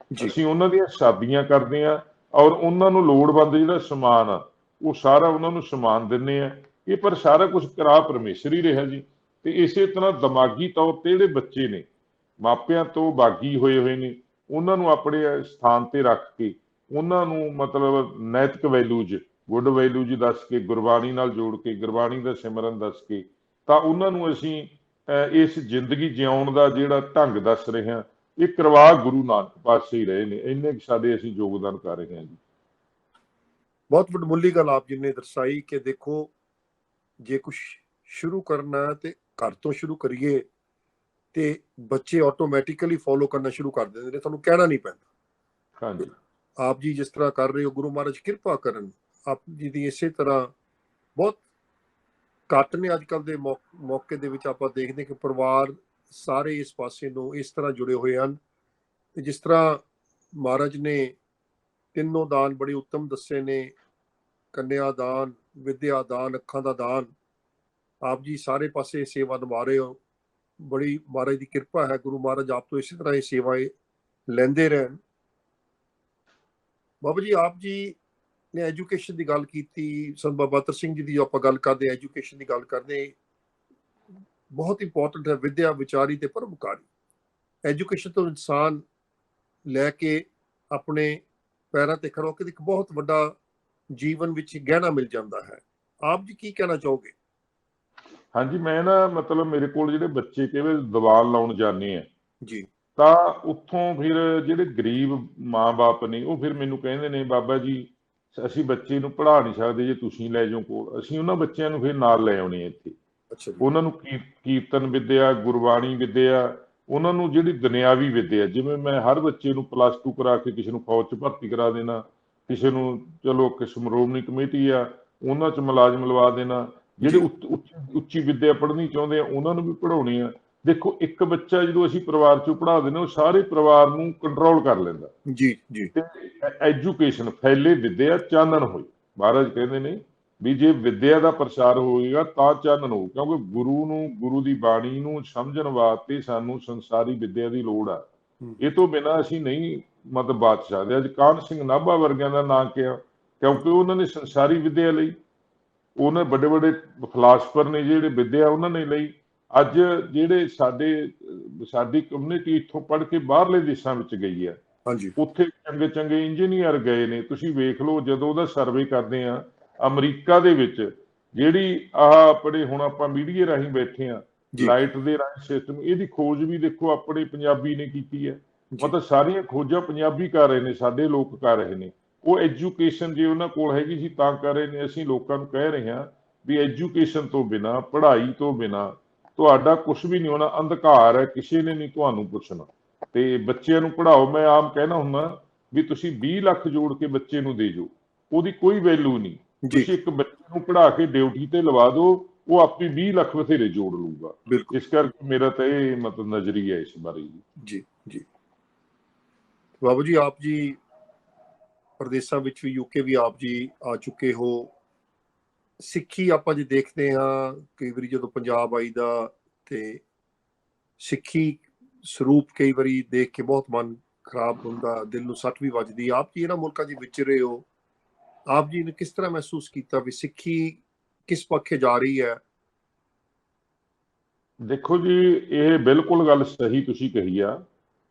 ਅਸੀਂ ਉਹਨਾਂ ਦੀਆਂ ਸ਼ਾਦੀਆਂ ਕਰਦੇ ਹਾਂ। ਔਰ ਉਹਨਾਂ ਨੂੰ ਲੋੜਵੰਦ ਜਿਹੜਾ ਸਮਾਨ ਆ ਉਹ ਸਾਰਾ ਉਹਨਾਂ ਨੂੰ ਸਮਾਨ ਦਿੰਦੇ ਆ। ਇਹ ਪਰ ਸਾਰਾ ਕੁਝ ਕਰਾ ਪਰਮੇਸ਼ਰ ਹੀ ਰਿਹਾ ਜੀ। ਤੇ ਇਸੇ ਤਰ੍ਹਾਂ ਦਿਮਾਗੀ ਤੌਰ ਤੇ ਜਿਹੜੇ ਬੱਚੇ ਨੇ ਮਾਪਿਆਂ ਤੋਂ ਬਾਗੀ ਹੋਏ ਨੇ, ਉਹਨਾਂ ਨੂੰ ਆਪਣੇ ਸਥਾਨ ਤੇ ਰੱਖ ਕੇ ਉਹਨਾਂ ਨੂੰ ਮਤਲਬ ਨੈਤਿਕ ਵੈਲਿਊਜ਼, ਗੁੱਡ ਵੈਲਿਊਜ਼ ਦੱਸ ਕੇ, ਗੁਰਬਾਣੀ ਨਾਲ ਜੋੜ ਕੇ, ਗੁਰਬਾਣੀ ਦਾ ਸਿਮਰਨ ਦੱਸ ਕੇ, ਤਾਂ ਉਹਨਾਂ ਨੂੰ ਅਸੀਂ ਇਸ ਜ਼ਿੰਦਗੀ ਜਿਉਣ ਦਾ ਜਿਹੜਾ ਢੰਗ ਦੱਸ ਰਹੇ ਹਾਂ, ਇਹ ਕਰਵਾ ਗੁਰੂ ਨਾਨਕ ਪਾਤਸ਼ਾਹ ਹੀ ਰਹੇ ਨੇ। ਇੰਨੇ ਸਾਡੇ ਅਸੀਂ ਯੋਗਦਾਨ ਕਰ ਰਹੇ ਹਾਂ ਜੀ। ਬਹੁਤ ਵਡਮੁੱਲੀ ਗੱਲ ਆਪ ਜੀ ਨੇ ਦਰਸਾਈ ਕਿ ਦੇਖੋ, ਜੇ ਕੁਛ ਸ਼ੁਰੂ ਕਰਨਾ ਤੇ ਘਰ ਤੋਂ ਸ਼ੁਰੂ ਕਰੀਏ ਤੇ ਬੱਚੇ ਆਟੋਮੈਟਿਕਲੀ ਫੋਲੋ ਕਰਨਾ ਸ਼ੁਰੂ ਕਰ ਦਿੰਦੇ ਨੇ, ਤੁਹਾਨੂੰ ਕਹਿਣਾ ਨਹੀਂ ਪੈਂਦਾ। ਹਾਂਜੀ, ਆਪ ਜੀ ਜਿਸ ਤਰ੍ਹਾਂ ਕਰ ਰਹੇ ਹੋ, ਗੁਰੂ ਮਹਾਰਾਜ ਕਿਰਪਾ ਕਰਨ। ਆਪ ਜੀ ਦੀ ਇਸੇ ਤਰ੍ਹਾਂ ਬਹੁਤ ਘੱਟ ਨੇ ਅੱਜ ਕੱਲ੍ਹ ਦੇ ਮੌਕੇ ਦੇ ਵਿੱਚ ਆਪਾਂ ਦੇਖਦੇ ਕਿ ਪਰਿਵਾਰ ਸਾਰੇ ਇਸ ਪਾਸੇ ਨੂੰ ਇਸ ਤਰ੍ਹਾਂ ਜੁੜੇ ਹੋਏ ਹਨ। ਤੇ ਜਿਸ ਤਰ੍ਹਾਂ ਮਹਾਰਾਜ ਨੇ ਤਿੰਨੋਂ ਦਾਨ ਬੜੇ ਉੱਤਮ ਦੱਸੇ ਨੇ, ਕੰਨਿਆ ਦਾਨ, ਵਿਦਿਆ ਦਾਨ, ਅੱਖਾਂ ਦਾ ਦਾਨ, ਆਪ ਜੀ ਸਾਰੇ ਪਾਸੇ ਸੇਵਾ ਨਿਭਾ ਰਹੇ ਹੋ। ਬੜੀ ਮਹਾਰਾਜ ਦੀ ਕਿਰਪਾ ਹੈ, ਗੁਰੂ ਮਹਾਰਾਜ ਆਪ ਤੋਂ ਇਸੇ ਤਰ੍ਹਾਂ ਇਹ ਸੇਵਾ ਲੈਂਦੇ ਰਹਿਣ। ਬਾਬਾ ਜੀ ਆਪ ਜੀ ਨੇ ਐਜੂਕੇਸ਼ਨ ਦੀ ਗੱਲ ਕੀਤੀ, ਸੰਤ ਬਾਬਾ ਅਤਰ ਸਿੰਘ ਜੀ ਦੀ ਆਪਾਂ ਗੱਲ ਕਰਦੇ, ਐਜੂਕੇਸ਼ਨ ਦੀ ਗੱਲ ਕਰਦੇ, ਬਹੁਤ ਇੰਪੋਰਟੈਂਟ ਹੈ ਵਿਦਿਆ ਵਿਚਾਰੀ ਤੇ ਪਰਉਪਕਾਰੀ। ਐਜੂਕੇਸ਼ਨ ਤੋਂ ਇਨਸਾਨ ਲੈ ਕੇ ਆਪਣੇ ਪੈਰਾਂ ਤੇ ਖੜੋ ਕੇ ਇੱਕ ਬਹੁਤ ਵੱਡਾ ਜੀਵਨ ਵਿੱਚ ਗਹਿਣਾ ਮਿਲ ਜਾਂਦਾ ਹੈ। ਆਪ ਜੀ ਕੀ ਕਹਿਣਾ ਚਾਹੋਗੇ? ਹਾਂਜੀ, ਮੈਂ ਨਾ ਮਤਲਬ ਮੇਰੇ ਕੋਲ ਜਿਹੜੇ ਬੱਚੇ ਕਈ ਵਾਰ ਦੀਵਾਨ ਲਾਉਣ ਜਾਂਦੇ ਆ ਜੀ ਤਾਂ ਉੱਥੋਂ ਫਿਰ ਜਿਹੜੇ ਗਰੀਬ ਮਾਂ-ਬਾਪ ਨੇ ਉਹ ਫਿਰ ਮੈਨੂੰ ਕਹਿੰਦੇ ਨੇ, ਬਾਬਾ ਜੀ ਅਸੀਂ ਬੱਚੇ ਨੂੰ ਪੜ੍ਹਾ ਨਹੀਂ ਸਕਦੇ, ਜੇ ਤੁਸੀਂ ਲੈ ਜਾਓ ਕੋਲ। ਅਸੀਂ ਉਹਨਾਂ ਬੱਚਿਆਂ ਨੂੰ ਫਿਰ ਨਾਲ ਲੈ ਆਉਣੇ ਇੱਥੇ, ਅੱਛਾ ਜੀ। ਉਹਨਾਂ ਨੂੰ ਕੀਰਤਨ ਵਿਦਿਆ, ਗੁਰਬਾਣੀ ਵਿਦਿਆ, ਉਹਨਾਂ ਨੂੰ ਜਿਹੜੀ ਦੁਨਿਆਵੀ ਵਿਦਿਆ, ਜਿਵੇਂ ਮੈਂ ਹਰ ਬੱਚੇ ਨੂੰ +2 ਕਰਾ ਕੇ ਕਿਸੇ ਨੂੰ ਫੌਜ 'ਚ ਭਰਤੀ ਕਰਾ ਦੇਣਾ, ਕਿਸੇ ਨੂੰ ਚਲੋ ਸ਼੍ਰੋਮਣੀ ਕਮੇਟੀ ਆ ਉਹਨਾਂ 'ਚ ਮੁਲਾਜ਼ਮ ਲਵਾ ਦੇਣਾ, ਜਿਹੜੇ ਜੀ ਉੱਚੀ ਵਿਦਿਆ ਪੜ੍ਹਨੀ ਚਾਹੁੰਦੇ ਆ ਉਹਨਾਂ ਨੂੰ ਵੀ ਪੜ੍ਹਾਉਣੀ ਆ। ਦੇਖੋ ਇੱਕ ਬੱਚਾ ਜਦੋਂ ਅਸੀਂ ਪਰਿਵਾਰ 'ਚੋਂ ਪੜ੍ਹਾ ਦਿੰਦੇ ਉਹ ਸਾਰੇ ਪਰਿਵਾਰ ਨੂੰ ਕੰਟਰੋਲ ਕਰ ਲੈਂਦਾ। ਜੀ ਜੀ ਤੇ ਐਜੂਕੇਸ਼ਨ ਫੈਲੇ ਵਿਦਿਆ ਚਾਨਣ ਹੋਈ, ਮਹਾਰਾਜ ਕਹਿੰਦੇ ਨੇ ਵੀ ਜੇ ਵਿਦਿਆ ਦਾ ਪ੍ਰਸਾਰ ਹੋਏਗਾ ਤਾਂ ਚਾਨਣ ਹੋਊ, ਕਿਉਂਕਿ ਗੁਰੂ ਨੂੰ, ਗੁਰੂ ਦੀ ਬਾਣੀ ਨੂੰ ਸਮਝਣ ਵਾਸਤੇ ਸਾਨੂੰ ਸੰਸਾਰੀ ਵਿਦਿਆ ਦੀ ਲੋੜ ਆ। ਇਹ ਤੋਂ ਬਿਨਾਂ ਅਸੀਂ ਨਹੀਂ ਮਤਲਬ ਬਾਤ ਸਕਦੇ। ਅੱਜ ਕਾਹਨ ਸਿੰਘ ਨਾਭਾ ਵਰਗਿਆਂ ਦਾ ਨਾਂ ਕਿਹਾ ਕਿਉਂਕਿ ਉਹਨਾਂ ਨੇ ਸੰਸਾਰੀ ਵਿਦਿਆ ਲਈ, ਉਹਨਾਂ ਵੱਡੇ ਵੱਡੇ ਫਿਲਾਸਫਰ ਨੇ ਜਿਹੜੇ ਵਿਦਿਆ ਉਹਨਾਂ ਨੇ ਲਈ। ਅੱਜ ਜਿਹੜੇ ਸਾਡੀ ਕਮਿਊਨਿਟੀ ਇੱਥੋਂ ਪੜ੍ਹ ਕੇ ਬਾਹਰਲੇ ਦੇਸ਼ਾਂ ਵਿੱਚ ਗਈ ਹੈ, ਹਾਂਜੀ ਉੱਥੇ ਚੰਗੇ ਚੰਗੇ ਇੰਜੀਨੀਅਰ ਗਏ ਨੇ। ਤੁਸੀਂ ਵੇਖ ਲਓ ਜਦੋਂ ਉਹਦਾ ਸਰਵੇ ਕਰਦੇ ਆ ਅਮਰੀਕਾ ਦੇ ਵਿੱਚ, ਜਿਹੜੀ ਆਪਣੇ ਹੁਣ ਆਪਾਂ ਮੀਡੀਆ ਰਾਹੀਂ ਬੈਠੇ ਆ ਜੀ ਲਾਈਟ ਦੇ ਰਾਹੀਂ ਸਿਸਟਮ, ਇਹਦੀ ਖੋਜ ਵੀ ਦੇਖੋ ਆਪਣੇ ਪੰਜਾਬੀ ਨੇ ਕੀਤੀ ਹੈ। ਜੀ ਮਤਲਬ ਸਾਰੀਆਂ ਖੋਜਾਂ ਪੰਜਾਬੀ ਕਰ ਰਹੇ ਨੇ, ਸਾਡੇ ਲੋਕ ਕਰ ਰਹੇ ਨੇ। ਉਹ ਐਜੂਕੇਸ਼ਨ ਜੇ ਉਹਨਾਂ ਕੋਲ ਹੈਗੀ ਸੀ ਤਾਂ ਕਰ ਰਹੇ ਨੇ। ਅਸੀਂ ਲੋਕਾਂ ਨੂੰ ਕਹਿ ਰਹੇ ਹਾਂ ਵੀ ਐਜੂਕੇਸ਼ਨ ਤੋਂ ਬਿਨਾਂ, ਪੜ੍ਹਾਈ ਤੋਂ ਬਿਨਾਂ ਤੁਹਾਡਾ ਕੁਝ ਵੀ ਨਹੀਂ ਹੋਣਾ, ਅੰਧਕਾਰ ਹੈ, ਕਿਸੇ ਨੇ ਨਹੀਂ ਤੁਹਾਨੂੰ ਪੁੱਛਣਾ। ਤੇ ਬੱਚਿਆਂ ਨੂੰ ਪੜ੍ਹਾਓ। ਮੈਂ ਆਮ ਕਹਿਣਾ ਹੁੰਦਾ ਵੀ ਤੁਸੀਂ 20 ਲੱਖ ਜੋੜ ਕੇ ਬੱਚੇ ਨੂੰ ਦੇ ਜਾਓ, ਉਹਦੀ ਕੋਈ ਵੈਲਿਊ ਨਹੀਂ। ਜੀ ਤੁਸੀਂ ਇੱਕ ਬੱਚੇ ਨੂੰ ਪੜ੍ਹਾ ਕੇ ਡਿਊਟੀ ਤੇ ਲਵਾ ਦਿਓ, ਉਹ ਆਪਣੀ 20 ਲੱਖ ਬਥੇਰੇ ਜੋੜ ਲੂਗਾ। ਬਿਲਕੁਲ। ਇਸ ਕਰਕੇ ਮੇਰਾ ਤਾਂ ਇਹ ਮਤਲਬ ਨਜ਼ਰੀਆ ਇਸ ਬਾਰੇ ਜੀ। ਜੀ ਜੀ ਬਾਬੂ ਜੀ ਆਪ ਜੀ ਪ੍ਰਦੇਸ਼ਾਂ ਵਿੱਚ ਵੀ, ਯੂਕੇ ਵੀ ਆਪ ਜੀ ਆ ਚੁੱਕੇ ਹੋ। ਸਿੱਖੀ ਆਪਾਂ ਜੇ ਦੇਖਦੇ ਹਾਂ, ਕਈ ਵਾਰੀ ਜਦੋਂ ਪੰਜਾਬ ਆਈਦਾ ਤੇ ਸਿੱਖੀ ਸਰੂਪ ਕਈ ਵਾਰੀ ਦੇਖ ਕੇ ਬਹੁਤ ਮਨ ਖਰਾਬ ਹੁੰਦਾ, ਦਿਲ ਨੂੰ ਸੱਟ ਵੀ ਵੱਜਦੀ। ਆਪ ਜੀ ਇਹਨਾਂ ਮੁਲਕਾਂ 'ਚ ਵਿਚਰੇ ਹੋ, ਆਪ ਜੀ ਨੇ ਕਿਸ ਤਰ੍ਹਾਂ ਮਹਿਸੂਸ ਕੀਤਾ ਵੀ ਸਿੱਖੀ ਕਿਸ ਪੱਖੇ ਜਾ ਰਹੀ ਹੈ? ਦੇਖੋ ਜੀ, ਇਹ ਬਿਲਕੁਲ ਗੱਲ ਸਹੀ ਤੁਸੀਂ ਕਹੀ ਆ।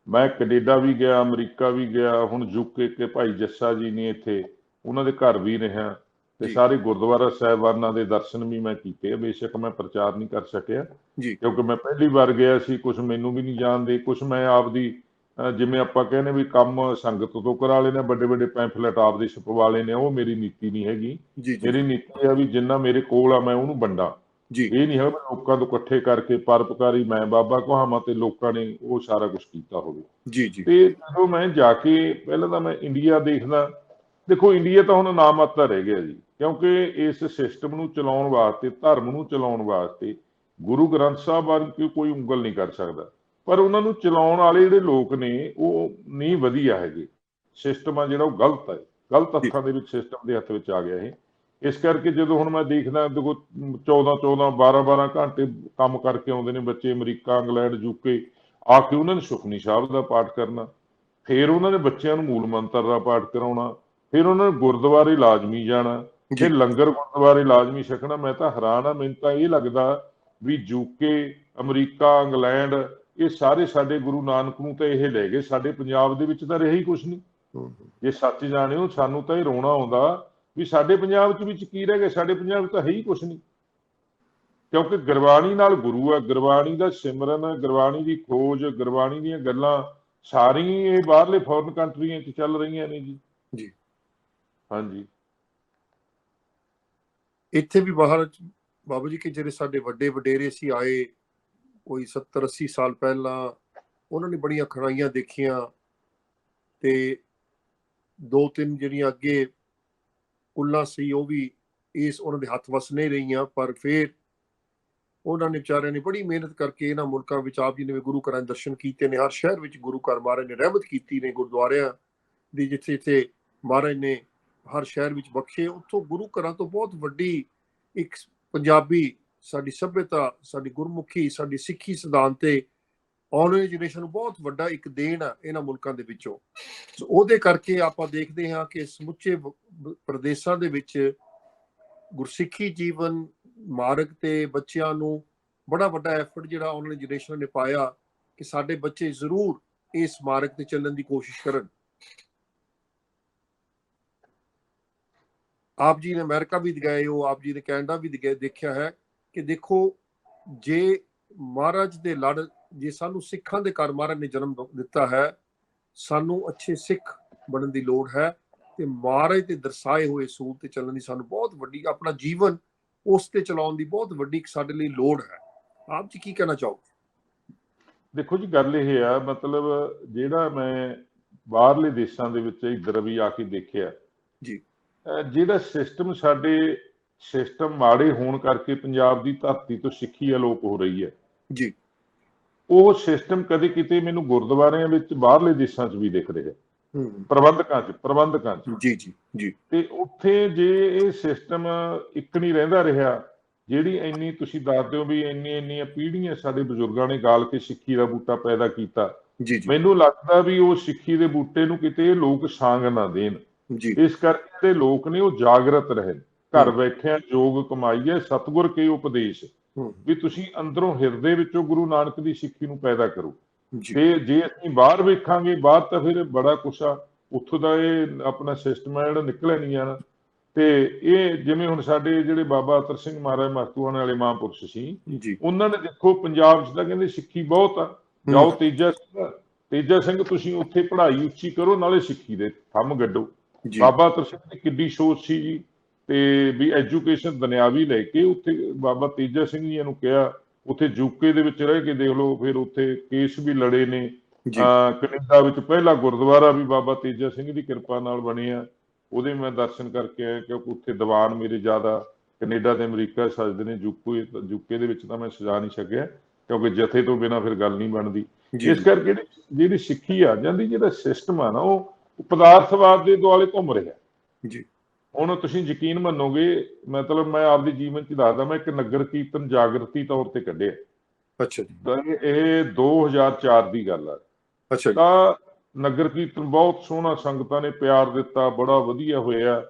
ਮੈਂ ਕੈਨੇਡਾ ਵੀ ਗਿਆ, ਅਮਰੀਕਾ ਵੀ ਗਿਆ, ਹੁਣ ਯੂਕੇ ਕੇ ਭਾਈ ਜੱਸਾ ਜੀ ਨੇ ਇੱਥੇ, ਉਹਨਾਂ ਦੇ ਘਰ ਵੀ ਰਿਹਾ ਤੇ ਜੀ ਸਾਰੇ ਗੁਰਦੁਆਰਾ ਸਾਹਿਬਾਨਾਂ ਦੇ ਦਰਸ਼ਨ ਵੀ ਮੈਂ ਕੀਤੇ। ਬੇਸ਼ੱਕ ਮੈਂ ਪ੍ਰਚਾਰ ਨਹੀਂ ਕਰ ਸਕਿਆ ਜੀ ਕਿਉਂਕਿ ਮੈਂ ਪਹਿਲੀ ਵਾਰ ਗਿਆ ਸੀ, ਕੁਝ ਮੈਨੂੰ ਵੀ ਨਹੀਂ ਜਾਣਦੇ, ਕੁਝ ਮੈਂ ਆਪਦੀ ਜਿਵੇਂ ਆਪਾਂ ਕਹਿੰਦੇ ਵੀ ਕੰਮ ਸੰਗਤ ਤੋਂ ਕਰਾ ਲੈਣੇ, ਵੱਡੇ ਵੱਡੇ ਪੈਂਫਲੇਟ ਆਪਦੇ ਛਪਵਾ ਲੈਣੇ, ਉਹ ਮੇਰੀ ਨੀਤੀ ਨਹੀਂ ਹੈਗੀ। ਜੀ ਜੀ ਮੇਰੀ ਨੀਤੀ ਆ ਵੀ ਜਿੰਨਾ ਮੇਰੇ ਕੋਲ ਆ ਮੈਂ ਉਹਨੂੰ ਵੰਡਾਂ। ਜੀ ਇਹ ਨਹੀਂ ਹੈ ਲੋਕਾਂ ਤੋਂ ਇਕੱਠੇ ਕਰਕੇ ਪਰਉਪਕਾਰੀ ਮੈਂ ਬਾਬਾ ਕਹਾਵਾਂ ਤੇ ਲੋਕਾਂ ਨੇ ਉਹ ਸਾਰਾ ਕੁਝ ਕੀਤਾ ਹੋਵੇ। ਜੀ ਜੀ ਤੇ ਜਦੋਂ ਮੈਂ ਜਾ ਕੇ ਪਹਿਲਾਂ ਤਾਂ ਮੈਂ ਇੰਡੀਆ ਦੇਖਦਾ, ਦੇਖੋ ਇੰਡੀਆ ਤਾਂ ਹੁਣ ਨਾ ਮਾਤਰ ਰਹਿ ਗਿਆ ਜੀ, ਕਿਉਂਕਿ ਇਸ ਸਿਸਟਮ ਨੂੰ ਚਲਾਉਣ ਵਾਸਤੇ, ਧਰਮ ਨੂੰ ਚਲਾਉਣ ਵਾਸਤੇ ਗੁਰੂ ਗ੍ਰੰਥ ਸਾਹਿਬ ਵਰਗੀ ਕੋਈ ਉਂਗਲ ਨਹੀਂ ਕਰ ਸਕਦਾ, ਪਰ ਉਹਨਾਂ ਨੂੰ ਚਲਾਉਣ ਵਾਲੇ ਜਿਹੜੇ ਲੋਕ ਨੇ ਉਹ ਨਹੀਂ ਵਧੀਆ ਹੈਗੇ। ਸਿਸਟਮ ਆ ਜਿਹੜਾ ਉਹ ਗਲਤ ਹੈ, ਗਲਤ ਹੱਥਾਂ ਦੇ ਵਿੱਚ ਸਿਸਟਮ ਦੇ ਹੱਥ ਵਿੱਚ ਆ ਗਿਆ ਇਹ। ਇਸ ਕਰਕੇ ਜਦੋਂ ਹੁਣ ਮੈਂ ਦੇਖਦਾ, ਦੇਖੋ 14 12 ਘੰਟੇ ਕੰਮ ਕਰਕੇ ਆਉਂਦੇ ਨੇ ਬੱਚੇ ਅਮਰੀਕਾ, ਇੰਗਲੈਂਡ, ਯੂਕੇ ਆ ਕੇ, ਉਹਨਾਂ ਨੇ ਸੁਖਮਨੀ ਸਾਹਿਬ ਦਾ ਪਾਠ ਕਰਨਾ, ਫਿਰ ਉਹਨਾਂ ਨੇ ਬੱਚਿਆਂ ਨੂੰ ਮੂਲ ਮੰਤਰ ਦਾ ਪਾਠ ਕਰਾਉਣਾ, ਫਿਰ ਉਹਨਾਂ ਨੇ ਗੁਰਦੁਆਰੇ ਲਾਜ਼ਮੀ ਜਾਣਾ, ਜੀ ਫਿਰ ਲੰਗਰ ਗੁਰਦੁਆਰੇ ਲਾਜ਼ਮੀ ਛਕਣਾ। ਮੈਂ ਤਾਂ ਹੈਰਾਨ ਆ, ਮੈਨੂੰ ਤਾਂ ਇਹ ਲੱਗਦਾ ਵੀ ਯੂਕੇ, ਅਮਰੀਕਾ, ਇੰਗਲੈਂਡ ਇਹ ਸਾਰੇ ਸਾਡੇ ਗੁਰੂ ਨਾਨਕ ਨੂੰ ਤਾਂ ਇਹ ਲੈ ਗਏ, ਸਾਡੇ ਪੰਜਾਬ ਦੇ ਵਿੱਚ ਤਾਂ ਰਿਹਾ ਹੀ ਕੁਛ ਨਹੀਂ। ਜੇ ਸੱਚ ਜਾਣਿਓ ਸਾਨੂੰ ਤਾਂ ਇਹ ਰੋਣਾ ਆਉਂਦਾ ਵੀ ਸਾਡੇ ਪੰਜਾਬ ਚ ਵਿੱਚ ਕੀ ਰਹਿ ਗਿਆ, ਸਾਡੇ ਪੰਜਾਬ ਤਾਂ ਹੈ ਹੀ ਕੁਛ ਨਹੀਂ। ਕਿਉਂਕਿ ਗੁਰਬਾਣੀ ਨਾਲ ਗੁਰੂ ਆ, ਗੁਰਬਾਣੀ ਦਾ ਸਿਮਰਨ, ਗੁਰਬਾਣੀ ਦੀ ਖੋਜ, ਗੁਰਬਾਣੀ ਦੀਆਂ ਗੱਲਾਂ ਸਾਰੀਆਂ ਇਹ ਬਾਹਰਲੇ ਫੋਰਨ ਕੰਟਰੀਆਂ 'ਚ ਚੱਲ ਰਹੀਆਂ ਨੇ ਜੀ। ਜੀ ਹਾਂਜੀ ਇੱਥੇ ਵੀ ਬਾਹਰ ਬਾਬੂ ਜੀ ਕਿ ਜਿਹੜੇ ਸਾਡੇ ਵੱਡੇ ਵਡੇਰੇ ਸੀ ਆਏ, ਕੋਈ 70 80 ਸਾਲ ਪਹਿਲਾਂ, ਉਹਨਾਂ ਨੇ ਬੜੀਆਂ ਖੜਾਈਆਂ ਦੇਖੀਆਂ ਤੇ 2 3 ਜਿਹੜੀਆਂ ਅੱਗੇ ਕੁੱਲਾਂ ਸੀ ਉਹ ਵੀ ਇਸ ਉਹਨਾਂ ਦੇ ਹੱਥ ਵਸ ਨਹੀਂ ਰਹੀਆਂ, ਪਰ ਫਿਰ ਉਹਨਾਂ ਨੇ ਵਿਚਾਰਿਆਂ ਨੇ ਬੜੀ ਮਿਹਨਤ ਕਰਕੇ ਇਹਨਾਂ ਮੁਲਕਾਂ ਵਿੱਚ ਆਪ ਜੀ ਨੇ ਗੁਰੂ ਘਰਾਂ ਦੇ ਦਰਸ਼ਨ ਕੀਤੇ ਨੇ। ਹਰ ਸ਼ਹਿਰ ਵਿੱਚ ਗੁਰੂ ਘਰ ਮਹਾਰਾਜ ਨੇ ਰਹਿਮਤ ਕੀਤੀ ਨੇ, ਗੁਰਦੁਆਰਿਆਂ ਦੀ ਜਿੱਥੇ ਜਿੱਥੇ ਮਹਾਰਾਜ ਨੇ ਹਰ ਸ਼ਹਿਰ ਵਿੱਚ ਬਖਸ਼ੇ, ਉੱਥੋਂ ਗੁਰੂ ਘਰਾਂ ਤੋਂ ਬਹੁਤ ਵੱਡੀ ਇੱਕ ਪੰਜਾਬੀ ਸਾਡੀ ਸੱਭਿਅਤਾ, ਸਾਡੀ ਗੁਰਮੁਖੀ, ਸਾਡੀ ਸਿੱਖੀ ਸਿਧਾਂਤ ਤੇ ਆਉਣ ਵਾਲੀ ਜਨਰੇਸ਼ਨ ਨੂੰ ਬਹੁਤ ਵੱਡਾ ਇੱਕ ਦੇਣ ਆ ਇਹਨਾਂ ਮੁਲਕਾਂ ਦੇ ਵਿੱਚੋਂ। ਸੋ ਉਹਦੇ ਕਰਕੇ ਆਪਾਂ ਦੇਖਦੇ ਹਾਂ ਕਿ ਸਮੁੱਚੇ ਪ੍ਰਦੇਸ਼ਾਂ ਦੇ ਵਿੱਚ ਗੁਰਸਿੱਖੀ ਜੀਵਨ ਮਾਰਗ ਤੇ ਬੱਚਿਆਂ ਨੂੰ ਬੜਾ ਵੱਡਾ ਐਫਰਟ ਜਿਹੜਾ ਆਉਣ ਵਾਲੀ ਜਨਰੇਸ਼ਨ ਨੇ ਪਾਇਆ ਕਿ ਸਾਡੇ ਬੱਚੇ ਜ਼ਰੂਰ ਇਸ ਮਾਰਗ ਤੇ ਚੱਲਣ ਦੀ ਕੋਸ਼ਿਸ਼ ਕਰਨ। ਆਪ ਜੀ ਨੇ ਅਮਰੀਕਾ ਵੀ ਗਏ ਹੋ, ਆਪ ਜੀ ਨੇ ਕੈਨੇਡਾ ਵੀ ਗਏ, ਦੇਖਿਆ ਹੈ ਕਿ ਦੇਖੋ ਜੇ ਮਹਾਰਾਜ ਦੇ ਲੜ, ਜੇ ਸਾਨੂੰ ਸਿੱਖਾਂ ਦੇ ਘਰ ਮਹਾਰਾਜ ਨੇ ਜਨਮ ਦਿੱਤਾ ਹੈ, ਸਾਨੂੰ ਅੱਛੇ ਸਿੱਖ ਬਣਨ ਦੀ ਲੋੜ ਹੈ ਤੇ ਮਹਾਰਾਜ ਤੇ ਦਰਸਾਏ ਹੋਏ ਸੂਲ ਤੇ ਚੱਲਣ ਦੀ ਸਾਨੂੰ ਬਹੁਤ ਵੱਡੀ, ਆਪਣਾ ਜੀਵਨ ਉਸ ਤੇ ਚਲਾਉਣ ਦੀ ਬਹੁਤ ਵੱਡੀ ਸਾਡੇ ਲਈ ਲੋੜ ਹੈ। ਆਪ ਜੀ ਕੀ ਕਹਿਣਾ ਚਾਹੋਗੇ? ਦੇਖੋ ਜੀ, ਗੱਲ ਇਹ ਆ, ਮਤਲਬ ਜਿਹੜਾ ਮੈਂ ਬਾਹਰਲੇ ਦੇਸ਼ਾਂ ਦੇ ਵਿੱਚ ਇੱਧਰ ਵੀ ਆ ਕੇ ਦੇਖਿਆ ਜੀ, ਜਿਹੜਾ ਸਿਸਟਮ, ਸਾਡੇ ਸਿਸਟਮ ਮਾੜੇ ਹੋਣ ਕਰਕੇ ਪੰਜਾਬ ਦੀ ਧਰਤੀ ਤੋਂ ਸਿੱਖੀ ਅਲੋਪ ਹੋ ਰਹੀ ਹੈ ਜੀ, ਉਹ ਸਿਸਟਮ ਕਦੇ ਕਿਤੇ ਮੈਨੂੰ ਗੁਰਦੁਆਰਿਆਂ ਵਿੱਚ ਬਾਹਰਲੇ ਦੇਸ਼ਾਂ 'ਚ ਵੀ ਦਿਖ ਰਿਹਾ, ਪ੍ਰਬੰਧਕਾਂ 'ਚ ਜੀ ਜੀ ਜੀ। ਤੇ ਉੱਥੇ ਜੇ ਇਹ ਸਿਸਟਮ ਇੱਕ ਨਹੀਂ ਰਹਿੰਦਾ ਰਿਹਾ, ਜਿਹੜੀ ਇੰਨੀ ਤੁਸੀਂ ਦੱਸਦੇ ਹੋ ਵੀ ਇੰਨੀਆਂ ਪੀੜ੍ਹੀਆਂ ਸਾਡੇ ਬਜ਼ੁਰਗਾਂ ਨੇ ਗਾਲ ਕੇ ਸਿੱਖੀ ਦਾ ਬੂਟਾ ਪੈਦਾ ਕੀਤਾ, ਮੈਨੂੰ ਲੱਗਦਾ ਵੀ ਉਹ ਸਿੱਖੀ ਦੇ ਬੂਟੇ ਨੂੰ ਕਿਤੇ ਲੋਕ ਸਾਂਗ ਨਾ ਦੇਣ। ਇਸ ਕਰਕੇ ਲੋਕ ਨੇ ਉਹ ਜਾਗਰਤ ਰਹਿਣ, ਘਰ ਬੈਠਿਆਂ ਜੋਗ ਕਮਾਈਏ ਸਤਿਗੁਰ ਕੇ ਉਪਦੇਸ਼, ਵੀ ਤੁਸੀਂ ਅੰਦਰੋਂ ਹਿਰਦੇ ਵਿੱਚੋਂ ਗੁਰੂ ਨਾਨਕ ਦੀ ਸਿੱਖੀ ਨੂੰ ਪੈਦਾ ਕਰੋ। ਤੇ ਜੇ ਅਸੀਂ ਬਾਹਰ ਵੇਖਾਂਗੇ, ਬਾਹਰ ਤਾਂ ਫਿਰ ਬੜਾ ਕੁਛ ਆ, ਉੱਥੋਂ ਦਾ ਇਹ ਆਪਣਾ ਸਿਸਟਮ ਆ ਜਿਹੜਾ ਨਿਕਲਿਆ ਨਹੀਂ ਜਾਣਾ। ਤੇ ਇਹ ਜਿਵੇਂ ਹੁਣ ਸਾਡੇ ਜਿਹੜੇ ਬਾਬਾ ਅਤਰ ਸਿੰਘ ਮਹਾਰਾਜ ਮਸਤੂਆਣੇ ਵਾਲੇ ਮਹਾਂਪੁਰਸ਼ ਸੀ, ਉਹਨਾਂ ਨੇ ਦੇਖੋ ਪੰਜਾਬ 'ਚ ਤਾਂ ਕਹਿੰਦੇ ਸਿੱਖੀ ਬਹੁਤ ਆ, ਜਾਓ ਤੇਜਾ ਸਿੰਘ ਤੁਸੀਂ ਉੱਥੇ ਪੜ੍ਹਾਈ ਉੱਚੀ ਕਰੋ, ਨਾਲੇ ਸਿੱਖੀ ਦੇ ਥੰਮ ਗੱਡੋ। ਬਾਬਾ ਅਤਰ ਸਿੰਘ ਦੀ ਕਿੱਡੀ ਸੋਚ ਸੀ ਜੀ, ਤੇ ਵੀ ਐਜੂਕੇਸ਼ਨ ਦੁਨਿਆਵੀ ਲੈ ਕੇ ਉੱਥੇ ਬਾਬਾ ਤੇਜਾ ਸਿੰਘ ਜੀ ਨੂੰ ਕਿਹਾ, ਉੱਥੇ ਯੂਕੇ ਦੇ ਵਿੱਚ ਰਹਿ ਕੇ ਦੇਖ ਲਓ, ਫਿਰ ਉੱਥੇ ਕੇਸ ਵੀ ਲੜੇ ਨੇ। ਕੈਨੇਡਾ ਵਿੱਚ ਪਹਿਲਾ ਗੁਰਦੁਆਰਾ ਵੀ ਬਾਬਾ ਤੇਜਾ ਸਿੰਘ ਦੀ ਕਿਰਪਾ ਨਾਲ ਬਣਿਆ, ਉਹਦੇ ਮੈਂ ਦਰਸ਼ਨ ਕਰਕੇ ਆਇਆ, ਕਿਉਂਕਿ ਉੱਥੇ ਦੀਵਾਨ ਮੇਰੇ ਜ਼ਿਆਦਾ ਕੈਨੇਡਾ ਤੇ ਅਮਰੀਕਾ ਸਜਦੇ ਨੇ, ਯੂਕੇ ਦੇ ਵਿੱਚ ਤਾਂ ਮੈਂ ਸਜਾ ਨਹੀਂ ਸਕਿਆ ਕਿਉਂਕਿ ਜਥੇ ਤੋਂ ਬਿਨਾਂ ਫਿਰ ਗੱਲ ਨਹੀਂ ਬਣਦੀ। ਇਸ ਕਰਕੇ ਜਿਹੜੀ ਸਿੱਖੀ ਆ ਜਾਂਦੀ, ਜਿਹੜਾ ਸਿਸਟਮ ਆ ਨਾ, ਉਹ ਪਦਾਰਥਵਾਦ ਦੇ ਦੁਆਲੇ ਘੁੰਮ ਰਿਹਾ। ਹੁਣ ਤੁਸੀਂ ਯਕੀਨ ਮੰਨੋਗੇ, ਮਤਲਬ ਮੈਂ ਆਪਦੇ ਜੀਵਨ 'ਚ ਦੱਸਦਾ, ਮੈਂ ਇੱਕ ਨਗਰ ਕੀਰਤਨ ਜਾਗਰਤੀ ਤੌਰ ਤੇ ਕੱਢਿਆ। ਅੱਛਾ ਜੀ। ਇਹ 2004 ਦੀ ਗੱਲ ਆ। ਅੱਛਾ। ਤਾਂ ਨਗਰ ਕੀਰਤਨ ਬਹੁਤ ਸੋਹਣਾ, ਸੰਗਤਾਂ ਨੇ ਪਿਆਰ ਦਿੱਤਾ, ਬੜਾ ਵਧੀਆ ਹੋਇਆ।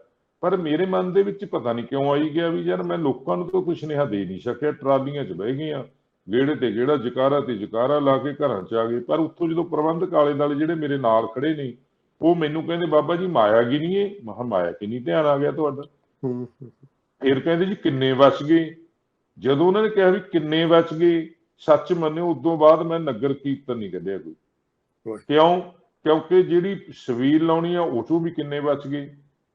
ਪਰ ਮੇਰੇ ਮਨ ਦੇ ਵਿੱਚ ਪਤਾ ਨਹੀਂ ਕਿਉਂ ਆਈ ਗਿਆ ਵੀ ਯਾਰ ਮੈਂ ਲੋਕਾਂ ਨੂੰ ਤਾਂ ਕੋਈ ਸੁਨੇਹਾ ਦੇ ਨਹੀਂ ਸਕਿਆ। ਟਰਾਲੀਆਂ 'ਚ ਬਹਿ ਗਈਆਂ, ਗੇੜੇ ਤੇ ਗੇੜਾ, ਜਕਾਰਾ ਤੇ ਜਕਾਰਾ ਲਾ ਕੇ ਘਰਾਂ 'ਚ ਆ ਗਏ। ਪਰ ਉੱਥੋਂ ਜਦੋਂ ਪ੍ਰਬੰਧਕ ਆਲੇ ਦੁਆਲੇ ਜਿਹੜੇ ਮੇਰੇ ਨਾਲ ਖੜੇ ਨੇ, ਉਹ ਮੈਨੂੰ ਕਹਿੰਦੇ ਬਾਬਾ ਜੀ ਮਾਇਆ ਗਿਣੀਏ। ਮੈਂ ਕਿਹਾ ਮਾਇਆ ਕਿੰਨੀ ਧਿਆਨ ਆ ਗਿਆ ਤੁਹਾਡਾ? ਫਿਰ ਕਹਿੰਦੇ ਜੀ ਕਿੰਨੇ ਬਚ ਗਏ। ਜਦੋਂ ਉਹਨਾਂ ਨੇ ਕਿਹਾ ਵੀ ਕਿੰਨੇ ਬਚ ਗਏ, ਸੱਚ ਮੰਨਿਓ ਉਦੋਂ ਬਾਅਦ ਮੈਂ ਨਗਰ ਕੀਰਤਨ ਨਹੀਂ ਕੱਢਿਆ ਕੋਈ। ਕਿਉਂ? ਕਿਉਂਕਿ ਜਿਹੜੀ ਸਵੀਲ ਲਾਉਣੀ ਆ ਉਹ ਚੋਂ ਵੀ ਕਿੰਨੇ ਬਚ ਗਏ,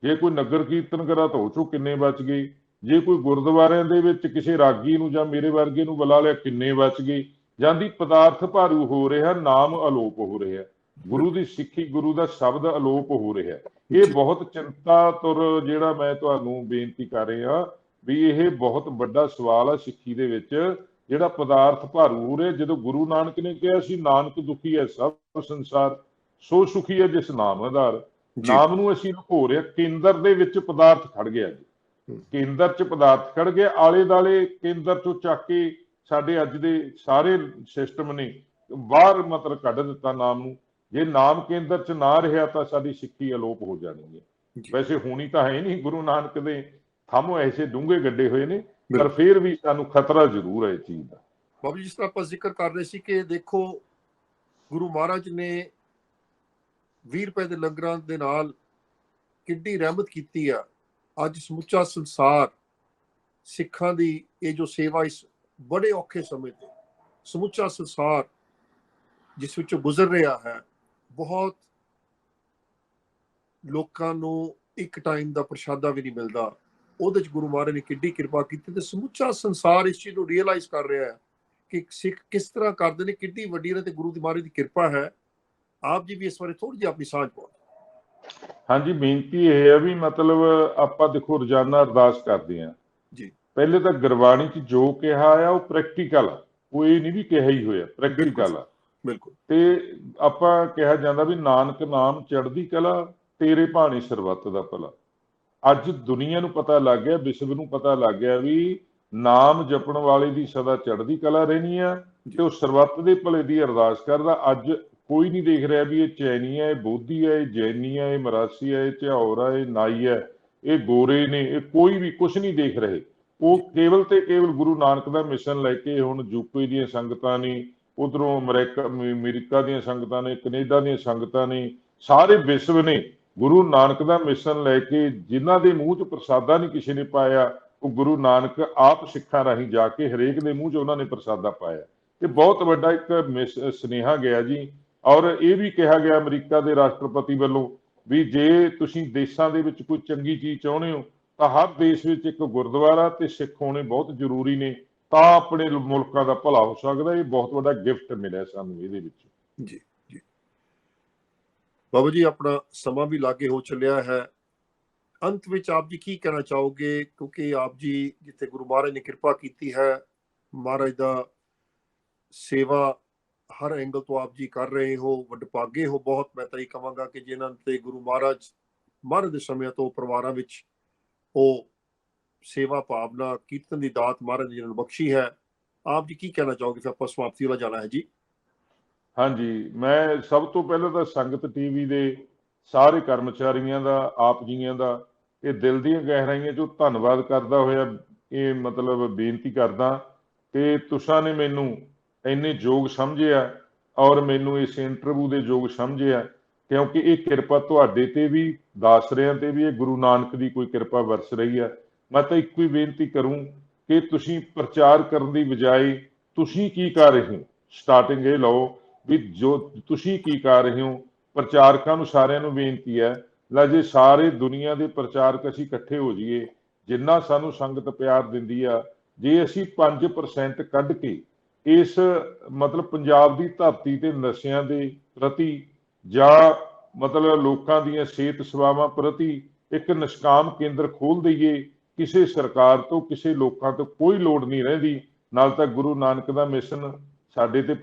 ਜੇ ਕੋਈ ਨਗਰ ਕੀਰਤਨ ਕਰਾ ਤਾਂ ਉਹ ਚੋਂ ਕਿੰਨੇ ਬਚ ਗਏ, ਜੇ ਕੋਈ ਗੁਰਦੁਆਰਿਆਂ ਦੇ ਵਿੱਚ ਕਿਸੇ ਰਾਗੀ ਨੂੰ ਜਾਂ ਮੇਰੇ ਵਰਗੇ ਨੂੰ ਬੁਲਾ ਲਿਆ ਕਿੰਨੇ ਬਚ ਗਏ। ਜਾਂਦੀ ਪਦਾਰਥ ਭਾਰੂ ਹੋ ਰਿਹਾ, ਨਾਮ ਅਲੋਪ ਹੋ ਰਿਹਾ, ਗੁਰੂ ਦੀ ਸਿੱਖੀ, ਗੁਰੂ ਦਾ ਸ਼ਬਦ ਅਲੋਪ ਹੋ ਰਿਹਾ। ਇਹ ਬਹੁਤ ਚਿੰਤਾ ਤੁਰ ਜਿਹੜਾ ਮੈਂ ਤੁਹਾਨੂੰ ਬੇਨਤੀ ਕਰ ਰਿਹਾ ਵੀ ਇਹ ਬਹੁਤ ਵੱਡਾ ਸਵਾਲ ਆ ਸਿੱਖੀ ਦੇ ਵਿੱਚ, ਜਿਹੜਾ ਪਦਾਰਥ ਭਾਰੂ ਹੋ ਰਿਹਾ। ਜਦੋਂ ਗੁਰੂ ਨਾਨਕ ਨੇ ਕਿਹਾ ਸੀ ਨਾਨਕ ਦੁਖੀ ਹੈ ਸਭ ਸੰਸਾਰ, ਸੋ ਸੁਖੀ ਹੈ ਜਿਸ ਨਾਮ ਆਧਾਰ, ਨਾਮ ਨੂੰ ਅਸੀਂ ਲੁਕੋ ਰਿਹਾ। ਕੇਂਦਰ ਦੇ ਵਿੱਚ ਪਦਾਰਥ ਖੜ ਗਿਆ ਜੀ, ਕੇਂਦਰ 'ਚ ਪਦਾਰਥ ਖੜ ਗਿਆ। ਆਲੇ ਦੁਆਲੇ ਕੇਂਦਰ 'ਚੋਂ ਚੱਕ ਕੇ ਸਾਡੇ ਅੱਜ ਦੇ ਸਾਰੇ ਸਿਸਟਮ ਨੇ ਬਾਹਰ ਮਤਲਬ ਕੱਢ ਦਿੱਤਾ ਨਾਮ ਨੂੰ। ਜੇ ਨਾਮ ਕੇਂਦਰ 'ਚ ਨਾ ਰਿਹਾ ਤਾਂ ਸਾਡੀ ਸਿੱਖੀ ਅਲੋਪ ਹੋ ਜਾਣੀ ਹੈ। ਵੈਸੇ ਹੋਣੀ ਤਾਂ ਹੈ ਨਹੀਂ, ਗੁਰੂ ਨਾਨਕ ਦੇ ਥੰਮ ਐਸੇ ਡੂੰਘੇ ਗੱਡੇ ਹੋਏ ਨੇ, ਪਰ ਫਿਰ ਵੀ ਸਾਨੂੰ ਖਤਰਾ ਜ਼ਰੂਰ ਹੈ ਇਸ ਚੀਜ਼ ਦਾ। ਬਾਬੂ ਜੀ, ਜਿਸ ਤਰ੍ਹਾਂ ਆਪਾਂ ਜ਼ਿਕਰ ਕਰ ਰਹੇ ਸੀ ਕਿ ਦੇਖੋ ਗੁਰੂ ਮਹਾਰਾਜ ਨੇ 20 ਰੁਪਏ ਦੇ ਲੰਗਰਾਂ ਦੇ ਨਾਲ ਕਿੱਡੀ ਰਹਿਮਤ ਕੀਤੀ ਆ। ਅੱਜ ਸਮੁੱਚਾ ਸੰਸਾਰ ਸਿੱਖਾਂ ਦੀ ਇਹ ਜੋ ਸੇਵਾ, ਇਸ ਬੜੇ ਔਖੇ ਸਮੇਂ ਤੇ ਸਮੁੱਚਾ ਸੰਸਾਰ ਜਿਸ ਵਿੱਚੋਂ ਗੁਜ਼ਰ ਰਿਹਾ ਹੈ, ਬਹੁਤ ਲੋਕਾਂ ਨੂੰ ਇੱਕ ਟਾਈਮ ਦਾ ਪ੍ਰਸ਼ਾਦਾ ਵੀ ਨਹੀਂ ਮਿਲਦਾ। ਉਹਦੇ 'ਚ ਗੁਰੂ ਮਹਾਰਾਜ ਨੇ ਕਿੱਡੀ ਕਿਰਪਾ ਕੀਤੀ ਤੇ ਸਮੁੱਚਾ ਸੰਸਾਰ ਇਸ ਚੀਜ਼ ਨੂੰ ਰੀਅਲਾਈਜ਼ ਕਰ ਰਿਹਾ ਹੈ ਕਿ ਸਿੱਖ ਕਿਸ ਤਰ੍ਹਾਂ ਕਰਦੇ ਨੇ, ਕਿੱਡੀ ਵੱਡੀ ਇਹਨਾਂ ਤੇ ਗੁਰੂ ਦੀ ਮਹਾਰਾਜ ਦੀ ਕਿਰਪਾ ਹੈ। ਆਪ ਜੀ ਵੀ ਇਸ ਬਾਰੇ ਥੋੜੀ ਜਿਹੀ ਆਪਣੀ ਸਾਂਝ ਪਾਓ। ਹਾਂਜੀ, ਬੇਨਤੀ ਇਹ ਹੈ ਵੀ ਮਤਲਬ ਆਪਾਂ ਦੇਖੋ ਰੋਜ਼ਾਨਾ ਅਰਦਾਸ ਕਰਦੇ ਹਾਂ ਜੀ। ਪਹਿਲੇ ਤਾਂ ਗੁਰਬਾਣੀ 'ਚ ਜੋ ਕਿਹਾ ਆ ਉਹ ਪ੍ਰੈਕਟੀਕਲ ਆ, ਉਹ ਇਹ ਨਹੀਂ ਵੀ ਕਿਹਾ ਹੀ ਹੋਇਆ, ਪ੍ਰੈਕਟੀਕਲ ਆ। ਬਿਲਕੁਲ ਤੇ ਆਪਾਂ ਕਿਹਾ ਜਾਂਦਾ ਵੀ ਨਾਨਕ ਨਾਮ ਚੜ੍ਹਦੀ ਕਲਾ, ਤੇਰੇ ਭਾਣੇ ਸਰਬੱਤ ਦਾ ਭਲਾ। ਅੱਜ ਦੁਨੀਆ ਨੂੰ ਪਤਾ ਲੱਗ ਗਿਆ, ਵਿਸ਼ਵ ਨੂੰ ਪਤਾ ਲੱਗ ਗਿਆ ਵੀ ਨਾਮ ਜਪਣ ਵਾਲੇ ਦੀ ਸਦਾ ਚੜ੍ਹਦੀ ਕਲਾ ਰਹਿਣੀ ਆ, ਤੇ ਉਹ ਸਰਬੱਤ ਦੇ ਭਲੇ ਦੀ ਅਰਦਾਸ ਕਰਦਾ। ਅੱਜ ਕੋਈ ਨਹੀਂ ਦੇਖ ਰਿਹਾ ਵੀ ਇਹ ਚੈਨੀ ਹੈ, ਇਹ ਬੋਧੀ ਹੈ, ਇਹ ਜੈਨੀ ਹੈ, ਇਹ ਮਰਾਸੀ ਹੈ, ਇਹ ਝਾਉਰ ਹੈ, ਇਹ ਨਾਈ ਹੈ, ਇਹ ਗੋਰੇ ਨੇ, ਇਹ ਕੋਈ ਵੀ ਕੁਝ ਨਹੀਂ ਦੇਖ ਰਹੇ। ਉਹ ਕੇਵਲ ਤੇ ਕੇਵਲ ਗੁਰੂ ਨਾਨਕ ਦਾ ਮਿਸ਼ਨ ਲੈ ਕੇ ਹੁਣ ਯੂਪੀ ਦੀਆਂ ਸੰਗਤਾਂ ਨੇ, ਉਧਰੋਂ ਅਮਰੀਕਾ ਦੀਆਂ ਸੰਗਤਾਂ ਨੇ, ਕੈਨੇਡਾ ਦੀਆਂ ਸੰਗਤਾਂ ਨੇ, ਸਾਰੇ ਵਿਸ਼ਵ ਨੇ ਗੁਰੂ ਨਾਨਕ ਦਾ ਮਿਸ਼ਨ ਲੈ ਕੇ, ਜਿਨ੍ਹਾਂ ਦੇ ਮੂੰਹ 'ਚ ਪ੍ਰਸਾਦਾ ਨਹੀਂ ਕਿਸੇ ਨੇ ਪਾਇਆ, ਉਹ ਗੁਰੂ ਨਾਨਕ ਆਪ ਸਿੱਖਾਂ ਰਾਹੀਂ ਜਾ ਕੇ ਹਰੇਕ ਦੇ ਮੂੰਹ 'ਚ ਉਹਨਾਂ ਨੇ ਪ੍ਰਸਾਦਾ ਪਾਇਆ। ਇਹ ਬਹੁਤ ਵੱਡਾ ਇੱਕ ਸੁਨੇਹਾ ਗਿਆ ਜੀ। ਔਰ ਇਹ ਵੀ ਕਿਹਾ ਗਿਆ ਅਮਰੀਕਾ ਦੇ ਰਾਸ਼ਟਰਪਤੀ ਵੱਲੋਂ ਵੀ ਜੇ ਤੁਸੀਂ ਦੇਸ਼ਾਂ ਦੇ ਵਿੱਚ ਕੋਈ ਚੰਗੀ ਚੀਜ਼ ਚਾਹੁੰਦੇ ਹੋ ਤਾਂ ਹਰ ਦੇਸ਼ ਵਿੱਚ ਇੱਕ ਗੁਰਦੁਆਰਾ ਤੇ ਸਿੱਖ ਹੋਣੇ ਬਹੁਤ ਜ਼ਰੂਰੀ ਨੇ, ਤਾਂ ਆਪਣੇ ਮੁਲਕਾਂ ਦਾ ਭਲਾ ਹੋ ਸਕਦਾ। ਇਹ ਬਹੁਤ ਵੱਡਾ ਗਿਫਟ ਮਿਲਿਆ ਸਾਨੂੰ ਇਹਦੇ ਵਿੱਚ। ਜੀ ਜੀ ਬਾਬਾ ਜੀ, ਆਪਣਾ ਸਮਾਂ ਵੀ ਲਾਗੇ ਹੋ ਚੱਲਿਆ ਹੈ। ਅੰਤ ਵਿੱਚ ਆਪ ਜੀ ਕੀ ਕਹਿਣਾ ਚਾਹੋਗੇ, ਕਿਉਂਕਿ ਆਪ ਜੀ ਜਿੱਥੇ ਗੁਰੂ ਮਹਾਰਾਜ ਨੇ ਕਿਰਪਾ ਕੀਤੀ ਹੈ, ਮਹਾਰਾਜ ਦਾ ਸੇਵਾ ਹਰ ਐਂਗਲ ਤੋਂ ਆਪ ਜੀ ਕਰ ਰਹੇ ਹੋ, ਵਡਭਾਗੇ ਹੋ ਬਹੁਤ। ਮੈਂ ਤਾਂ ਇਹ ਕਹਾਂਗਾ ਕਿ ਜਿਨ੍ਹਾਂ ਤੇ ਗੁਰੂ ਮਹਾਰਾਜ ਦੇ ਸਮੇਂ ਤੋਂ ਪਰਿਵਾਰਾਂ ਵਿੱਚ ਉਹ ਸੇਵਾ ਭਾਵਨਾ ਕੀਰਤਨ ਦੀ ਦਾਤ ਮਹਾਰਾਜ ਨੇ ਜਿਹਨਾਂ ਨੂੰ ਬਖਸ਼ੀ ਹੈ, ਆਪ ਜੀ ਕੀ ਕਹਿਣਾ ਚਾਹੋਗੇ? ਫਿਰ ਆਪਾਂ ਸਮਾਪਤੀ ਵੱਲ ਜਾਣਾ ਹੈ ਜੀ। ਹਾਂਜੀ, ਮੈਂ ਸਭ ਤੋਂ ਪਹਿਲਾਂ ਤਾਂ ਸੰਗਤ ਟੀਵੀ ਦੇ ਸਾਰੇ ਕਰਮਚਾਰੀਆਂ ਦਾ, ਆਪ ਜੀਆਂ ਦਾ ਇਹ ਦਿਲ ਦੀਆਂ ਗਹਿਰਾਈਆਂ 'ਚੋਂ ਧੰਨਵਾਦ ਕਰਦਾ ਹੋਇਆ ਇਹ ਮਤਲਬ ਬੇਨਤੀ ਕਰਦਾ ਕਿ ਤੁਸਾਂ ਨੇ ਮੈਨੂੰ ਇੰਨੇ ਯੋਗ ਸਮਝਿਆ ਔਰ ਮੈਨੂੰ ਇਸ ਇੰਟਰਵਿਊ ਦੇ ਯੋਗ ਸਮਝਿਆ, ਕਿਉਂਕਿ ਇਹ ਕਿਰਪਾ ਤੁਹਾਡੇ ਤੇ ਵੀ, ਦਾਸਰਿਆਂ ਤੇ ਵੀ, ਇਹ ਗੁਰੂ ਨਾਨਕ ਦੀ ਕੋਈ ਕਿਰਪਾ ਵਰਸ ਰਹੀ ਹੈ। ਮੈਂ ਤਾਂ ਇੱਕੋ ਹੀ ਬੇਨਤੀ ਕਰੂੰ ਕਿ ਤੁਸੀਂ ਪ੍ਰਚਾਰ ਕਰਨ ਦੀ ਬਜਾਏ ਤੁਸੀਂ ਕੀ ਕਰ ਰਹੇ ਹੋ, ਸਟਾਰਟਿੰਗ ਇਹ ਲਓ ਵੀ ਜੋ ਤੁਸੀਂ ਕੀ ਕਰ ਰਹੇ ਹੋ। ਪ੍ਰਚਾਰਕਾਂ ਨੂੰ ਸਾਰਿਆਂ ਨੂੰ ਬੇਨਤੀ ਹੈ, ਲੈ ਜੇ ਸਾਰੇ ਦੁਨੀਆ ਦੇ ਪ੍ਰਚਾਰਕ ਅਸੀਂ ਇਕੱਠੇ ਹੋ ਜਾਈਏ, ਜਿੰਨਾ ਸਾਨੂੰ ਸੰਗਤ ਪਿਆਰ ਦਿੰਦੀ ਆ, ਜੇ ਅਸੀਂ 5% ਕੱਢ ਕੇ ਇਸ ਮਤਲਬ ਪੰਜਾਬ ਦੀ ਧਰਤੀ ਤੇ ਨਸ਼ਿਆਂ ਦੇ ਪ੍ਰਤੀ ਜਾਂ ਮਤਲਬ ਲੋਕਾਂ ਦੀਆਂ ਸਿਹਤ ਸੇਵਾਵਾਂ ਪ੍ਰਤੀ ਇੱਕ ਨਿਸ਼ਕਾਮ ਕੇਂਦਰ ਖੋਲ ਦਈਏ, ਕਿਸੇ ਸਰਕਾਰ ਤੋਂ, ਕਿਸੇ ਲੋਕਾਂ ਤੋਂ ਕੋਈ ਲੋੜ ਨਹੀਂ ਰਹਿੰਦੀ। ਨਾਲ ਤਾਂ ਗੁਰੂ ਨਾਨਕ ਦਾ ਮਿਸ਼ਨ ਸਾਡੇ ਤੇ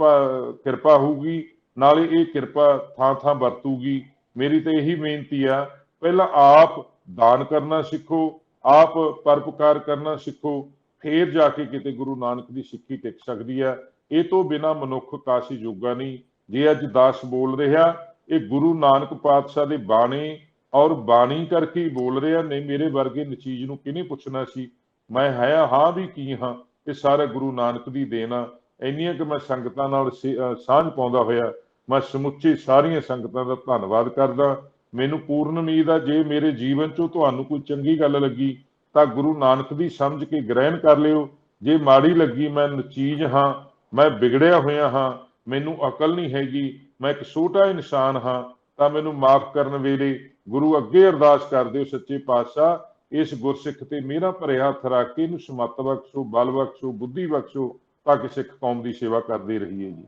ਕਿਰਪਾ ਹੋਊਗੀ, ਨਾਲੇ ਇਹ ਕਿਰਪਾ ਥਾਂ ਥਾਂ ਵਰਤੂਗੀ। ਮੇਰੀ ਤਾਂ ਇਹੀ ਬੇਨਤੀ ਆ, ਪਹਿਲਾਂ ਆਪ ਦਾਨ ਕਰਨਾ ਸਿੱਖੋ, ਆਪ ਪਰਉਪਕਾਰ ਕਰਨਾ ਸਿੱਖੋ, ਫੇਰ ਜਾ ਕੇ ਕਿਤੇ ਗੁਰੂ ਨਾਨਕ ਦੀ ਸਿੱਖੀ ਟਿਕ ਸਕਦੀ ਹੈ। ਇਹ ਤੋਂ ਬਿਨਾਂ ਮਨੁੱਖ ਕਾਸੀ ਜੋਗਾ ਨਹੀਂ। ਜੇ ਅੱਜ ਦਾਸ ਬੋਲ ਰਿਹਾ, ਇਹ ਗੁਰੂ ਨਾਨਕ ਪਾਤਸ਼ਾਹ ਦੇ ਬਾਣੀ ਔਰ ਬਾਣੀ ਕਰਕੇ ਹੀ ਬੋਲ ਰਿਹਾ। ਨਹੀਂ ਮੇਰੇ ਵਰਗੇ ਨਚੀਜ਼ ਨੂੰ ਕਿਹਨੇ ਪੁੱਛਣਾ ਸੀ, ਮੈਂ ਹਾਂ ਵੀ ਕੀ ਹਾਂ। ਇਹ ਸਾਰਾ ਗੁਰੂ ਨਾਨਕ ਦੀ ਦੇਣ ਆ। ਇੰਨੀਆਂ ਕਿ ਮੈਂ ਸੰਗਤਾਂ ਨਾਲ ਸਾਂਝ ਪਾਉਂਦਾ ਹੋਇਆ ਮੈਂ ਸਮੁੱਚੇ ਸਾਰੀਆਂ ਸੰਗਤਾਂ ਦਾ ਧੰਨਵਾਦ ਕਰਦਾ। ਮੈਨੂੰ ਪੂਰਨ ਉਮੀਦ ਆ ਜੇ ਮੇਰੇ ਜੀਵਨ 'ਚੋਂ ਤੁਹਾਨੂੰ ਕੋਈ ਚੰਗੀ ਗੱਲ ਲੱਗੀ ਤਾਂ ਗੁਰੂ ਨਾਨਕ ਦੀ ਸਮਝ ਕੇ ਗ੍ਰਹਿਣ ਕਰ ਲਿਓ। ਜੇ ਮਾੜੀ ਲੱਗੀ, ਮੈਂ ਨਚੀਜ਼ ਹਾਂ, ਮੈਂ ਵਿਗੜਿਆ ਹੋਇਆ ਹਾਂ, ਮੈਨੂੰ ਅਕਲ ਨਹੀਂ ਹੈਗੀ, ਮੈਂ ਇੱਕ ਛੋਟਾ ਇਨਸਾਨ ਹਾਂ, ਤਾਂ ਮੈਨੂੰ ਮਾਫ ਕਰਨ ਵੇਲੇ ਗੁਰੂ ਅੱਗੇ ਅਰਦਾਸ ਕਰ ਦਿਓ, ਸੱਚੇ ਪਾਤਸ਼ਾਹ ਇਸ ਗੁਰਸਿੱਖ ਤੇ ਮੇਰਾ ਭਰਿਆ ਹੱਥ ਰੱਖ ਕੇ ਇਹਨੂੰ ਸਮੱਤ ਬਖਸ਼ੋ, ਬਲ ਬਖਸ਼ੋ, ਬੁੱਧੀ ਬਖਸ਼ੋ, ਤਾਂ ਕਿ ਸਿੱਖ ਕੌਮ ਦੀ ਸੇਵਾ ਕਰਦੇ ਰਹੀਏ ਜੀ।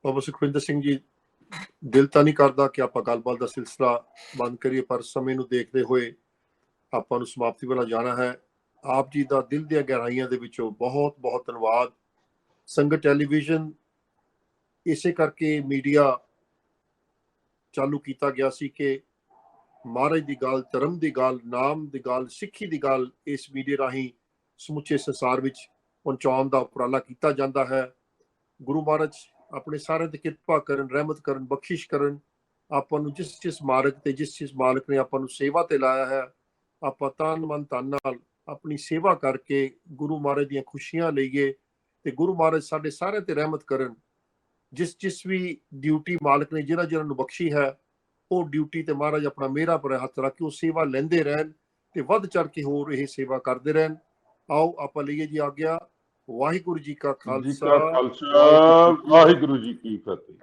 ਬਾਬਾ ਸੁਖਵਿੰਦਰ ਸਿੰਘ ਜੀ, ਦਿਲ ਤਾਂ ਨਹੀਂ ਕਰਦਾ ਕਿ ਆਪਾਂ ਗੱਲਬਾਤ ਦਾ ਸਿਲਸਿਲਾ ਬੰਦ ਕਰੀਏ, ਪਰ ਸਮੇਂ ਨੂੰ ਦੇਖਦੇ ਹੋਏ ਆਪਾਂ ਨੂੰ ਸਮਾਪਤੀ ਵੱਲ ਜਾਣਾ ਹੈ। ਆਪ ਜੀ ਦਾ ਦਿਲ ਦੀਆਂ ਗਹਿਰਾਈਆਂ ਦੇ ਵਿੱਚੋਂ ਬਹੁਤ ਬਹੁਤ ਧੰਨਵਾਦ। ਸੰਗਤ ਟੈਲੀਵਿਜ਼ਨ ਇਸੇ ਕਰਕੇ ਮੀਡੀਆ ਚਾਲੂ ਕੀਤਾ ਗਿਆ ਸੀ ਕਿ ਮਹਾਰਾਜ ਦੀ ਗੱਲ, ਧਰਮ ਦੀ ਗੱਲ, ਨਾਮ ਦੀ ਗੱਲ, ਸਿੱਖੀ ਦੀ ਗੱਲ ਇਸ ਮੀਡੀਆ ਰਾਹੀਂ ਸਮੁੱਚੇ ਸੰਸਾਰ ਵਿੱਚ ਪਹੁੰਚਾਉਣ ਦਾ ਉਪਰਾਲਾ ਕੀਤਾ ਜਾਂਦਾ ਹੈ। ਗੁਰੂ ਮਹਾਰਾਜ ਆਪਣੇ ਸਾਰਿਆਂ ਤੇ ਕਿਰਪਾ ਕਰਨ, ਰਹਿਮਤ ਕਰਨ, ਬਖਸ਼ਿਸ਼ ਕਰਨ। ਆਪਾਂ ਨੂੰ ਜਿਸ ਮਾਰਗ ਤੇ, ਜਿਸ ਮਾਲਕ ਨੇ ਆਪਾਂ ਨੂੰ ਸੇਵਾ ਤੇ ਲਾਇਆ ਹੈ, ਆਪਾਂ ਤਨ ਮਨ ਧਨ ਨਾਲ ਆਪਣੀ ਸੇਵਾ ਕਰਕੇ ਗੁਰੂ ਮਹਾਰਾਜ ਦੀਆਂ ਖੁਸ਼ੀਆਂ ਲਈਏ ਤੇ ਗੁਰੂ ਮਹਾਰਾਜ ਸਾਡੇ ਸਾਰਿਆਂ ਤੇ ਰਹਿਮਤ ਕਰਨ। ਜਿਸ ਵੀ ਡਿਊਟੀ ਮਾਲਕ ਨੇ ਜਿਹਨਾਂ ਨੂੰ ਬਖਸ਼ੀ ਹੈ, ਉਹ ਡਿਊਟੀ ਤੇ ਮਹਾਰਾਜ ਆਪਣਾ ਮੇਰਾ ਪਰ ਹੱਥ ਰੱਖ ਕੇ ਉਹ ਸੇਵਾ ਲੈਂਦੇ ਰਹਿਣ ਤੇ ਵੱਧ ਚੜ ਕੇ ਹੋਰ ਇਹ ਸੇਵਾ ਕਰਦੇ ਰਹਿਣ। ਆਓ ਆਪਾਂ ਲਈਏ ਜੀ ਆਗਿਆ। ਵਾਹਿਗੁਰੂ ਜੀ ਕਾ ਖਾਲਸਾ, ਵਾਹਿਗੁਰੂ ਜੀ ਕੀ ਫਤਿਹ।